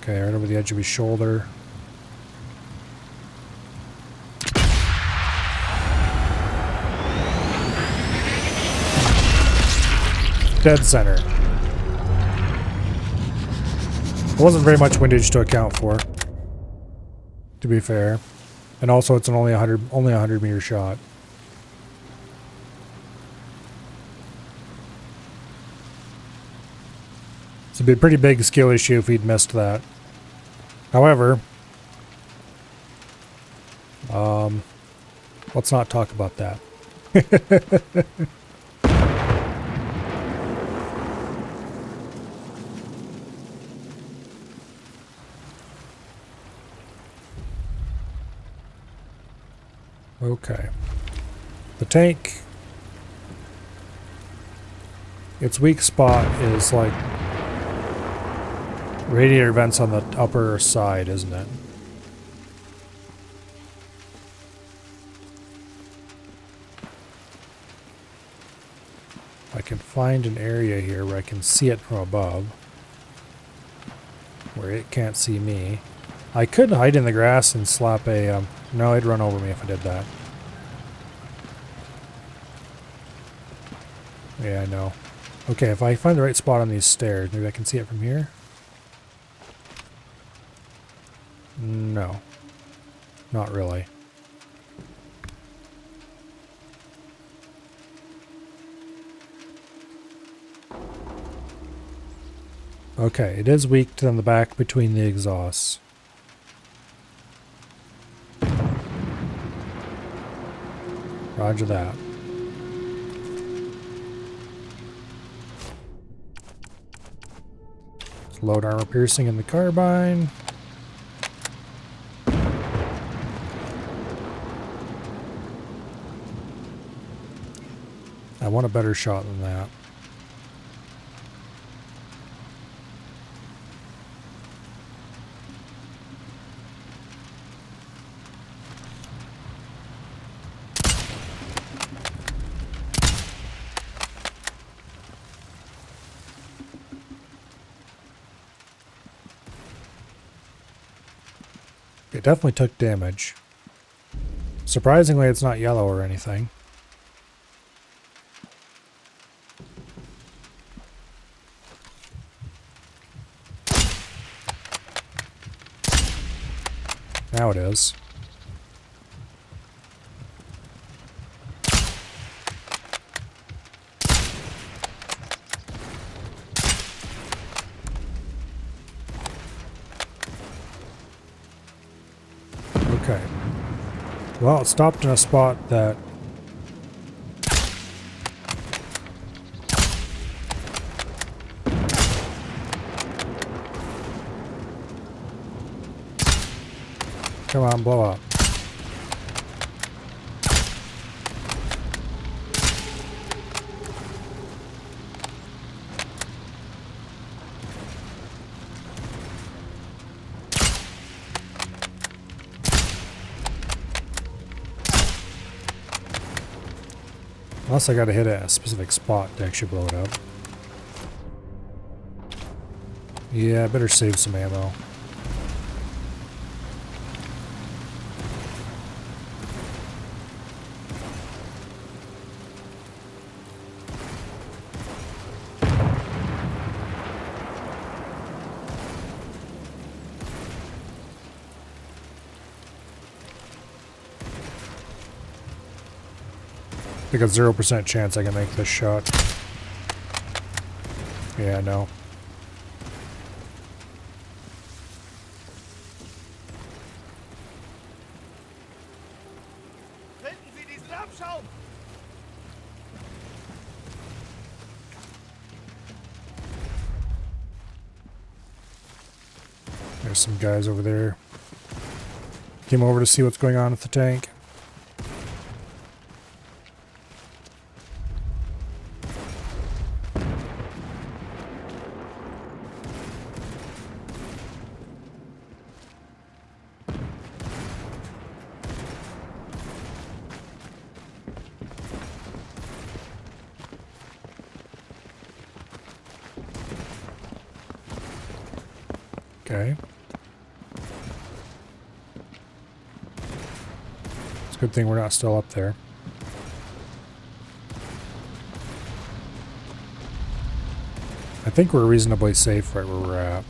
Okay, right over the edge of his shoulder. Dead center. There wasn't very much windage to account for, to be fair. And also it's an only a 100 meter shot. It'd be a pretty big skill issue if he'd missed that. However, let's not talk about that. Okay. The tank, its weak spot is like radiator vents on the upper side, isn't it? I can find an area here where I can see it from above, where it can't see me. I could hide in the grass and slap a... no, it'd run over me if I did that. Yeah, I know. Okay, if I find the right spot on these stairs, maybe I can see it from here? No. Not really. Okay, it is weak to the back between the exhausts. Roger that. Let's load armor piercing in the carbine. I want a better shot than that. It definitely took damage. Surprisingly, it's not yellow or anything. Now it is. Okay. Well, it stopped in a spot that... Come on, blow up. Unless I gotta hit it at a specific spot to actually blow it up. Yeah, I better save some ammo. I think a 0% chance I can make this shot. Yeah, no. Finden Sie diesen Abschaum! There's some guys over there. Came over to see what's going on with the tank. Okay. It's a good thing we're not still up there. I think we're reasonably safe right where we're at.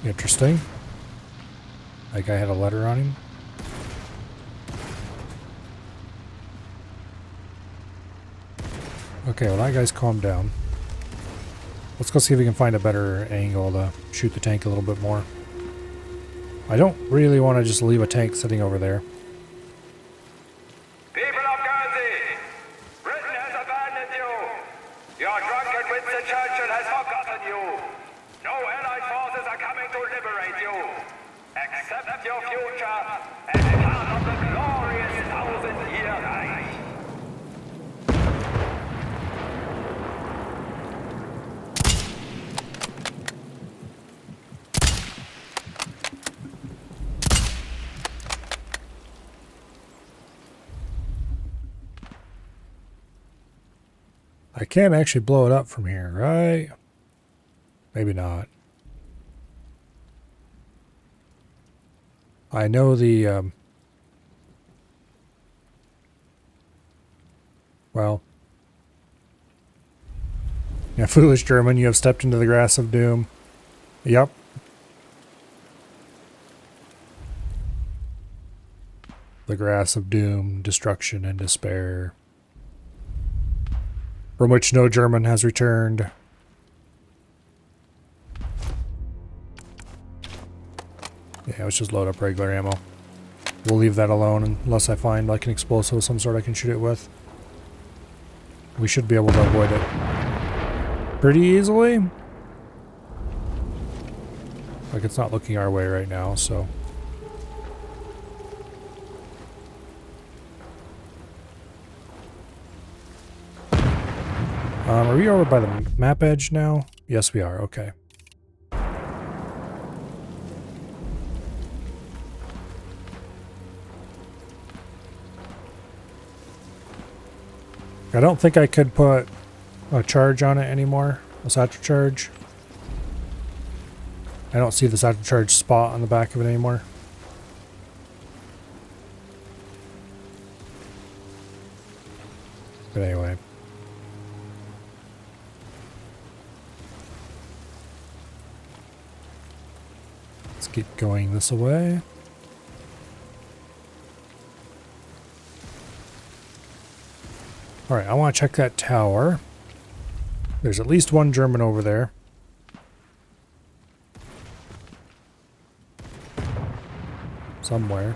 Interesting. That guy had a letter on him. Okay, well that guy's calmed down. Let's go see if we can find a better angle to shoot the tank a little bit more. I don't really want to just leave a tank sitting over there. People of Guernsey, Britain has abandoned you. Your drunken Winston Churchill has forgotten you. No Allied forces are coming to liberate you. Accept your future as part of the glorious 1,000-year Reich. I can't actually blow it up from here, right? Maybe not. I know the, well. Yeah, foolish German, you have stepped into the grass of doom. Yep. The grass of doom, destruction, and despair. From which no German has returned. Yeah, let's just load up regular ammo. We'll leave that alone unless I find like an explosive of some sort I can shoot it with. We should be able to avoid it pretty easily. Like it's not looking our way right now, so. Are we over by the map edge now? Yes, we are. Okay. I don't think I could put a charge on it anymore. A satchel charge. I don't see the satchel charge spot on the back of it anymore. But anyway. Let's keep going this way. Alright, I want to check that tower. There's at least one German over there. Somewhere.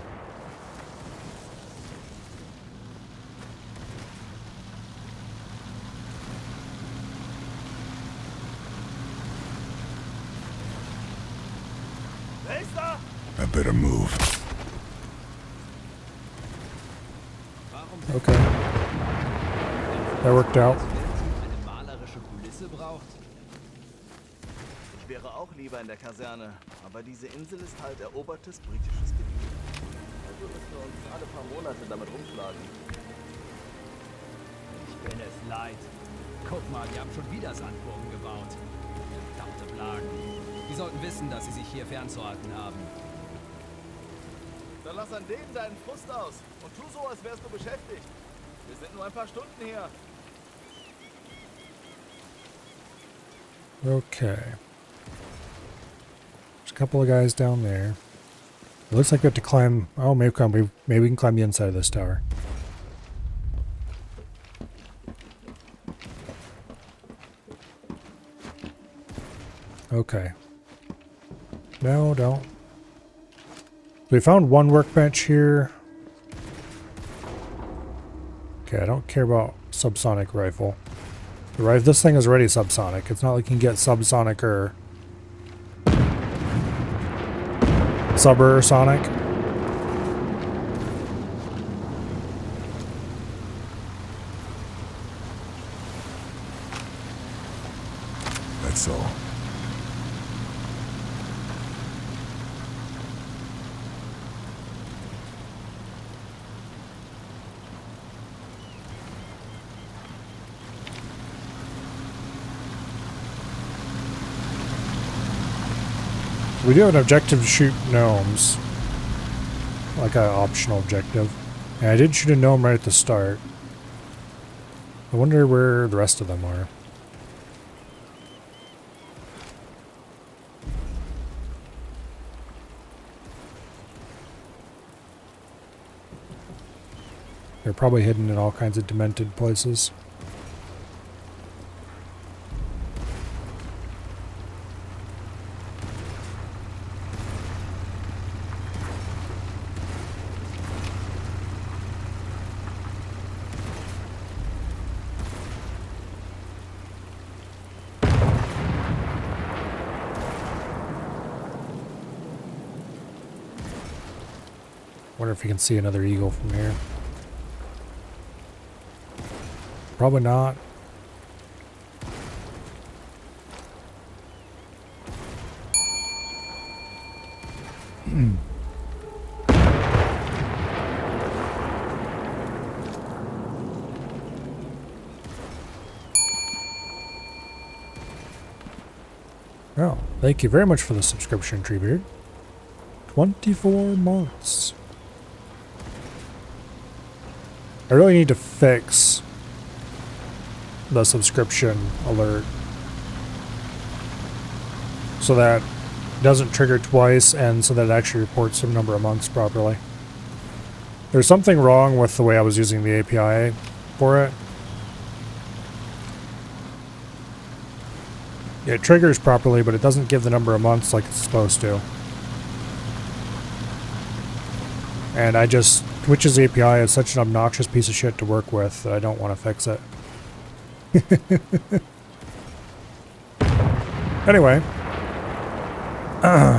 I better move. Okay. That worked out. Eine malerische Kulisse braucht. Ich wäre auch lieber in der Kaserne, aber diese Insel ist halt erobertes britisches Gebiet. Also müssen wir uns alle paar Monate damit rumschlagen. Ich bin es leid. Guck mal, die haben schon wieder Sandburgen gebaut. Verdammte Plagen. Die sollten wissen, dass sie sich hier fernzuhalten haben. Dann lass an denen deinen Frust aus und tu so, als wärst du beschäftigt. Wir sind nur ein paar Stunden hier. Okay. There's a couple of guys down there. It looks like we have to climb. Oh, maybe we can climb the inside of this tower. Okay. No, don't. We found one workbench here. Okay, I don't care about subsonic rifle. This thing is already subsonic. It's not like you can get subsonic or sonic. That's all. We do have an objective to shoot gnomes. Like an optional objective. And I did shoot a gnome right at the start. I wonder where the rest of them are. They're probably hidden in all kinds of demented places. Wonder if you can see another eagle from here. Probably not. Well, thank you very much for the subscription, Treebeard. 24 months. I really need to fix the subscription alert so that it doesn't trigger twice and so that it actually reports the number of months properly. There's something wrong with the way I was using the API for it. It triggers properly, but it doesn't give the number of months like it's supposed to. And Twitch's API is such an obnoxious piece of shit to work with that I don't want to fix it. Anyway,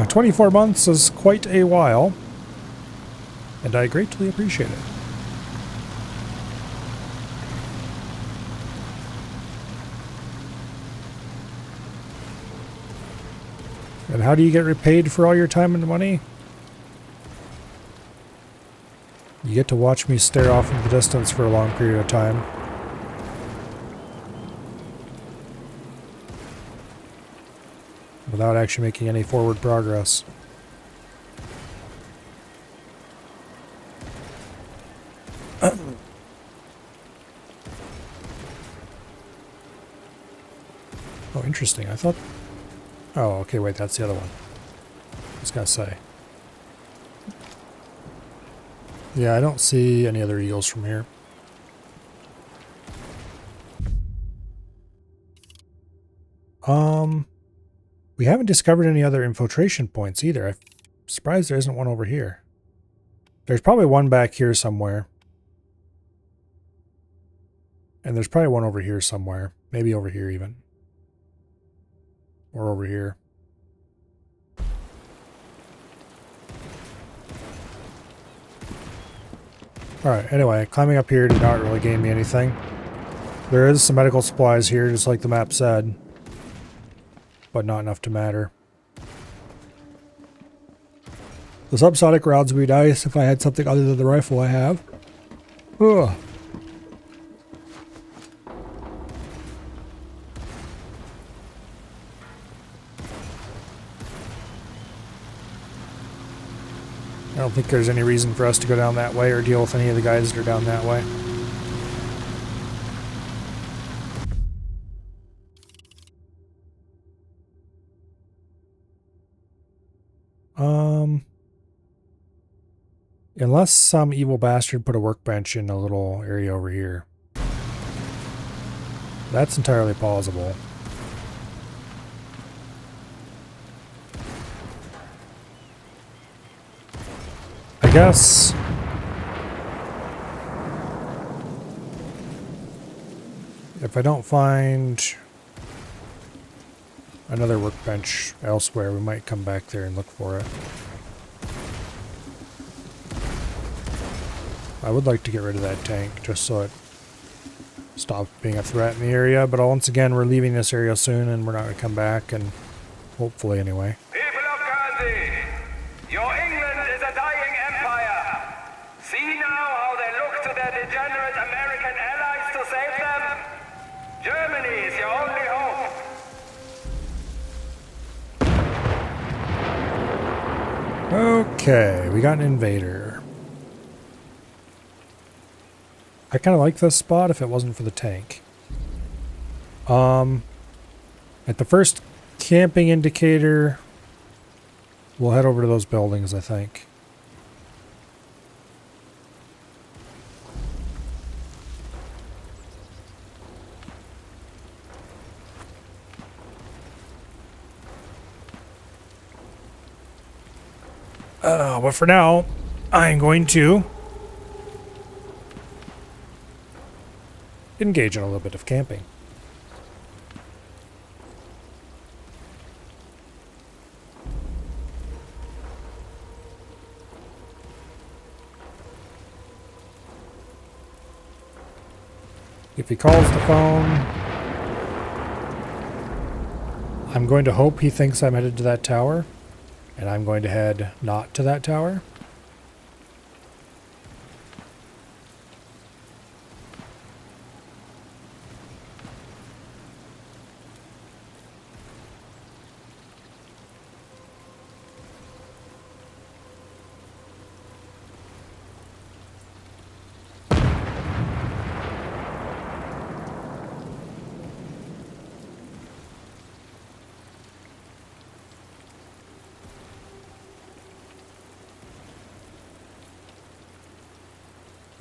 24 months is quite a while, and I greatly appreciate it. And how do you get repaid for all your time and money? You get to watch me stare off into the distance for a long period of time. without actually making any forward progress. Oh, interesting. I thought... Oh, okay, wait, that's the other one. I was gonna say. Yeah, I don't see any other eagles from here. We haven't discovered any other infiltration points either. I'm surprised there isn't one over here. There's probably one back here somewhere. And there's probably one over here somewhere. Maybe over here even. Or over here. Alright, anyway, climbing up here did not really gain me anything. There is some medical supplies here, just like the map said. But not enough to matter. The subsonic rounds would be nice if I had something other than the rifle I have. Ugh. I don't think there's any reason for us to go down that way or deal with any of the guys that are down that way. Unless some evil bastard put a workbench in a little area over here. That's entirely plausible. I guess... if I don't find another workbench elsewhere, we might come back there and look for it. I would like to get rid of that tank, just so it stops being a threat in the area, but once again, we're leaving this area soon, and we're not going to come back, and hopefully anyway. People of Guernsey, your England is a dying empire. See now how they look to their degenerate American allies to save them? Germany is your only hope. Okay, we got an invader. I kind of like this spot if it wasn't for the tank. At the first camping indicator, we'll head over to those buildings, I think. But for now, I'm going to engage in a little bit of camping. If he calls the phone, I'm going to hope he thinks I'm headed to that tower, and I'm going to head not to that tower.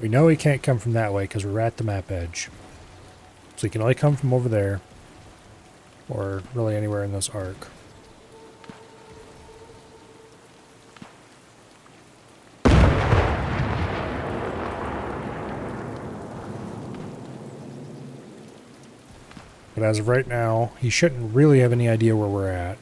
We know he can't come from that way because we're at the map edge. So he can only come from over there. Or really anywhere in this arc. But as of right now, he shouldn't really have any idea where we're at.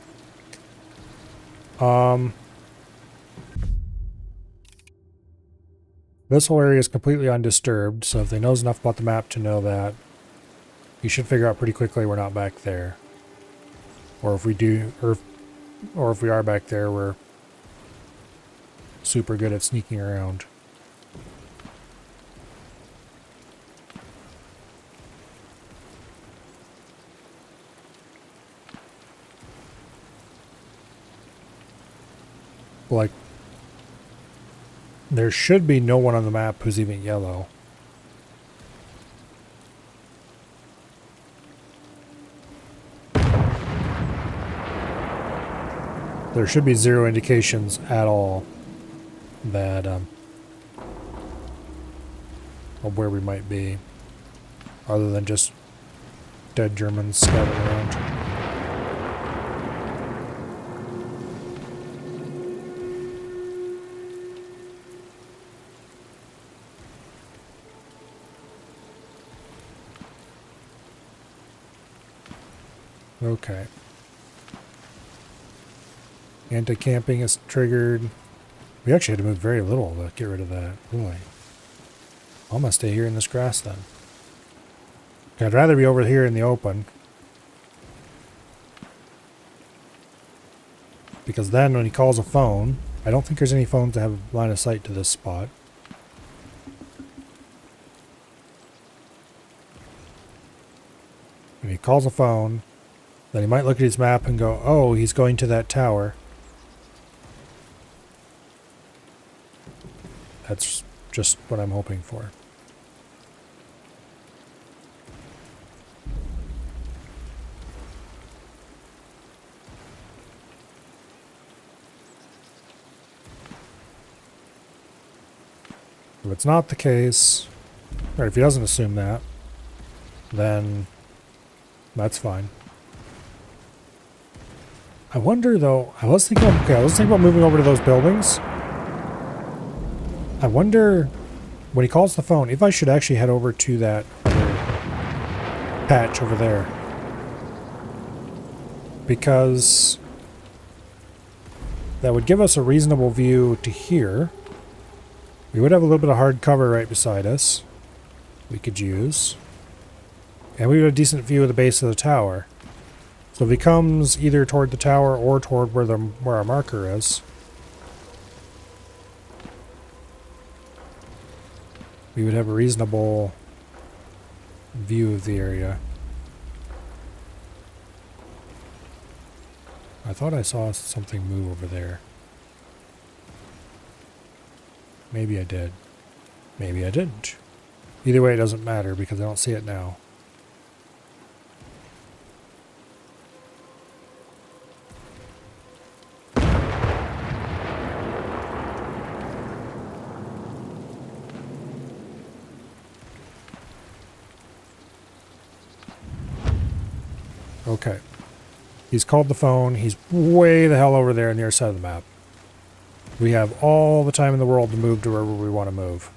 This whole area is completely undisturbed, so if he knows enough about the map to know that, he should figure out pretty quickly we're not back there. Or if we do, or if we are back there, we're super good at sneaking around. Like, there should be no one on the map who's even yellow. There should be zero indications at all that of where we might be, other than just dead Germans scattered around. Okay. Anti-camping is triggered. We actually had to move very little to get rid of that. Boy. I'm gonna stay here in this grass then. I'd rather be over here in the open. Because then when he calls a phone, I don't think there's any phones that have line of sight to this spot. When he calls a phone, then he might look at his map and go, oh, he's going to that tower. That's just what I'm hoping for. If it's not the case, or if he doesn't assume that, then that's fine. I wonder though, I was thinking about moving over to those buildings. I wonder, when he calls the phone, if I should actually head over to that other patch over there. Because that would give us a reasonable view to here. We would have a little bit of hard cover right beside us we could use. And we would have a decent view of the base of the tower. So if he comes either toward the tower or toward where our marker is, we would have a reasonable view of the area. I thought I saw something move over there. Maybe I did. Maybe I didn't. Either way, it doesn't matter because I don't see it now. Okay. He's called the phone. He's way the hell over there on the other side of the map. We have all the time in the world to move to wherever we want to move.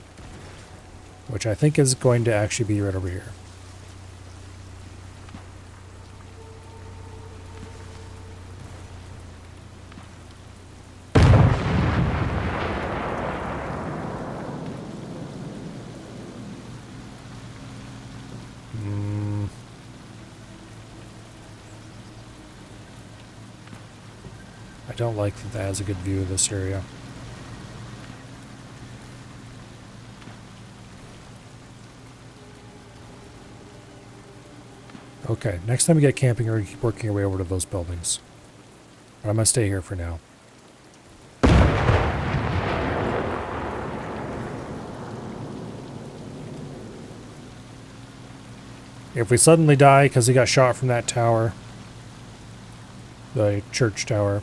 Which I think is going to actually be right over here. I don't like that has a good view of this area. Okay, next time we get camping, we're going to keep working our way over to those buildings. But I'm going to stay here for now. If we suddenly die because he got shot from that tower, the church tower,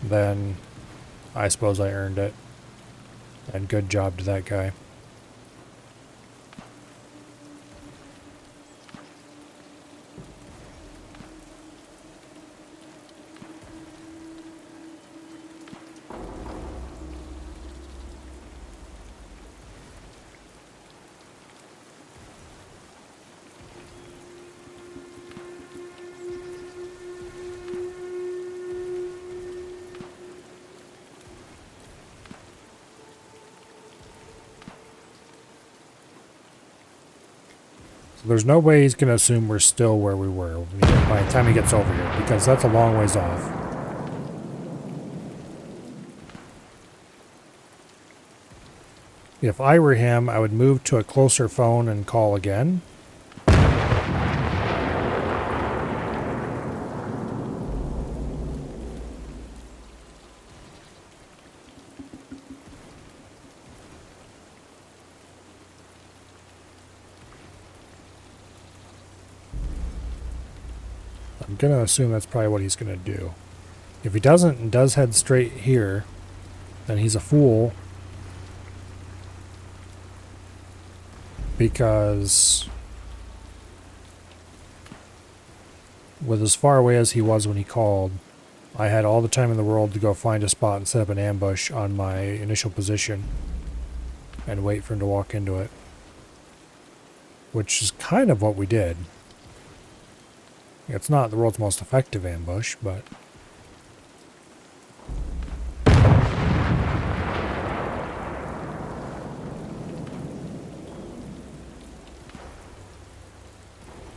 then I suppose I earned it. And good job to that guy. So there's no way he's going to assume we're still where we were by the time he gets over here, because that's a long ways off. If I were him, I would move to a closer phone and call again. I'm going to assume that's probably what he's going to do. If he doesn't and does head straight here, then he's a fool. Because with as far away as he was when he called, I had all the time in the world to go find a spot and set up an ambush on my initial position and wait for him to walk into it. Which is kind of what we did. It's not the world's most effective ambush, but...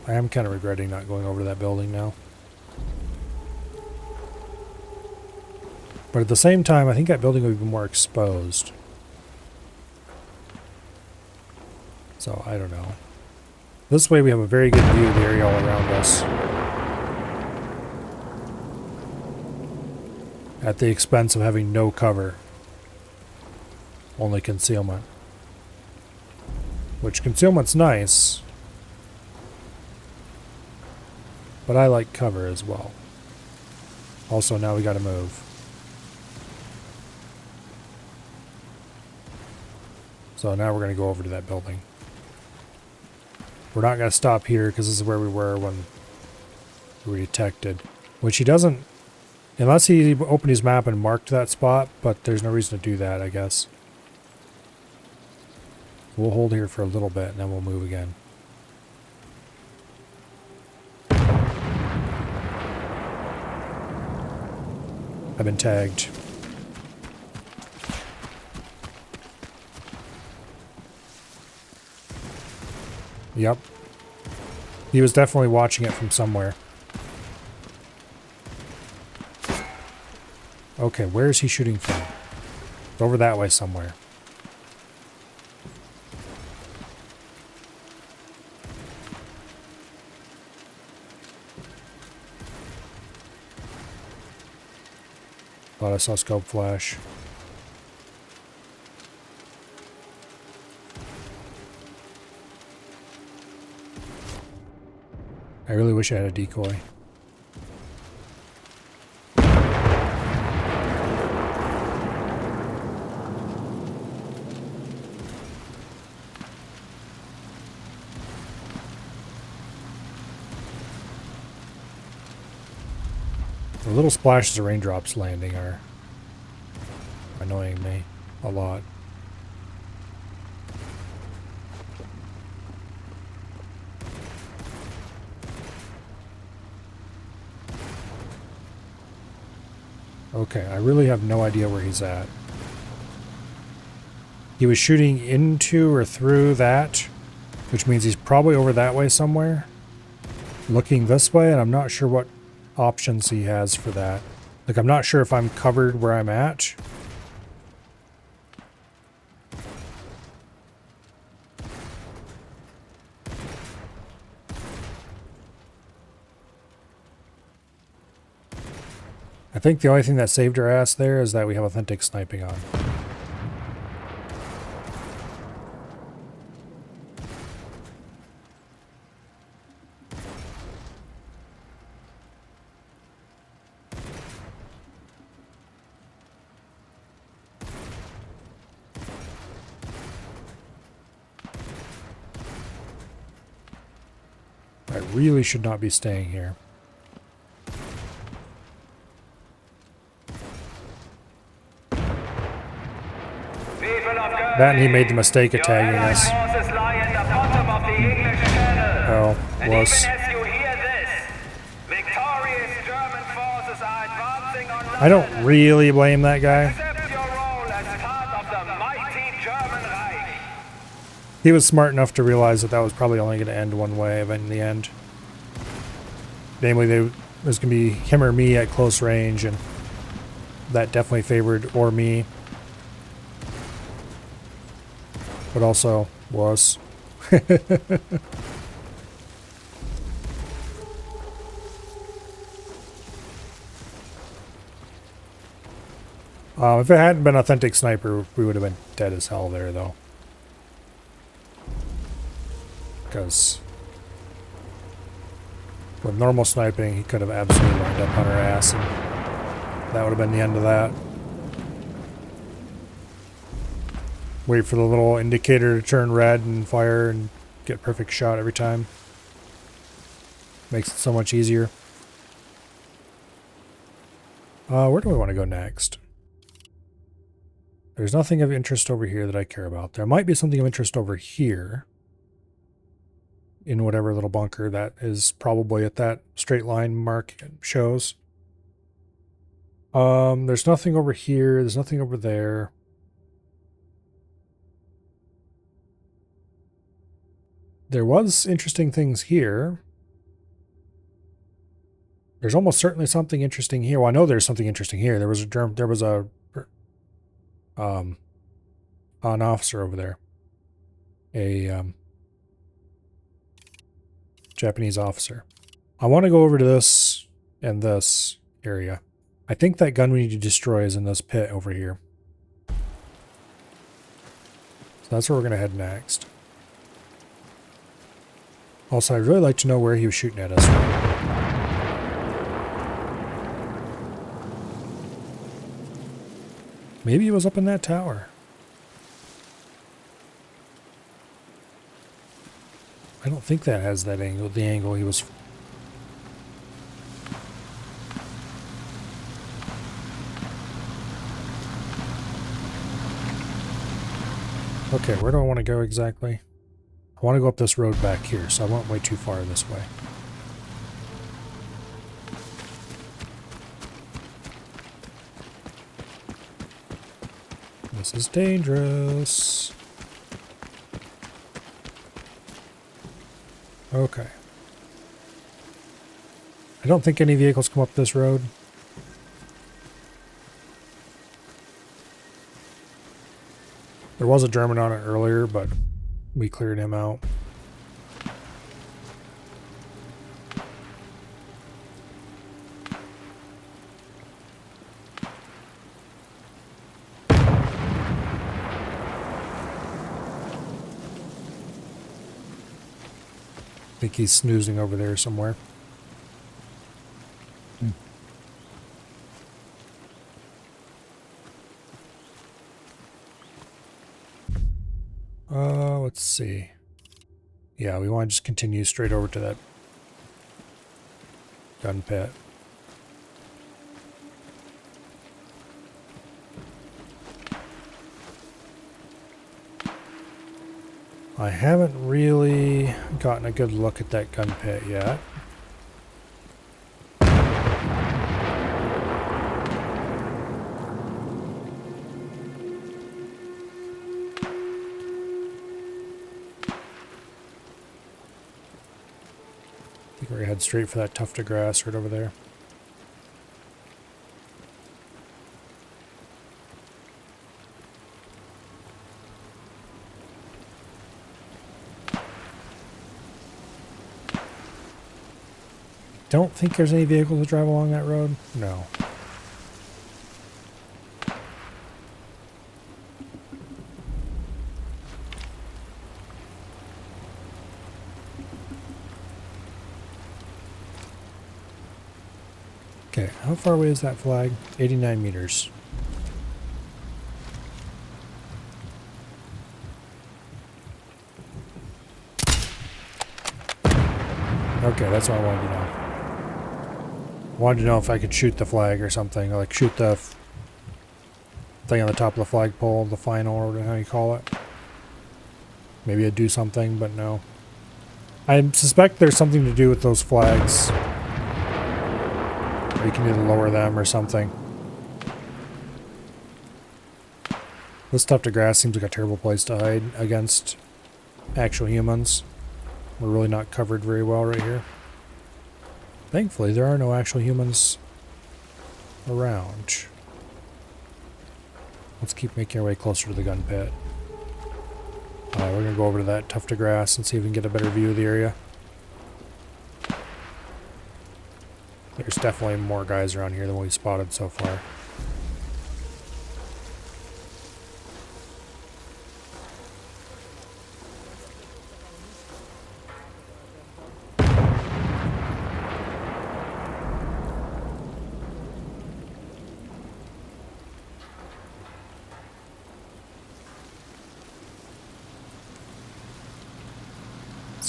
I am kind of regretting not going over to that building now. But at the same time, I think that building would be more exposed. So, I don't know. This way we have a very good view of the area all around us. At the expense of having no cover. Only concealment. Which concealment's nice. But I like cover as well. Also, now we gotta move. So now we're gonna go over to that building. We're not gonna stop here because this is where we were when we were detected. Which he doesn't... Unless he opened his map and marked that spot, but there's no reason to do that, I guess. We'll hold here for a little bit and then we'll move again. I've been tagged. Yep. He was definitely watching it from somewhere. Okay, where is he shooting from? Over that way somewhere. Thought I saw scope flash. I really wish I had a decoy. The little splashes of raindrops landing are annoying me a lot. Okay, I really have no idea where he's at. He was shooting into or through that, which means he's probably over that way somewhere. Looking this way, and I'm not sure what options he has for that. Like, I'm not sure if I'm covered where I'm at. I think the only thing that saved our ass there is that we have authentic sniping on. I really should not be staying here. That and he made the mistake of tagging us. Oh, was. I don't really blame that guy. He was smart enough to realize that that was probably only going to end one way in the end. Namely, there was going to be him or me at close range, and that definitely favored or me. But also was. If it hadn't been authentic sniper, we would have been dead as hell there, though. Because With normal sniping, he could have absolutely lined up on our ass, and that would have been the end of that. Wait for the little indicator to turn red and fire and get perfect shot every time. Makes it so much easier. Where do we want to go next? There's nothing of interest over here that I care about. There might be something of interest over here. In whatever little bunker that is probably at that straight line mark it shows. There's nothing over here. There's nothing over there. There was interesting things here. There's almost certainly something interesting here. Well, I know there's something interesting here. There was an officer over there. A Japanese officer. I want to go over to this and this area. I think that gun we need to destroy is in this pit over here. So that's where we're going to head next. Also, I'd really like to know where he was shooting at us from. Maybe he was up in that tower. I don't think that has that angle, the angle he was... Okay, where do I want to go exactly? I want to go up this road back here, so I went way too far this way. This is dangerous. Okay. I don't think any vehicles come up this road. There was a German on it earlier, but we cleared him out. I think he's snoozing over there somewhere. Let's see. Yeah, we want to just continue straight over to that gun pit. I haven't really gotten a good look at that gun pit yet. I think we're gonna head straight for that tuft of grass right over there. Don't think there's any vehicles that drive along that road. No. Okay, how far away is that flag? 89 meters. Okay, that's what I wanted to know. Wanted to know if I could shoot the flag or something, or like shoot the thing on the top of the flagpole, the final, or how you call it. Maybe I'd do something, but no. I suspect there's something to do with those flags. Or you can either lower them or something. This tuft of grass seems like a terrible place to hide against actual humans. We're really not covered very well right here. Thankfully, there are no actual humans around. Let's keep making our way closer to the gun pit. We're going to go over to that tuft of grass and see if we can get a better view of the area. There's definitely more guys around here than we've spotted so far.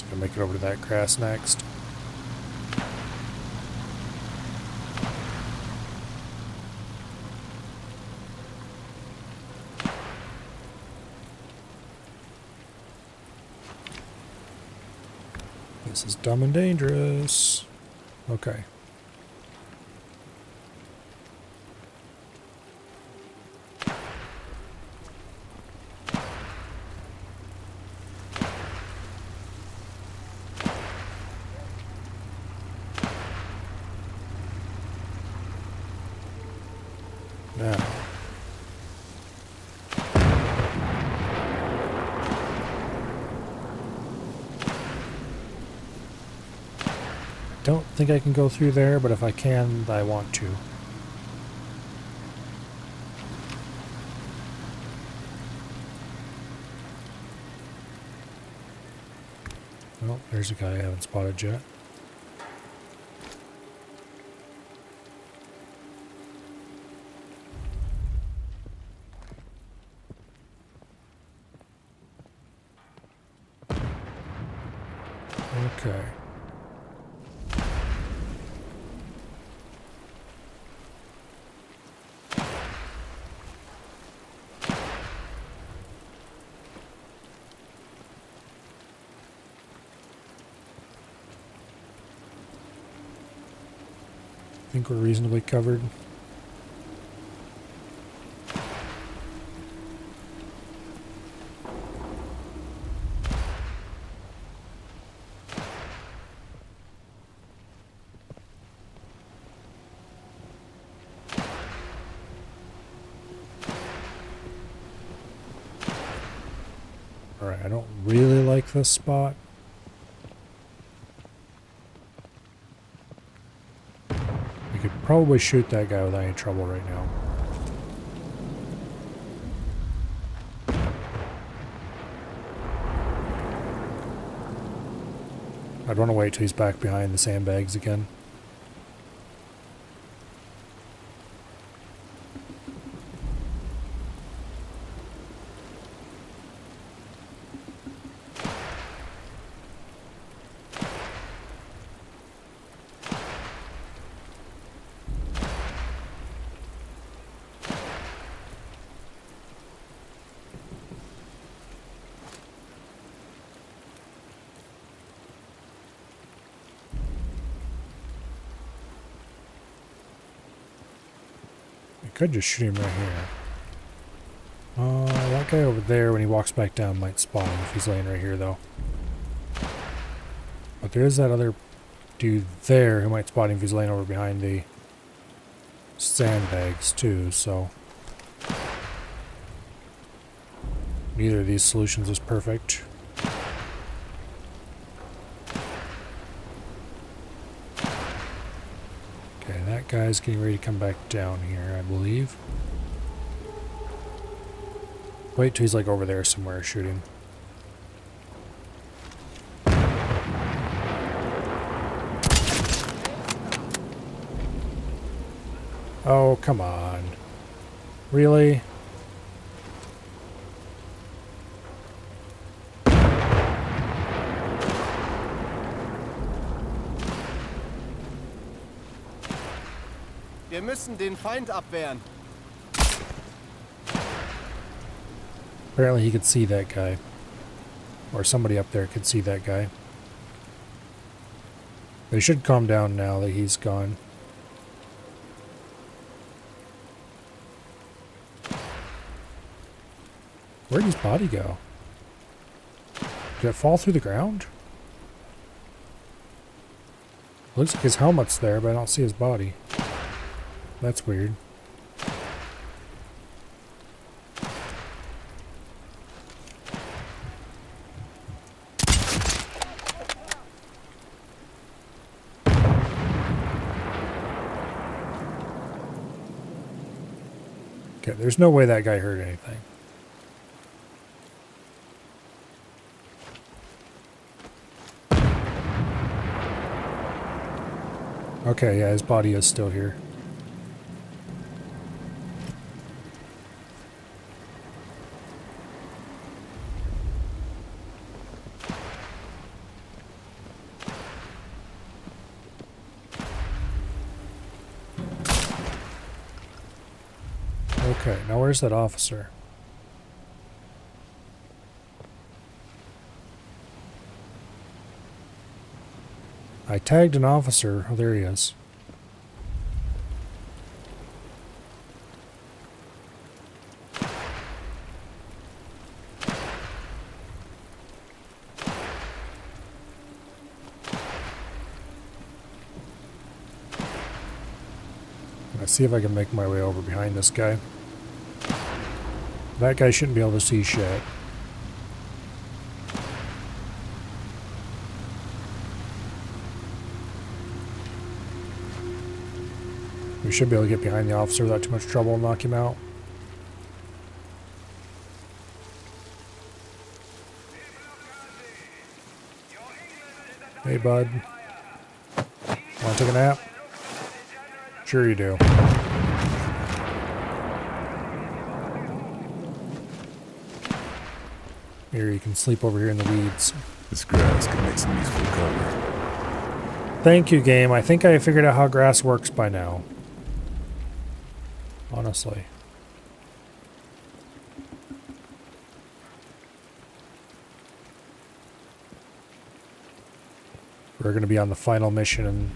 Gonna make it over to that grass next. This is dumb and dangerous. Okay. Now. Don't think I can go through there, but if I can, I want to. Well, there's a guy I haven't spotted yet. Okay. I think we're reasonably covered. Alright, I don't really like this spot. We could probably shoot that guy without any trouble right now. I'd want to wait till he's back behind the sandbags again. Could just shoot him right here. That guy over there, when he walks back down, might spawn him if he's laying right here, though. But there is that other dude there who might spot him if he's laying over behind the sandbags, too, so... Neither of these solutions is perfect. Okay, that guy's getting ready to come back down here, I believe. Wait till he's like over there somewhere shooting. Oh, come on. Really? Wir müssen den Feind abwehren. Apparently he could see that guy. Or somebody up there could see that guy. They should calm down now that he's gone. Where'd his body go? Did it fall through the ground? Looks like his helmet's there, but I don't see his body. That's weird. Okay, there's no way that guy heard anything. Okay, yeah, his body is still here. Okay, now where's that officer? I tagged an officer. Oh, there he is. Let's see if I can make my way over behind this guy. That guy shouldn't be able to see shit. We should be able to get behind the officer without too much trouble and knock him out. Hey, bud. Want to take a nap? Sure you do. Here, you can sleep over here in the weeds. This grass can make some useful cover. Thank you, game. I think I figured out how grass works by now. Honestly. We're going to be on the final mission and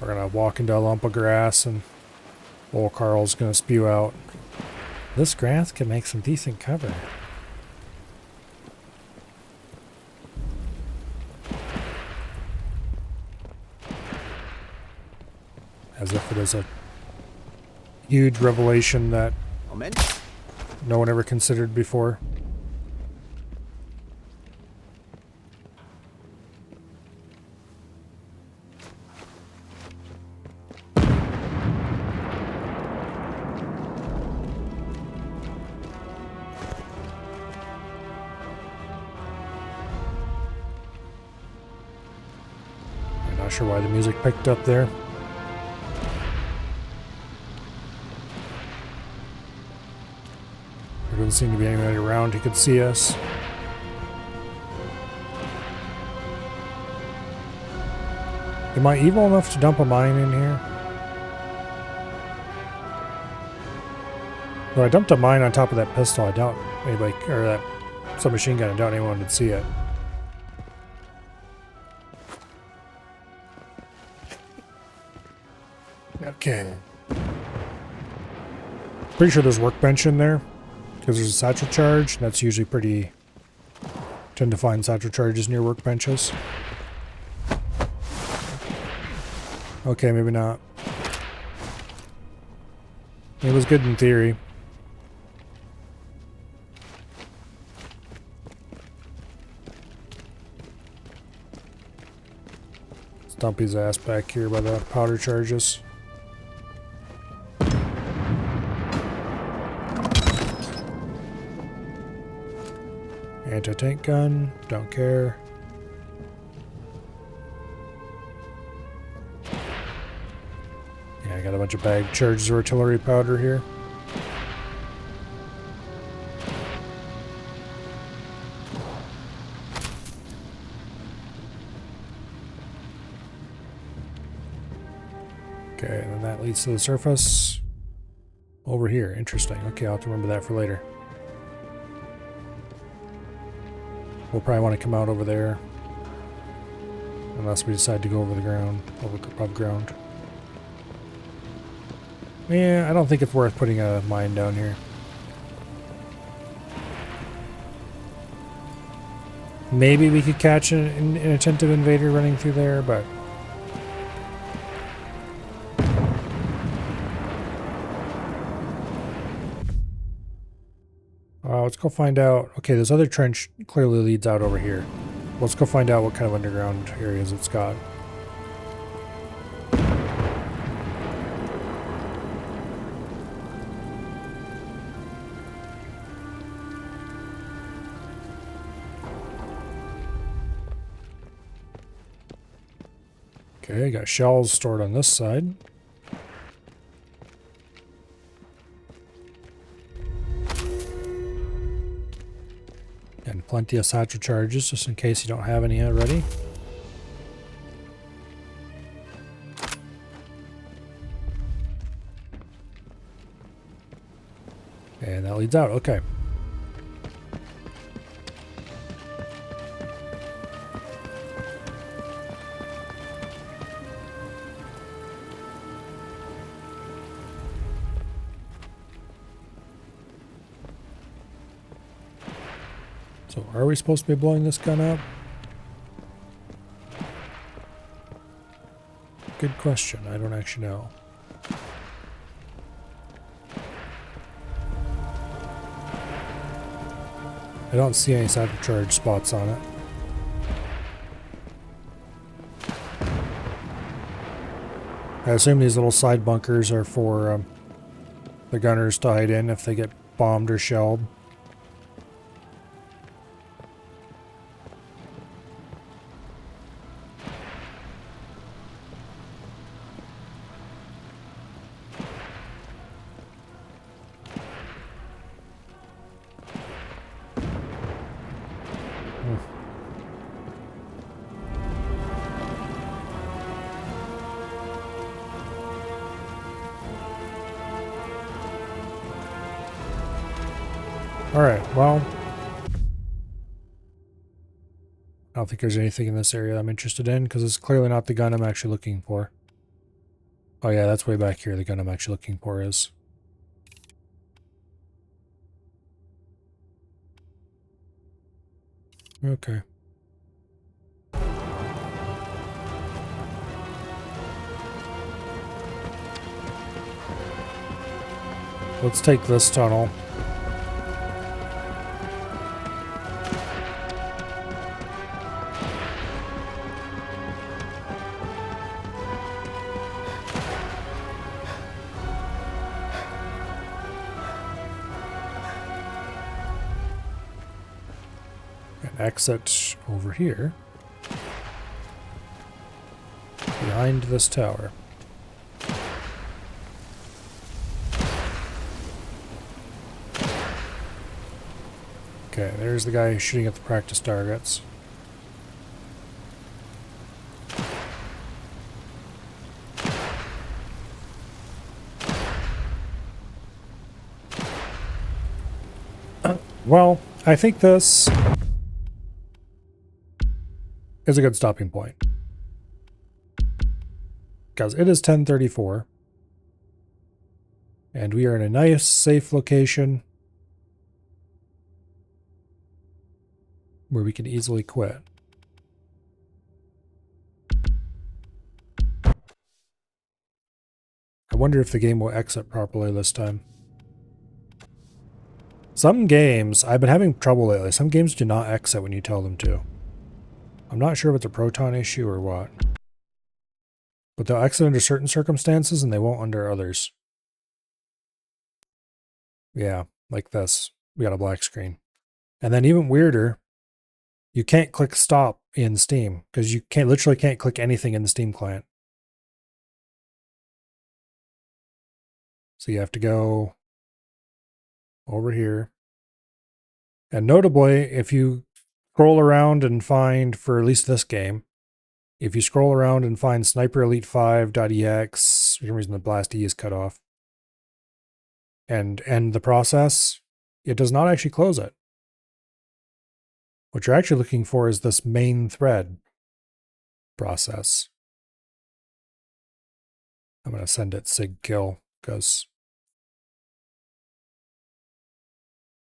we're going to walk into a lump of grass and old Carl's going to spew out. This grass can make some decent cover. As if it is a huge revelation that no one ever considered before. I'm not sure why the music picked up there. There doesn't seem to be anybody around who could see us. Am I evil enough to dump a mine in here? Though I dumped a mine on top of that pistol, I doubt anybody, or that submachine gun, I doubt anyone would see it. Okay. Pretty sure there's workbench in there. Because there's a satchel charge, and that's usually pretty... Tend to find satchel charges near workbenches. Okay, maybe not. It was good in theory. Let's dump his ass back here by the powder charges. Anti-tank gun, don't care. Yeah, I got a bunch of bag charges of artillery powder here. Okay, and then that leads to the surface. Over here, interesting. Okay, I'll have to remember that for later. We'll probably want to come out over there. Unless we decide to go over the ground, above ground. Yeah, I don't think it's worth putting a mine down here. Maybe we could catch an attentive invader running through there, but... let's go find out. Okay, this other trench clearly leads out over here. Let's go find out what kind of underground areas it's got. Okay, got shells stored on this side. And plenty of satchel charges, just in case you don't have any already. And that leads out. Okay. So are we supposed to be blowing this gun up? Good question. I don't actually know. I don't see any cyber charge spots on it. I assume these little side bunkers are for the gunners to hide in if they get bombed or shelled. Alright, well, I don't think there's anything in this area I'm interested in, because it's clearly not the gun I'm actually looking for. Oh yeah, that's way back here, the gun I'm actually looking for is. Okay. Let's take this tunnel. And exit over here. Behind this tower. Okay, there's the guy shooting at the practice targets. Well, I think this is a good stopping point. Because it is 10:34. And we are in a nice, safe location where we can easily quit. I wonder if the game will exit properly this time. Some games, I've been having trouble lately. Some games do not exit when you tell them to. I'm not sure if it's a Proton issue or what. But they'll exit under certain circumstances and they won't under others. Yeah, like this. We got a black screen. And then even weirder, you can't click stop in Steam because you literally can't click anything in the Steam client. So you have to go over here. And notably, if you scroll around and find, for at least this game, if you scroll around and find Sniper Elite 5.ex, for some reason the blast E is cut off, and end the process, it does not actually close it. What you're actually looking for is this main thread process. I'm going to send it sig kill because,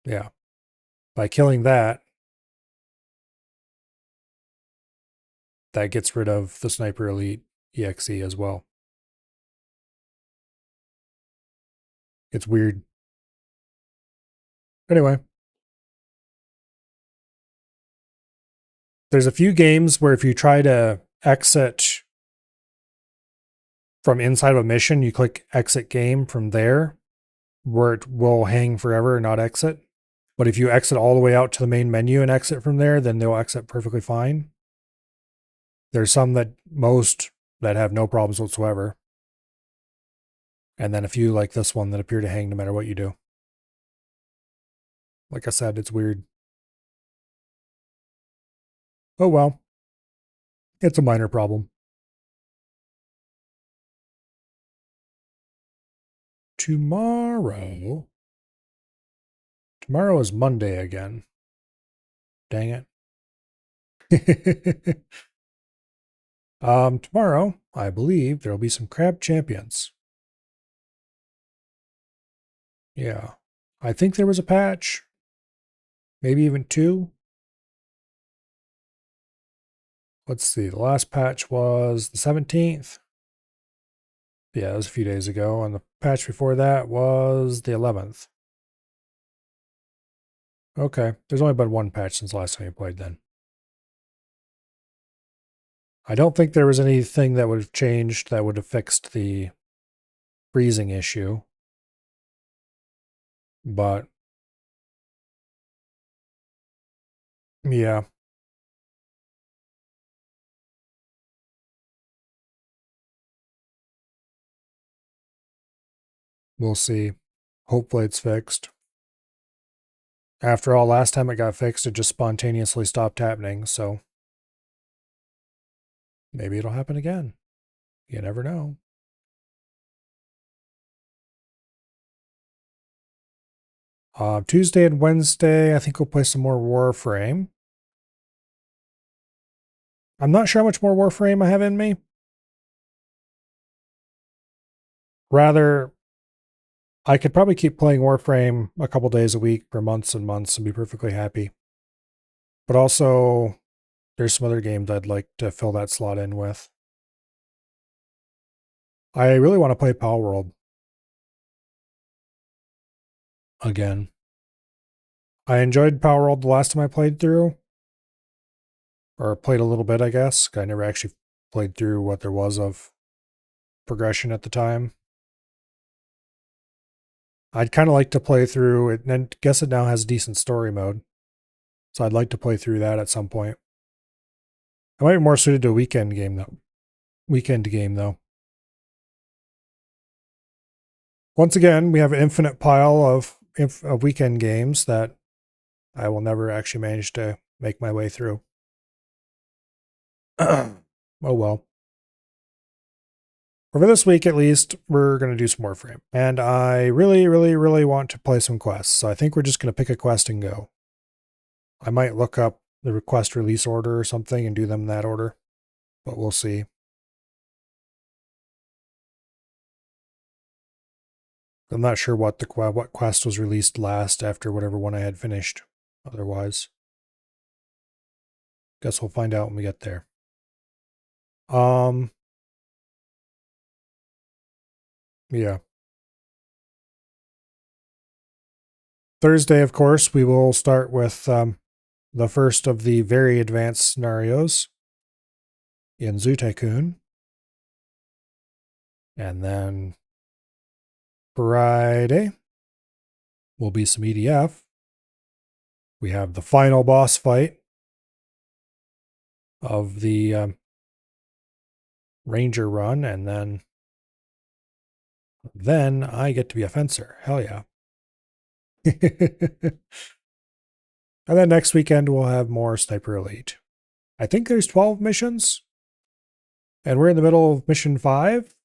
yeah, by killing that, that gets rid of the Sniper Elite exe as well. It's weird. Anyway. There's a few games where if you try to exit from inside of a mission, you click exit game from there, where it will hang forever and not exit. But if you exit all the way out to the main menu and exit from there, then they'll exit perfectly fine. There's some that have no problems whatsoever. And then a few like this one that appear to hang no matter what you do. Like I said, it's weird. Oh well. It's a minor problem. Tomorrow Tomorrow is Monday again. Dang it. Tomorrow, I believe there'll be some crab champions. Yeah. I think there was a patch. Maybe even 2. Let's see. The last patch was the 17th. Yeah, it was a few days ago. And the patch before that was the 11th. Okay. There's only been 1 patch since the last time you played then. I don't think there was anything that would have changed that would have fixed the freezing issue. But yeah. We'll see. Hopefully it's fixed. After all, last time it got fixed, it just spontaneously stopped happening, so maybe it'll happen again. You never know. Tuesday and Wednesday, I think we'll play some more Warframe. I'm not sure how much more Warframe I have in me. Rather, I could probably keep playing Warframe a couple days a week for months and months and be perfectly happy. But also, there's some other games I'd like to fill that slot in with. I really want to play Palworld again. I enjoyed Palworld the last time I played through. Or played a little bit, I guess. I never actually played through what there was of progression at the time. I'd kind of like to play through it, and I guess it now has decent story mode. So I'd like to play through that at some point. I might be more suited to a weekend game though. Once again, we have an infinite pile of weekend games that I will never actually manage to make my way through. Oh well. For this week, at least, we're going to do some Warframe. And I really, really, really want to play some quests. So I think we're just going to pick a quest and go. I might look up the request release order or something and do them in that order. But we'll see. I'm not sure what quest was released last after whatever one I had finished. Otherwise, guess we'll find out when we get there. Yeah. Thursday, of course, we will start with the first of the very advanced scenarios in Zoo Tycoon. And then Friday will be some EDF. We have the final boss fight of the Ranger run, and then I get to be a fencer. Hell yeah. And then next weekend we'll have more Sniper Elite. I think there's 12 missions. And we're in the middle of mission 5.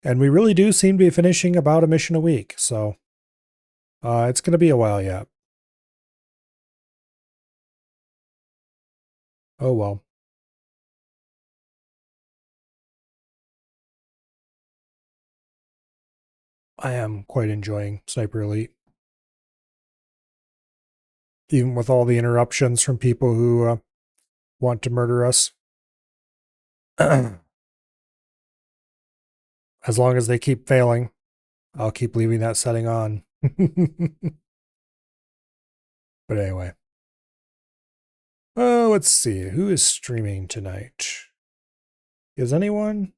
And we really do seem to be finishing about a mission a week. So it's going to be a while yet. Oh well. I am quite enjoying Sniper Elite. Even with all the interruptions from people who want to murder us. As long as they keep failing, I'll keep leaving that setting on. But anyway. Oh, let's see. Who is streaming tonight? Is anyone?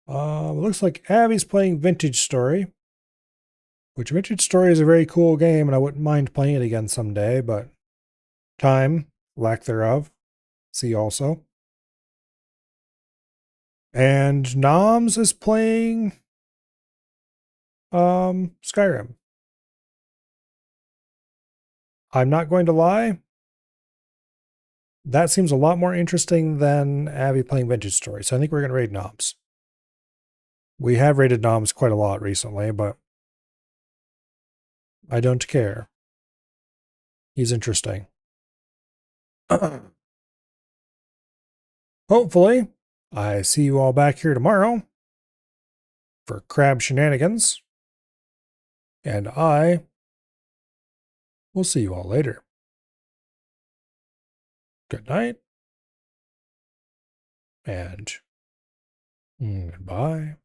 Looks like Abby's playing Vintage Story. Which Vintage Story is a very cool game, and I wouldn't mind playing it again someday, but time, lack thereof. See also. And Noms is playing Skyrim. I'm not going to lie. That seems a lot more interesting than Abby playing Vintage Story, so I think we're going to raid Noms. We have raided Noms quite a lot recently, but I don't care. He's interesting. Hopefully, I see you all back here tomorrow for crab shenanigans. And I will see you all later. Good night. And goodbye.